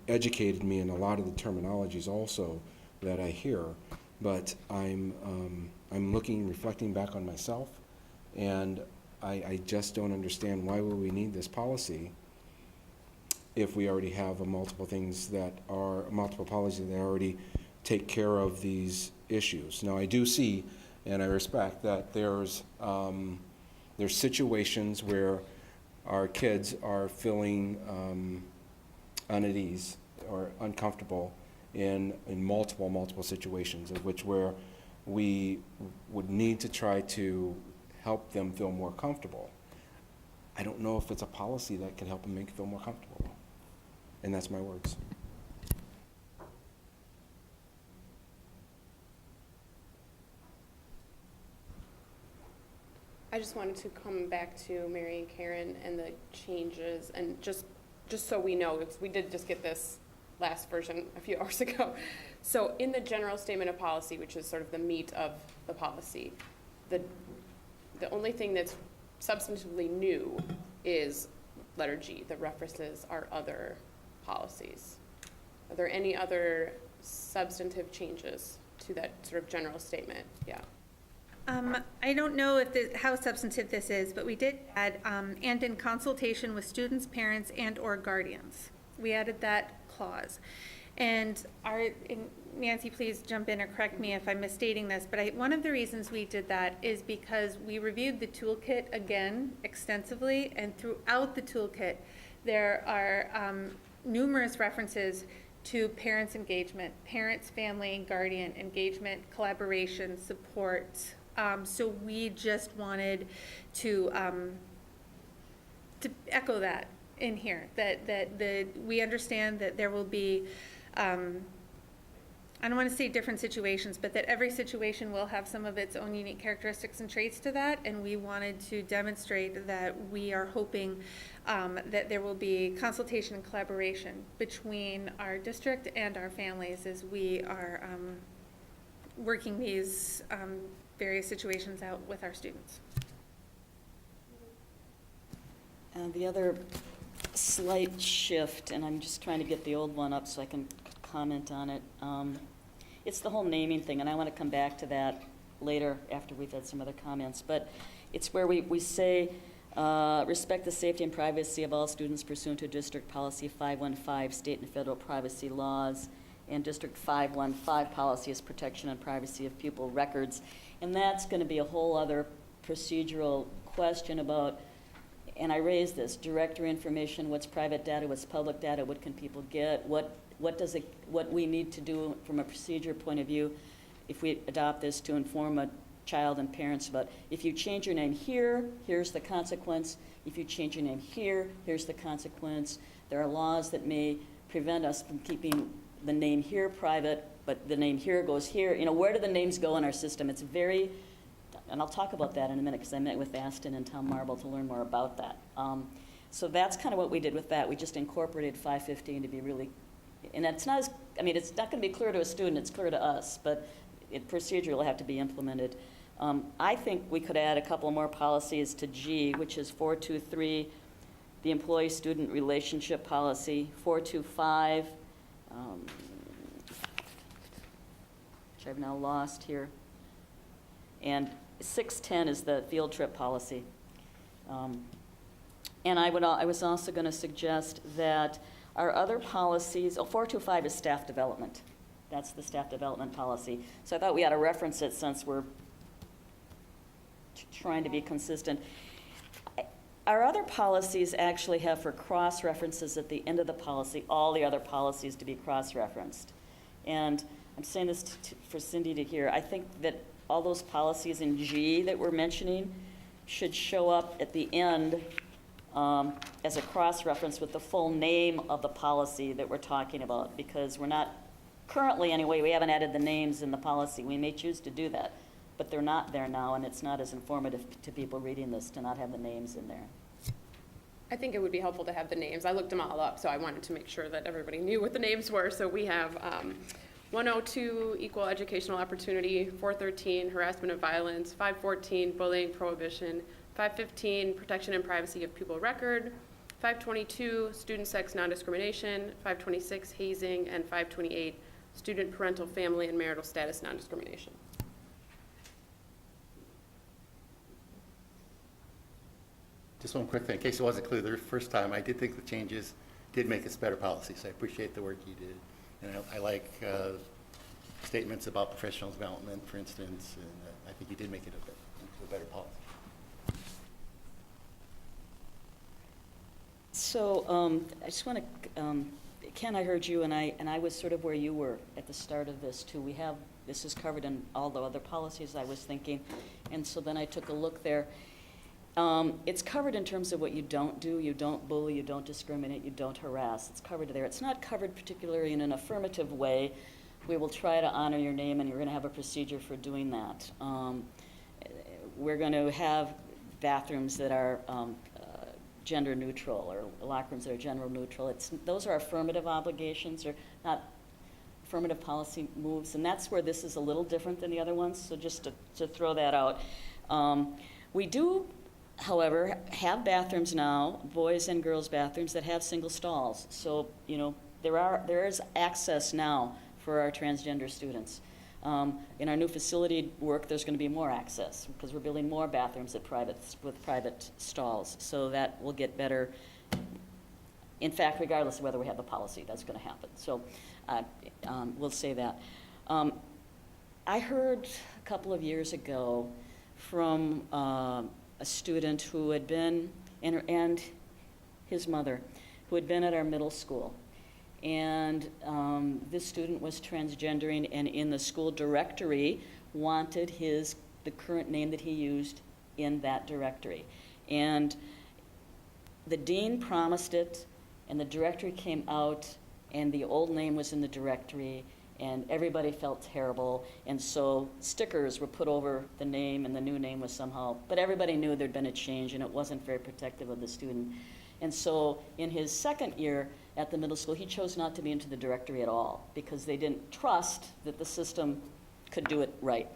S: educated me in a lot of the terminologies also that I hear, but I'm reflecting back on myself, and I just don't understand why would we need this policy if we already have multiple policies that already take care of these issues. Now, I do see, and I respect that there's situations where our kids are feeling unease or uncomfortable in multiple situations, of which where we would need to try to help them feel more comfortable. I don't know if it's a policy that can help them make feel more comfortable. And that's my words.
U: I just wanted to come back to Mary and Karen and the changes, and just so we know, because we did just get this last version a few hours ago. So in the general statement of policy, which is sort of the meat of the policy, the only thing that's substantively new is letter G, that references our other policies. Are there any other substantive changes to that sort of general statement? Yeah.
J: I don't know how substantive this is, but we did add, and in consultation with students, parents, and/or guardians. We added that clause. And Nancy, please jump in or correct me if I'm misstating this, but one of the reasons we did that is because we reviewed the toolkit again extensively, and throughout the toolkit, there are numerous references to parents' engagement, parents, family, and guardian engagement, collaboration, support. So we just wanted to echo that in here, that we understand that there will be, I don't want to say different situations, but that every situation will have some of its own unique characteristics and traits to that, and we wanted to demonstrate that we are hoping that there will be consultation and collaboration between our district and our families as we are working these various situations out with our students.
H: The other slight shift, and I'm just trying to get the old one up so I can comment on it, it's the whole naming thing, and I want to come back to that later after we've had some other comments, but it's where we say, respect the safety and privacy of all students pursuant to District Policy 515, state and federal privacy laws, and District 515 policy is protection and privacy of pupil records. And that's going to be a whole other procedural question about, and I raised this, directory information, what's private data, what's public data, what can people get, what we need to do from a procedure point of view if we adopt this to inform a child and parents about, if you change your name here, here's the consequence. If you change your name here, here's the consequence. There are laws that may prevent us from keeping the name here private, but the name here goes here. You know, where do the names go in our system? It's very, and I'll talk about that in a minute because I met with Aston and Tom Marble to learn more about that. So that's kind of what we did with that. We just incorporated 515 to be really, and it's not as, I mean, it's not going to be clear to a student, it's clear to us, but procedure will have to be implemented. I think we could add a couple more policies to G, which is 423, the employee-student relationship policy, 425, which I've now lost here, and 610 is the field trip policy. And I was also going to suggest that our other policies, 425 is staff development. That's the staff development policy. So I thought we ought to reference it since we're trying to be consistent. Our other policies actually have for cross-references at the end of the policy, all the other policies to be cross-referenced. And I'm saying this for Cindy to hear. I think that all those policies in G that we're mentioning should show up at the end as a cross-reference with the full name of the policy that we're talking about, because we're not, currently anyway, we haven't added the names in the policy. We may choose to do that, but they're not there now, and it's not as informative to people reading this to not have the names in there.
U: I think it would be helpful to have the names. I looked them all up, so I wanted to make sure that everybody knew what the names were. So we have 102, equal educational opportunity, 413, harassment and violence, 514, bullying prohibition, 515, protection and privacy of pupil record, 522, student sex non-discrimination, 526, hazing, and 528, student parental family and marital status non-discrimination.
G: Just one quick thing, in case it wasn't clear the first time, I did think the changes did make us better policy, so I appreciate the work you did. And I like statements about professional development, for instance, and I think you did make it a better policy.
H: So I just want to, Ken, I heard you, and I was sort of where you were at the start of this too. We have, this is covered in all the other policies I was thinking, and so then I took a look there. It's covered in terms of what you don't do. You don't bully, you don't discriminate, you don't harass. It's covered there. It's not covered particularly in an affirmative way. We will try to honor your name, and you're going to have a procedure for doing that. We're going to have bathrooms that are gender neutral, or locker rooms that are gender neutral. Those are affirmative obligations, or not affirmative policy moves, and that's where this is a little different than the other ones, so just to throw that out. We do, however, have bathrooms now, boys and girls bathrooms, that have single stalls. So, you know, there is access now for our transgender students. In our new facility work, there's going to be more access because we're building more bathrooms with private stalls. So that will get better. In fact, regardless of whether we have the policy, that's going to happen. So we'll say that. I heard a couple of years ago from a student who had been, and his mother, who had been at our middle school. And this student was transgendering, and in the school directory wanted the current name that he used in that directory. And the dean promised it, and the directory came out, and the old name was in the directory, and everybody felt terrible. And so stickers were put over the name, and the new name was somehow, but everybody knew there'd been a change, and it wasn't very protective of the student. And so in his second year at the middle school, he chose not to be into the directory at all because they didn't trust that the system could do it right.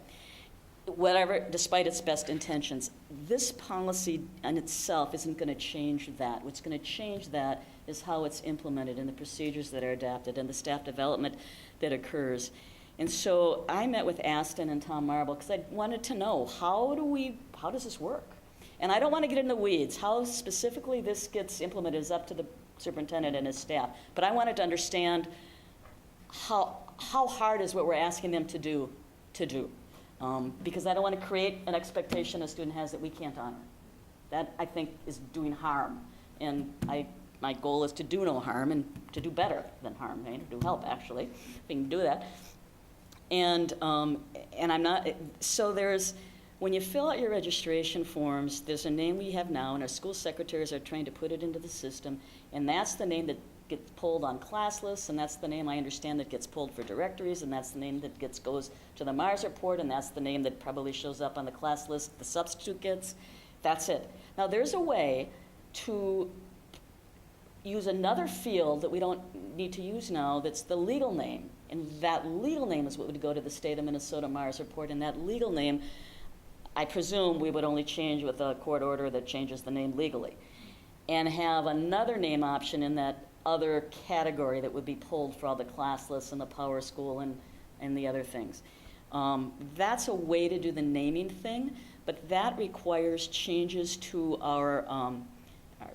H: Whatever, despite its best intentions, this policy in itself isn't going to change that. What's going to change that is how it's implemented and the procedures that are adapted and the staff development that occurs. And so I met with Aston and Tom Marble because I wanted to know, how does this work? And I don't want to get in the weeds. How specifically this gets implemented is up to the superintendent and his staff. But I wanted to understand how hard is what we're asking them to do. Because I don't want to create an expectation a student has that we can't honor. That, I think, is doing harm. And my goal is to do no harm and to do better than harm, right? To do help, actually, if we can do that. And I'm not, so there's, When you fill out your registration forms, there's a name we have now, and our school secretaries are trying to put it into the system, and that's the name that gets pulled on class lists, and that's the name I understand that gets pulled for directories, and that's the name that goes to the Mars report, and that's the name that probably shows up on the class list the substitute gets. That's it. Now, there's a way to use another field that we don't need to use now, that's the legal name. And that legal name is what would go to the state of Minnesota Mars report, and that legal name, I presume we would only change with a court order that changes the name legally. And have another name option in that other category that would be pulled for all the class lists and the Power School and the other things. That's a way to do the naming thing, but that requires changes to our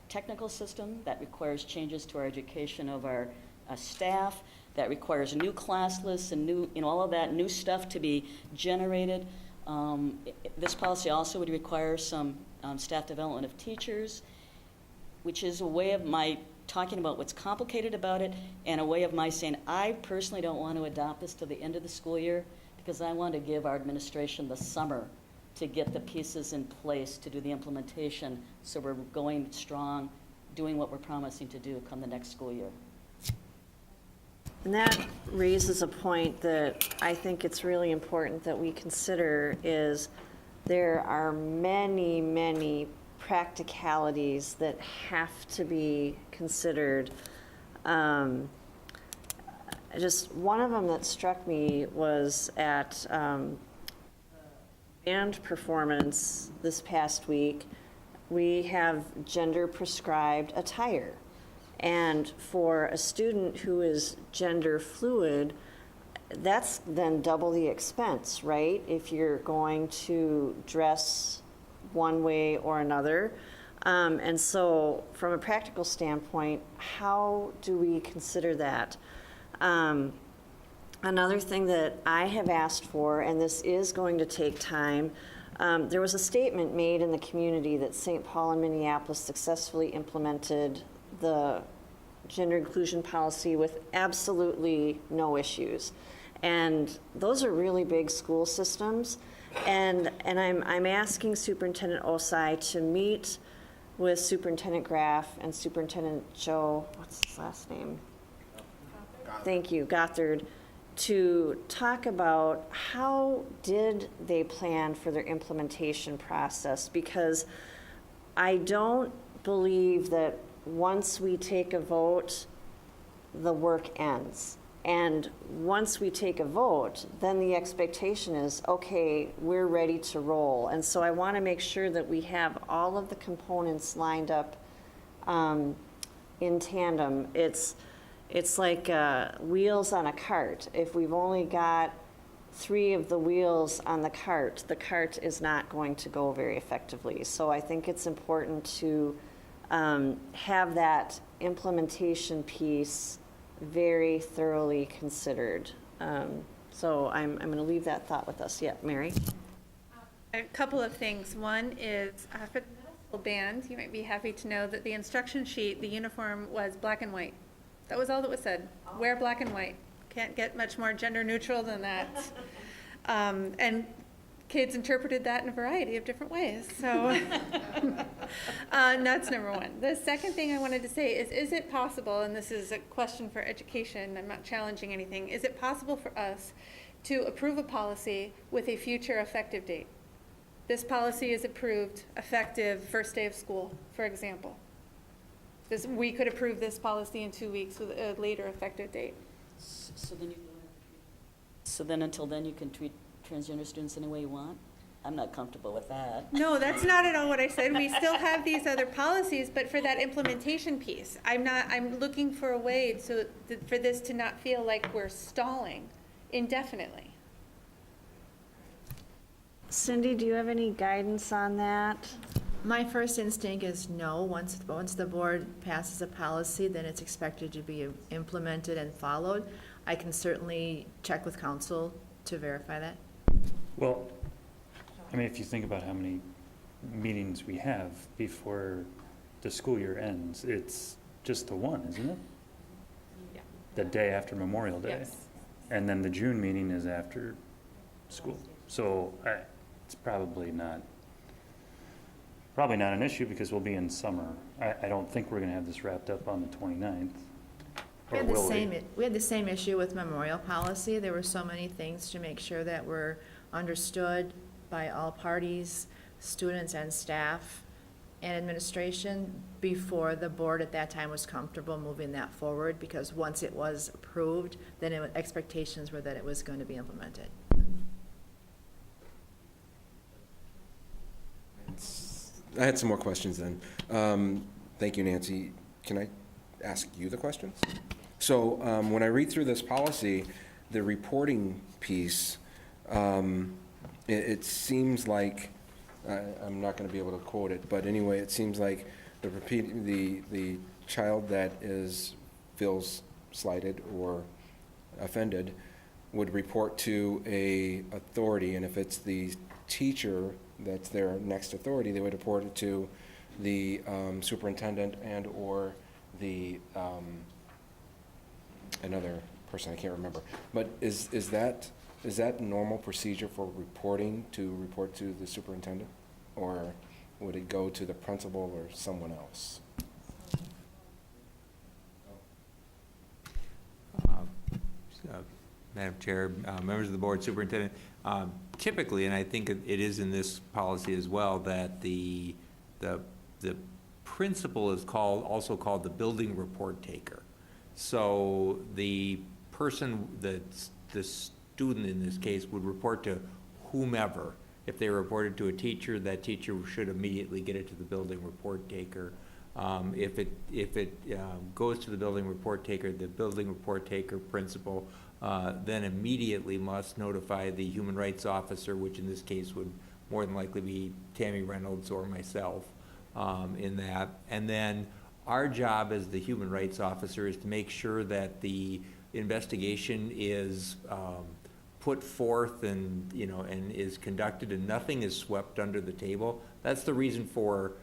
H: technical system, that requires changes to our education of our staff, that requires new class lists and new, all of that new stuff to be generated. This policy also would require some staff development of teachers, which is a way of my talking about what's complicated about it, and a way of my saying, I personally don't want to adopt this till the end of the school year, because I want to give our administration the summer to get the pieces in place to do the implementation, so we're going strong, doing what we're promising to do come the next school year.
A: And that raises a point that I think it's really important that we consider is there are many, many practicalities that have to be considered. Just one of them that struck me was at band performance this past week. We have gender prescribed attire. And for a student who is gender fluid, that's then double the expense, right? If you're going to dress one way or another. And so from a practical standpoint, how do we consider that? Another thing that I have asked for, and this is going to take time, there was a statement made in the community that St. Paul and Minneapolis successfully implemented the gender inclusion policy with absolutely no issues. And those are really big school systems. And I'm asking Superintendent Osai to meet with Superintendent Graff and Superintendent Joe, what's his last name? Thank you, Gothard, to talk about how did they plan for their implementation process, because I don't believe that once we take a vote, the work ends. And once we take a vote, then the expectation is, okay, we're ready to roll. And so I want to make sure that we have all of the components lined up in tandem. It's like wheels on a cart. If we've only got 3 of the wheels on the cart is not going to go very effectively. So I think it's important to have that implementation piece very thoroughly considered. So I'm going to leave that thought with us. Yeah, Mary?
J: A couple of things. One is for the middle school band, you might be happy to know that the instruction sheet, the uniform was black and white. That was all that was said. Wear black and white. Can't get much more gender neutral than that. And kids interpreted that in a variety of different ways. So that's number one. The second thing I wanted to say is it possible, and this is a question for education, I'm not challenging anything, is it possible for us to approve a policy with a future effective date? This policy is approved effective first day of school, for example. We could approve this policy in 2 weeks with a later effective date.
H: So then until then you can treat transgender students any way you want? I'm not comfortable with that.
J: No, that's not at all what I said. We still have these other policies, but for that implementation piece, I'm looking for a way for this to not feel like we're stalling indefinitely.
A: Cindy, do you have any guidance on that?
B: My first instinct is no. Once the board passes a policy, then it's expected to be implemented and followed. I can certainly check with council to verify that.
I: Well, I mean, if you think about how many meetings we have before the school year ends, it's just the one, isn't it?
U: Yeah.
I: The day after Memorial Day.
U: Yes.
I: And then the June meeting is after school. So it's probably not an issue because we'll be in summer. I don't think we're gonna have this wrapped up on the 29th.
B: We
I: Or
B: had the
I: will
B: same, we had the same issue with memorial policy. There were so many things to make sure that were understood by all parties, students and staff and administration, before the board at that time was comfortable moving that forward, because once it was approved, then expectations were that it was going to be implemented.
S: I had some more questions then. Thank you, Nancy. Can I ask you the questions? So when I read through this policy, the reporting piece, it seems like, I'm not going to be able to quote it, but anyway, it seems like the child that feels slighted or offended would report to a authority, and if it's the teacher that's their next authority, they would report it to the superintendent and or the another person, I can't remember. But is that normal procedure for reporting, to report to the superintendent? Or would it go to the principal or someone else?
D: Madam Chair, members of the board, superintendent, typically, and I think it is in this policy as well, that the principal is also called the building report taker. So the person, the student in this case, would report to whomever. If they reported to a teacher, that teacher should immediately get it to the building report taker. If it goes to the building report taker principal then immediately must notify the human rights officer, which in this case would more than likely be Tammy Reynolds or myself in that. And then our job as the human rights officer is to make sure that the investigation is put forth and is conducted, and nothing is swept under the table. That's the reason for,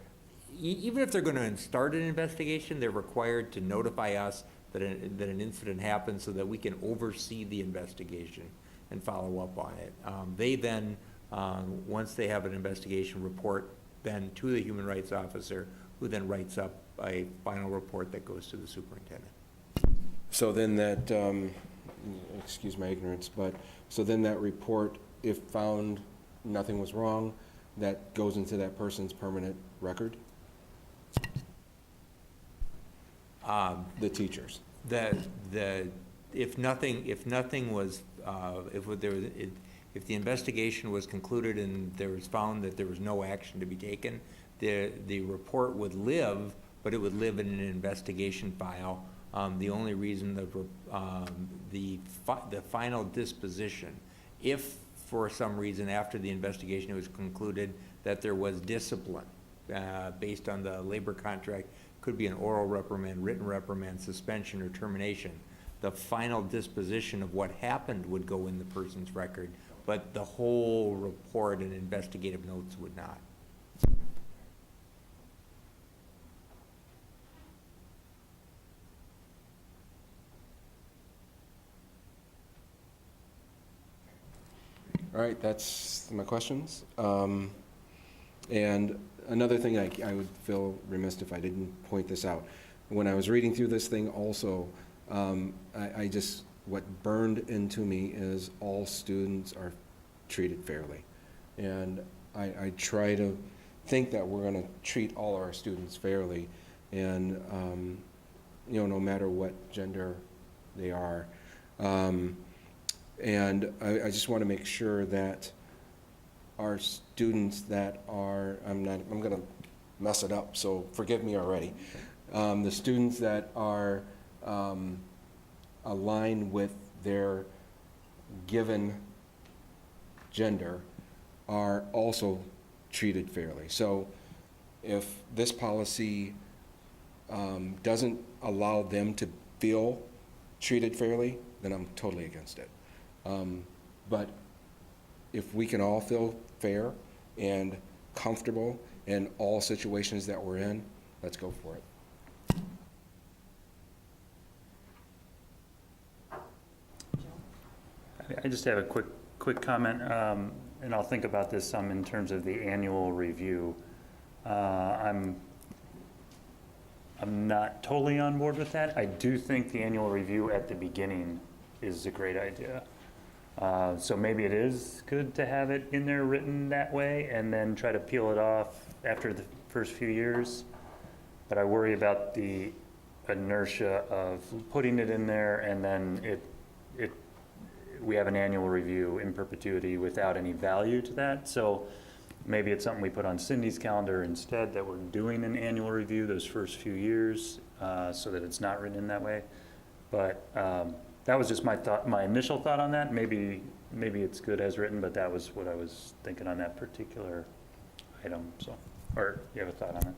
D: even if they're going to start an investigation, they're required to notify us that an incident happened so that we can oversee the investigation and follow up on it. They then, once they have an investigation, report then to the human rights officer, who then writes up a final report that goes to the superintendent.
S: So then that, excuse my ignorance, but so then that report, if found nothing was wrong, that goes into that person's permanent record? The teachers.
D: If nothing was, if the investigation was concluded and there was found that there was no action to be taken, the report would live, but it would live in an investigation file. The only reason the final disposition, if for some reason after the investigation it was concluded that there was discipline based on the labor contract, could be an oral reprimand, written reprimand, suspension, or termination. The final disposition of what happened would go in the person's record, but the whole report and investigative notes would not.
S: All right, that's my questions. And another thing, I would feel remiss if I didn't point this out. When I was reading through this thing also, what burned into me is all students are treated fairly. And I try to think that we're gonna treat all our students fairly, and no matter what gender they are. And I just want to make sure that our students that are, I'm going to mess it up, so forgive me already. The students that are aligned with their given gender are also treated fairly. So if this policy doesn't allow them to feel treated fairly, then I'm totally against it. But if we can all feel fair and comfortable in all situations that we're in, let's go for it.
I: I just have a quick comment. and I'll think about this some in terms of the annual review. I'm not totally on board with that. I do think the annual review at the beginning is a great idea. So maybe it is good to have it in there written that way and then try to peel it off after the first few years. But I worry about the inertia of putting it in there and then we have an annual review in perpetuity without any value to that. So maybe it's something we put on Cindy's calendar instead, that we're doing an annual review those first few years, so that it's not written in that way. But that was just my thought, my initial thought on that. Maybe it's good as written, but that was what I was thinking on that particular item. So, or you have a thought on it?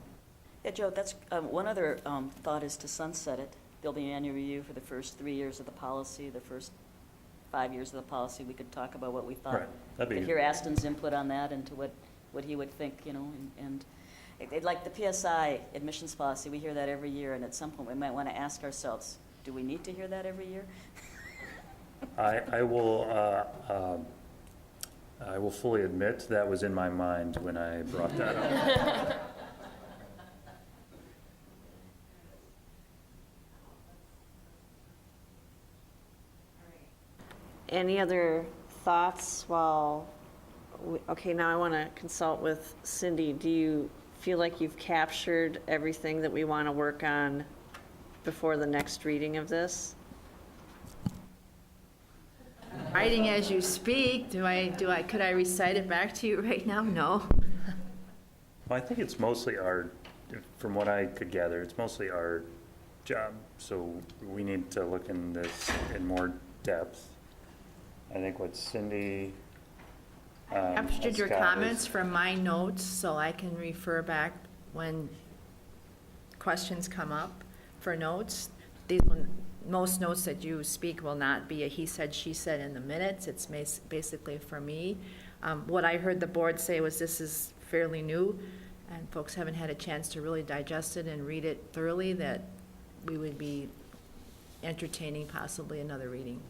H: Yeah, Joe, that's, one other thought is to sunset it. There'll be an annual review for the first 3 years of the policy, the first 5 years of the policy. We could talk about what we thought.
I: Right, that'd be
H: Could hear Aston's input on that and to what he would think, you know, and like the PSI admissions policy, we hear that every year, and at some point we might want to ask ourselves, do we need to hear that every year?
I: I will fully admit that was in my mind when I brought that up.
A: Any other thoughts while, okay, now I want to consult with Cindy. Do you feel like you've captured everything that we want to work on before the next reading of this?
B: Writing as you speak, could I recite it back to you right now? No.
I: Well, I think it's mostly from what I could gather, it's mostly our job. So we need to look in this in more depth. I think what Cindy
B: Captured your
I: Scott
B: comments from my notes, so I can refer back when questions come up for notes. Most notes that you speak will not be a he said, she said in the minutes. It's basically for me. What I heard the board say was this is fairly new, and folks haven't had a chance to really digest it and read it thoroughly, that we would be entertaining possibly another reading.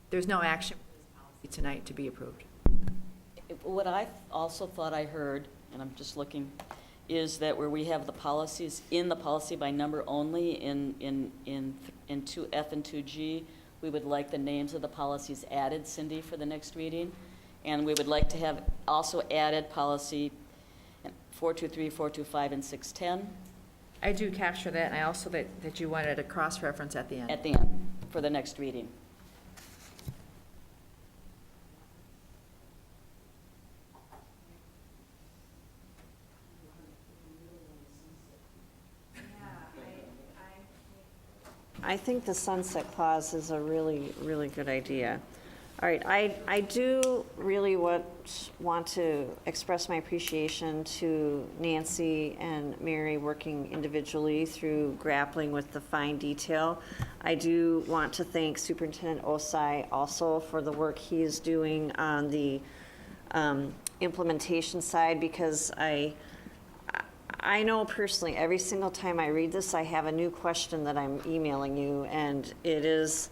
B: There's no action tonight to be approved.
H: What I also thought I heard, and I'm just looking, is that where we have the policies in the policy by number only in 2F and 2G, we would like the names of the policies added, Cindy, for the next reading. And we would like to have also added policy 423, 425, and 610.
B: I do capture that, and I also that you wanted a cross-reference at the end.
H: At the end, for the next reading.
A: I think the sunset clause is a really, really good idea. All right, I do really want to express my appreciation to Nancy and Mary working individually through grappling with the fine detail. I do want to thank Superintendent Osai also for the work he is doing on the implementation side, because I know personally, every single time I read this, I have a new question that I'm emailing you, and it is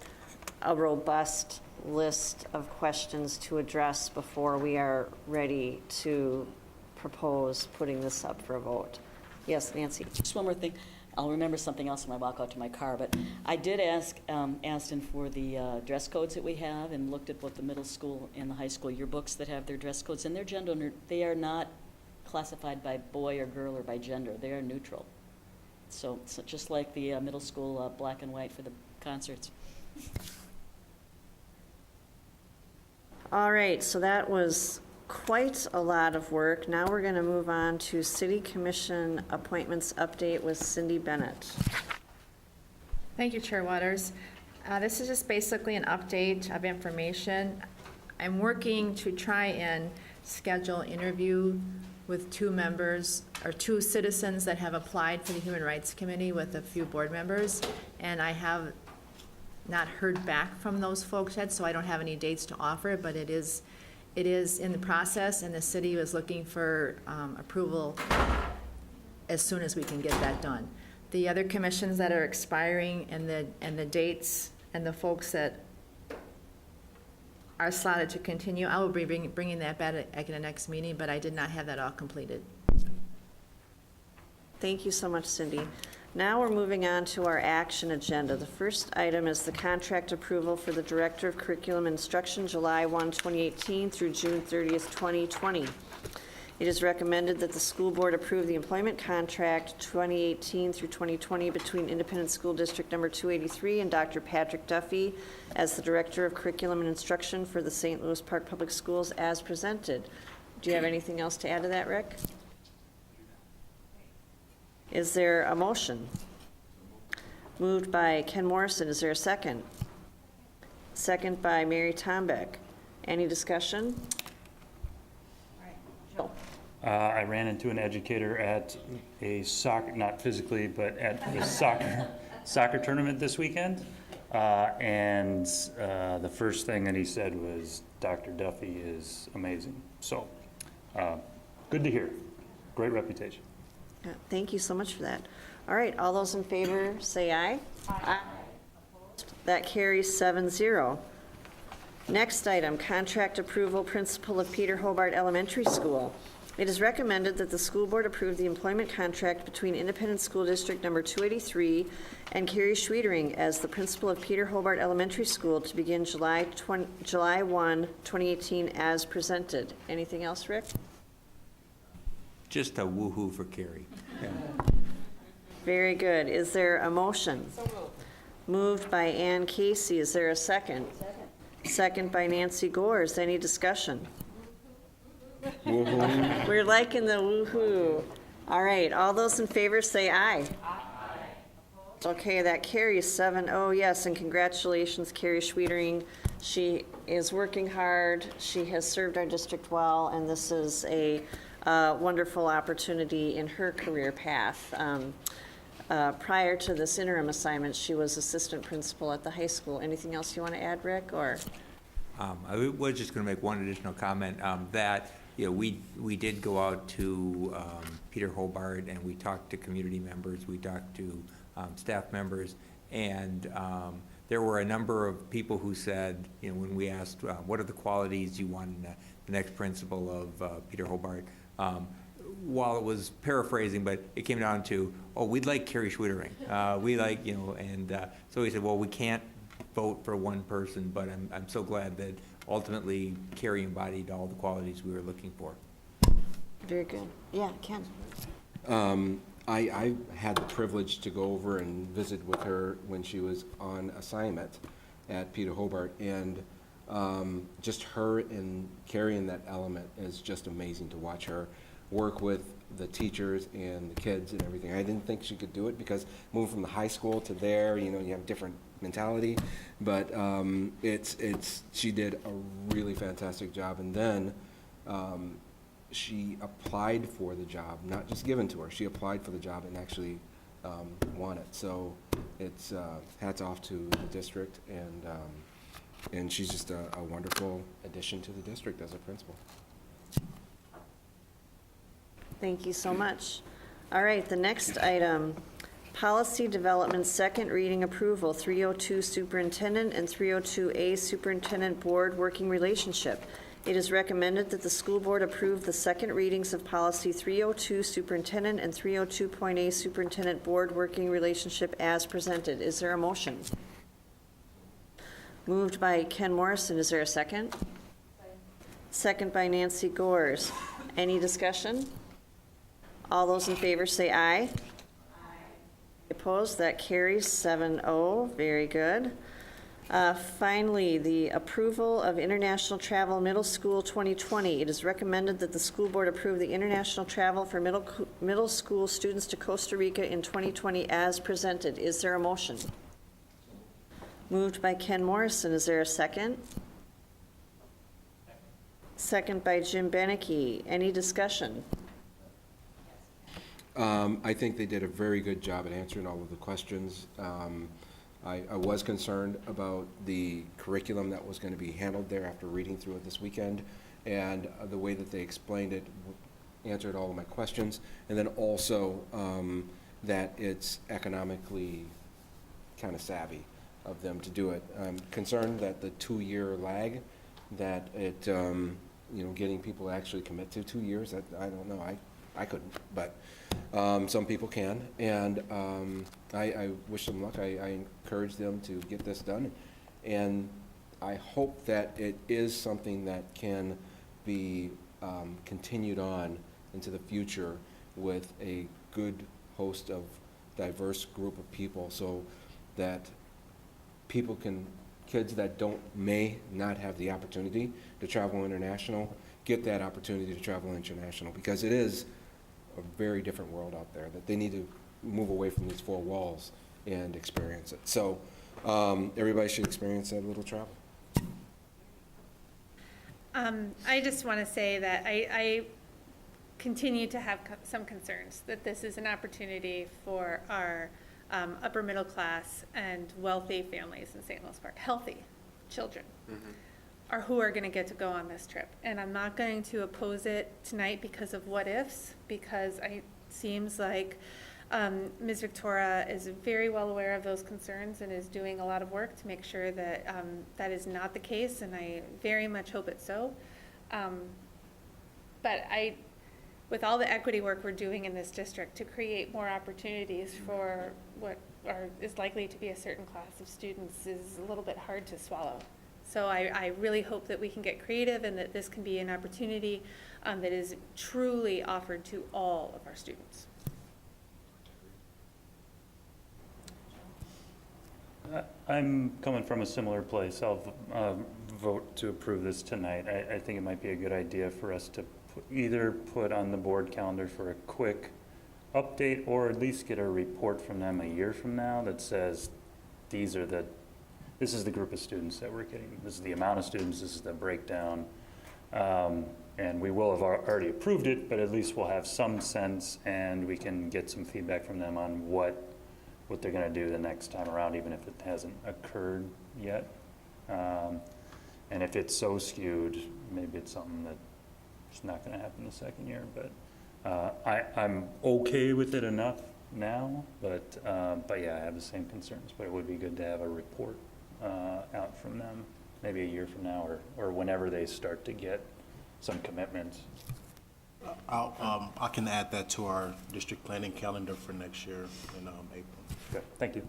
A: a robust list of questions to address before we are ready to propose putting this up for a vote. Yes, Nancy?
H: Just one more thing. I'll remember something else when I walk out to my car, but I did ask Aston for the dress codes that we have, and looked at both the middle school and the high school yearbooks that have their dress codes, and their gender, they are not classified by boy or girl or by gender. They are neutral. So just like the middle school black and white for the concerts.
A: All right, so that was quite a lot of work. Now we're going to move on to City Commission appointments update with Cindy Bennett.
B: Thank you, Chair Waters. This is just basically an update of information. I'm working to try and schedule an interview with two citizens that have applied for the Human Rights Committee with a few board members, and I have not heard back from those folks yet, so I don't have any dates to offer, but it is in the process, and the city is looking for approval as soon as we can get that done. The other commissions that are expiring and the dates and the folks that are slotted to continue. I will be bringing that back at the next meeting, but I did not have that all completed.
A: Thank you so much, Cindy. Now we're moving on to our action agenda. The first item is the contract approval for the Director of Curriculum Instruction, July 1, 2018 through June 30th, 2020. It is recommended that the school board approve the employment contract 2018 through 2020 between Independent School District Number 283 and Dr. Patrick Duffy as the Director of Curriculum and Instruction for the St. Louis Park Public Schools as presented. Do you have anything else to add to that, Rick? Is there a motion? Moved by Ken Morrison. Is there a second? Second by Mary Tombeck. Any discussion? Joe.
I: I ran into an educator at a soccer, not physically, but at a soccer tournament this weekend. And the first thing that he said was, Dr. Duffy is amazing. So, good to hear. Great reputation.
A: Thank you so much for that. All right, all those in favor say aye. Aye. That carries 7-0. Next item, contract approval, principal of Peter Hobart Elementary School. It is recommended that the school board approve the employment contract between Independent School District Number 283 and Carrie Schwiedering as the principal of Peter Hobart Elementary School to begin July 1, 2018 as presented. Anything else, Rick?
D: Just a woo-hoo for Carrie. Yeah.
A: Very good. Is there a motion? So moved. Moved by Ann Casey. Is there a second? Second by Nancy Gores. Any discussion?
S: Woo-hoo.
A: We're liking the woo-hoo. All right, all those in favor say aye. Aye. Okay, that carries 7-0, yes, and congratulations, Carrie Schwiedering. She is working hard. She has served our district well, and this is a wonderful opportunity in her career path. Prior to this interim assignment, she was assistant principal at the high school. Anything else you want to add, Rick, or?
D: I was just going to make one additional comment that we did go out to Peter Hobart and we talked to community members, we talked to staff members, and there were a number of people who said, when we asked what are the qualities you want in the next principal of Peter Hobart, while it was paraphrasing, but it came down to, we'd like Carrie Schwiedering. We like, so he said, well, we can't vote for one person, but I'm so glad that ultimately Carrie embodied all the qualities we were looking for.
A: Very good. Yeah, Ken.
S: I had the privilege to go over and visit with her when she was on assignment at Peter Hobart, and just her and carrying that element is just amazing to watch her work with the teachers and the kids and everything. I didn't think she could do it because moving from the high school to there, you have different mentality, but she did a really fantastic job. And then she applied for the job, not just given to her. She applied for the job and actually won it. So it's hats off to the district, and she's just a wonderful addition to the district as a principal.
A: Thank you so much. All right, the next item, policy development, second reading approval, 302 superintendent and 302A superintendent board working relationship. It is recommended that the school board approve the second readings of policy 302 superintendent and 302.A superintendent board working relationship as presented. Is there a motion? Moved by Ken Morrison. Is there a second? Second by Nancy Gores. Any discussion? All those in favor say aye. Aye. Opposed? That carries 7-0. Very good. Finally, the approval of International Travel Middle School 2020. It is recommended that the school board approve the international travel for middle school students to Costa Rica in 2020 as presented. Is there a motion? Moved by Ken Morrison. Is there a second? Second by Jim Beneke. Any discussion?
S: I think they did a very good job at answering all of the questions. I was concerned about the curriculum that was going to be handled there after reading through it this weekend, and the way that they explained it answered all of my questions, and then also that it's economically kind of savvy of them to do it. I'm concerned that the 2-year lag that it, getting people to actually commit to 2 years, I don't know, I couldn't, but some people can, and I wish them luck. I encourage them to get this done, and I hope that it is something that can be continued on into the future with a good host of diverse group of people, so that people can, kids that may not have the opportunity to travel international, get that opportunity to travel international, because it is a very different world out there that they need to move away from these four walls and experience it. So everybody should experience that little travel.
J: I just want to say that I continue to have some concerns that this is an opportunity for our upper middle class and wealthy families in St. Louis Park, healthy children, are who are going to get to go on this trip. And I'm not going to oppose it tonight because of what ifs, because it seems like Ms. Victoria is very well aware of those concerns and is doing a lot of work to make sure that that is not the case, and I very much hope it's so. But with all the equity work we're doing in this district to create more opportunities for what is likely to be a certain class of students is a little bit hard to swallow. So I really hope that we can get creative and that this can be an opportunity that is truly offered to all of our students.
I: I'm coming from a similar place. I'll vote to approve this tonight. I think it might be a good idea for us to either put on the board calendar for a quick update, or at least get a report from them a year from now that says this is the group of students that we're getting, this is the amount of students, this is the breakdown. And we will have already approved it, but at least we'll have some sense, and we can get some feedback from them on what they're going to do the next time around, even if it hasn't occurred yet. And if it's so skewed, maybe it's something that it's not going to happen the second year. But I'm okay with it enough now. But yeah, I have the same concerns. But it would be good to have a report out from them, maybe a year from now, or whenever they start to get some commitments.
L: I can add that to our district planning calendar for next year in April.
I: Okay, thank you.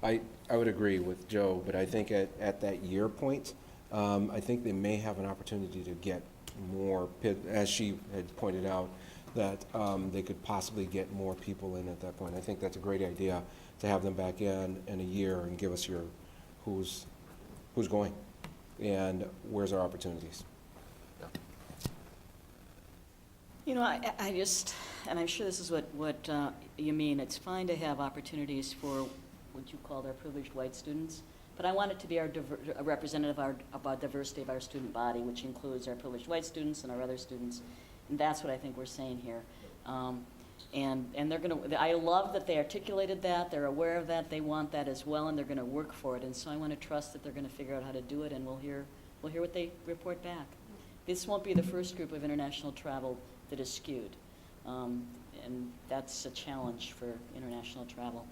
S: I would agree with Joe, but I think at that year point, I think they may have an opportunity to get more, as she had pointed out, that they could possibly get more people in at that point. I think that's a great idea to have them back in a year and give us your who's going and where's our opportunities.
H: You know, I just, and I'm sure this is what you mean, it's fine to have opportunities for what you call our privileged white students, but I want it to be a representative of our diversity of our student body, which includes our privileged white students and our other students, and that's what I think we're saying here. And they're gonna, I love that they articulated that, they're aware of that, they want that as well, and they're gonna work for it, and so I want to trust that they're gonna figure out how to do it, and we'll hear what they report back. This won't be the first group of international travel that is skewed. And that's a challenge for international travel.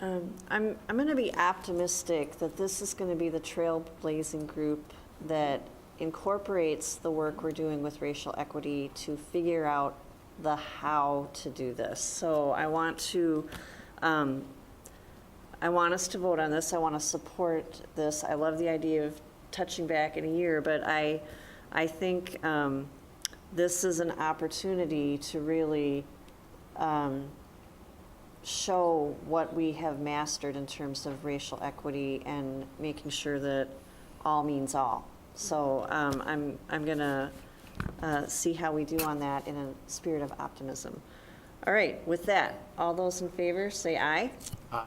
A: I'm going to be optimistic that this is going to be the trailblazing group that incorporates the work we're doing with racial equity to figure out the how to do this. So I want us to vote on this. I want to support this. I love the idea of touching back in a year, but I think this is an opportunity to really show what we have mastered in terms of racial equity and making sure that all means all. So I'm going to see how we do on that in a spirit of optimism. All right, with that, all those in favor say aye. Aye.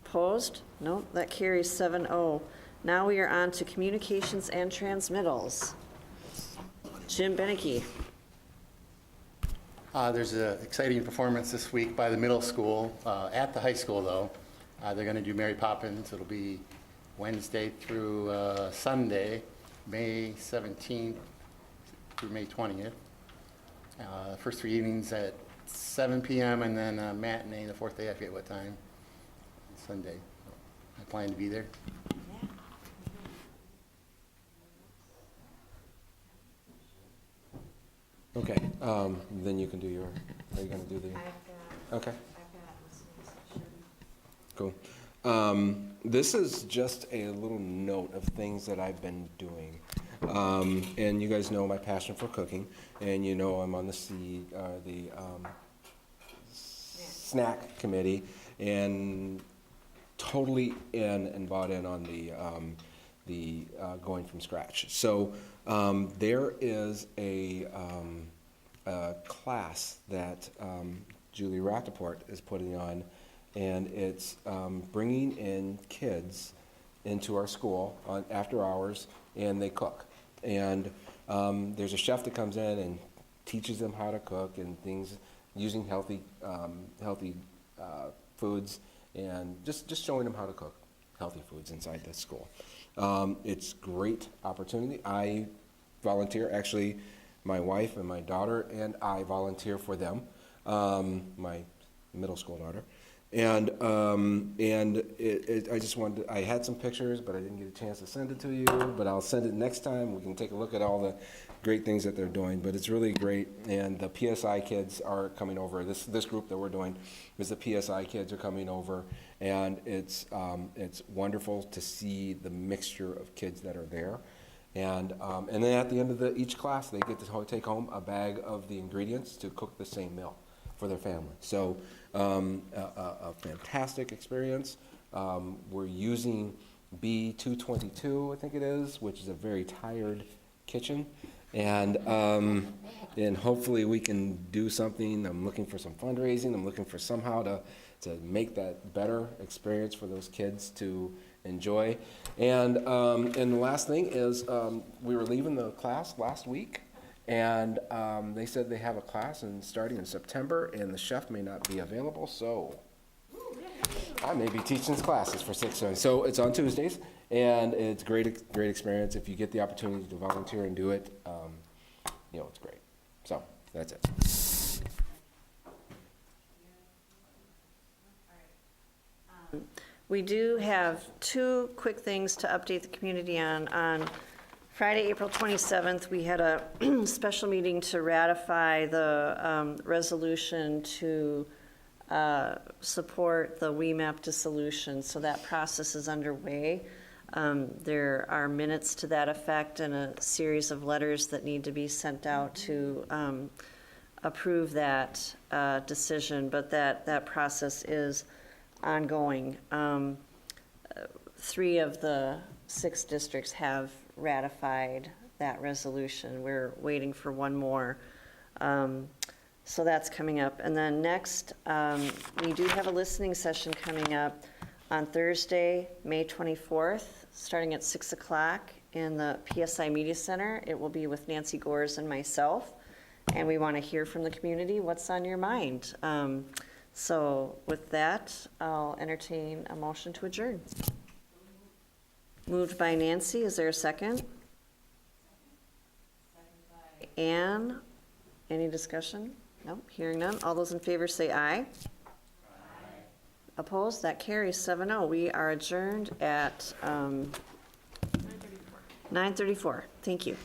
A: Opposed? No, that carries 7-0. Now we are on to communications and transmittals. Jim Beneke.
G: There's an exciting performance this week by the middle school. At the high school, though, they're going to do Mary Poppins. It'll be Wednesday through Sunday, May 17th through May 20th. First three evenings at 7 p.m. and then matinee the fourth day, I forget what time, Sunday. I plan to be there.
S: Okay, then you can do your, are you gonna do the? Okay. Cool. This is just a little note of things that I've been doing. And you guys know my passion for cooking, and you know I'm on the snack committee, and totally in and bought in on the going from scratch. So there is a class that Julie Rappaport is putting on, and it's bringing in kids into our school on after hours, and they cook. And there's a chef that comes in and teaches them how to cook and things using healthy foods, and just showing them how to cook healthy foods inside the school. It's great opportunity. I volunteer, actually, my wife and my daughter and I volunteer for them, my middle school daughter. And I just wanted to, I had some pictures, but I didn't get a chance to send it to you, but I'll send it next time. We can take a look at all the great things that they're doing, but it's really great. And the PSI kids are coming over. This group that we're doing is the PSI kids are coming over, and it's wonderful to see the mixture of kids that are there. And then at the end of each class, they get to take home a bag of the ingredients to cook the same meal for their family. So a fantastic experience. We're using B222, I think it is, which is a very tired kitchen. And hopefully we can do something. I'm looking for some fundraising. I'm looking for somehow to make that better experience for those kids to enjoy. And the last thing is we were leaving the class last week, and they said they have a class starting in September, and the chef may not be available, so I may be teaching classes for 6 months. So it's on Tuesdays, and it's great experience. If you get the opportunity to volunteer and do it, it's great. So that's it.
A: We do have two quick things to update the community on. On Friday, April 27th, we had a special meeting to ratify the resolution to support the WEMAP dissolution. So that process is underway. There are minutes to that effect and a series of letters that need to be sent out to approve that decision, but that process is ongoing. 3 of the 6 districts have ratified that resolution. We're waiting for one more. So that's coming up. And then next, we do have a listening session coming up on Thursday, May 24th, starting at 6 o'clock in the PSI Media Center. It will be with Nancy Gores and myself, and we want to hear from the community what's on your mind. So with that, I'll entertain a motion to adjourn. Moved by Nancy, is there a second? Ann, any discussion? No, hearing none. All those in favor say aye. Opposed? That carries 7-0. We are adjourned at 9:34. Thank you.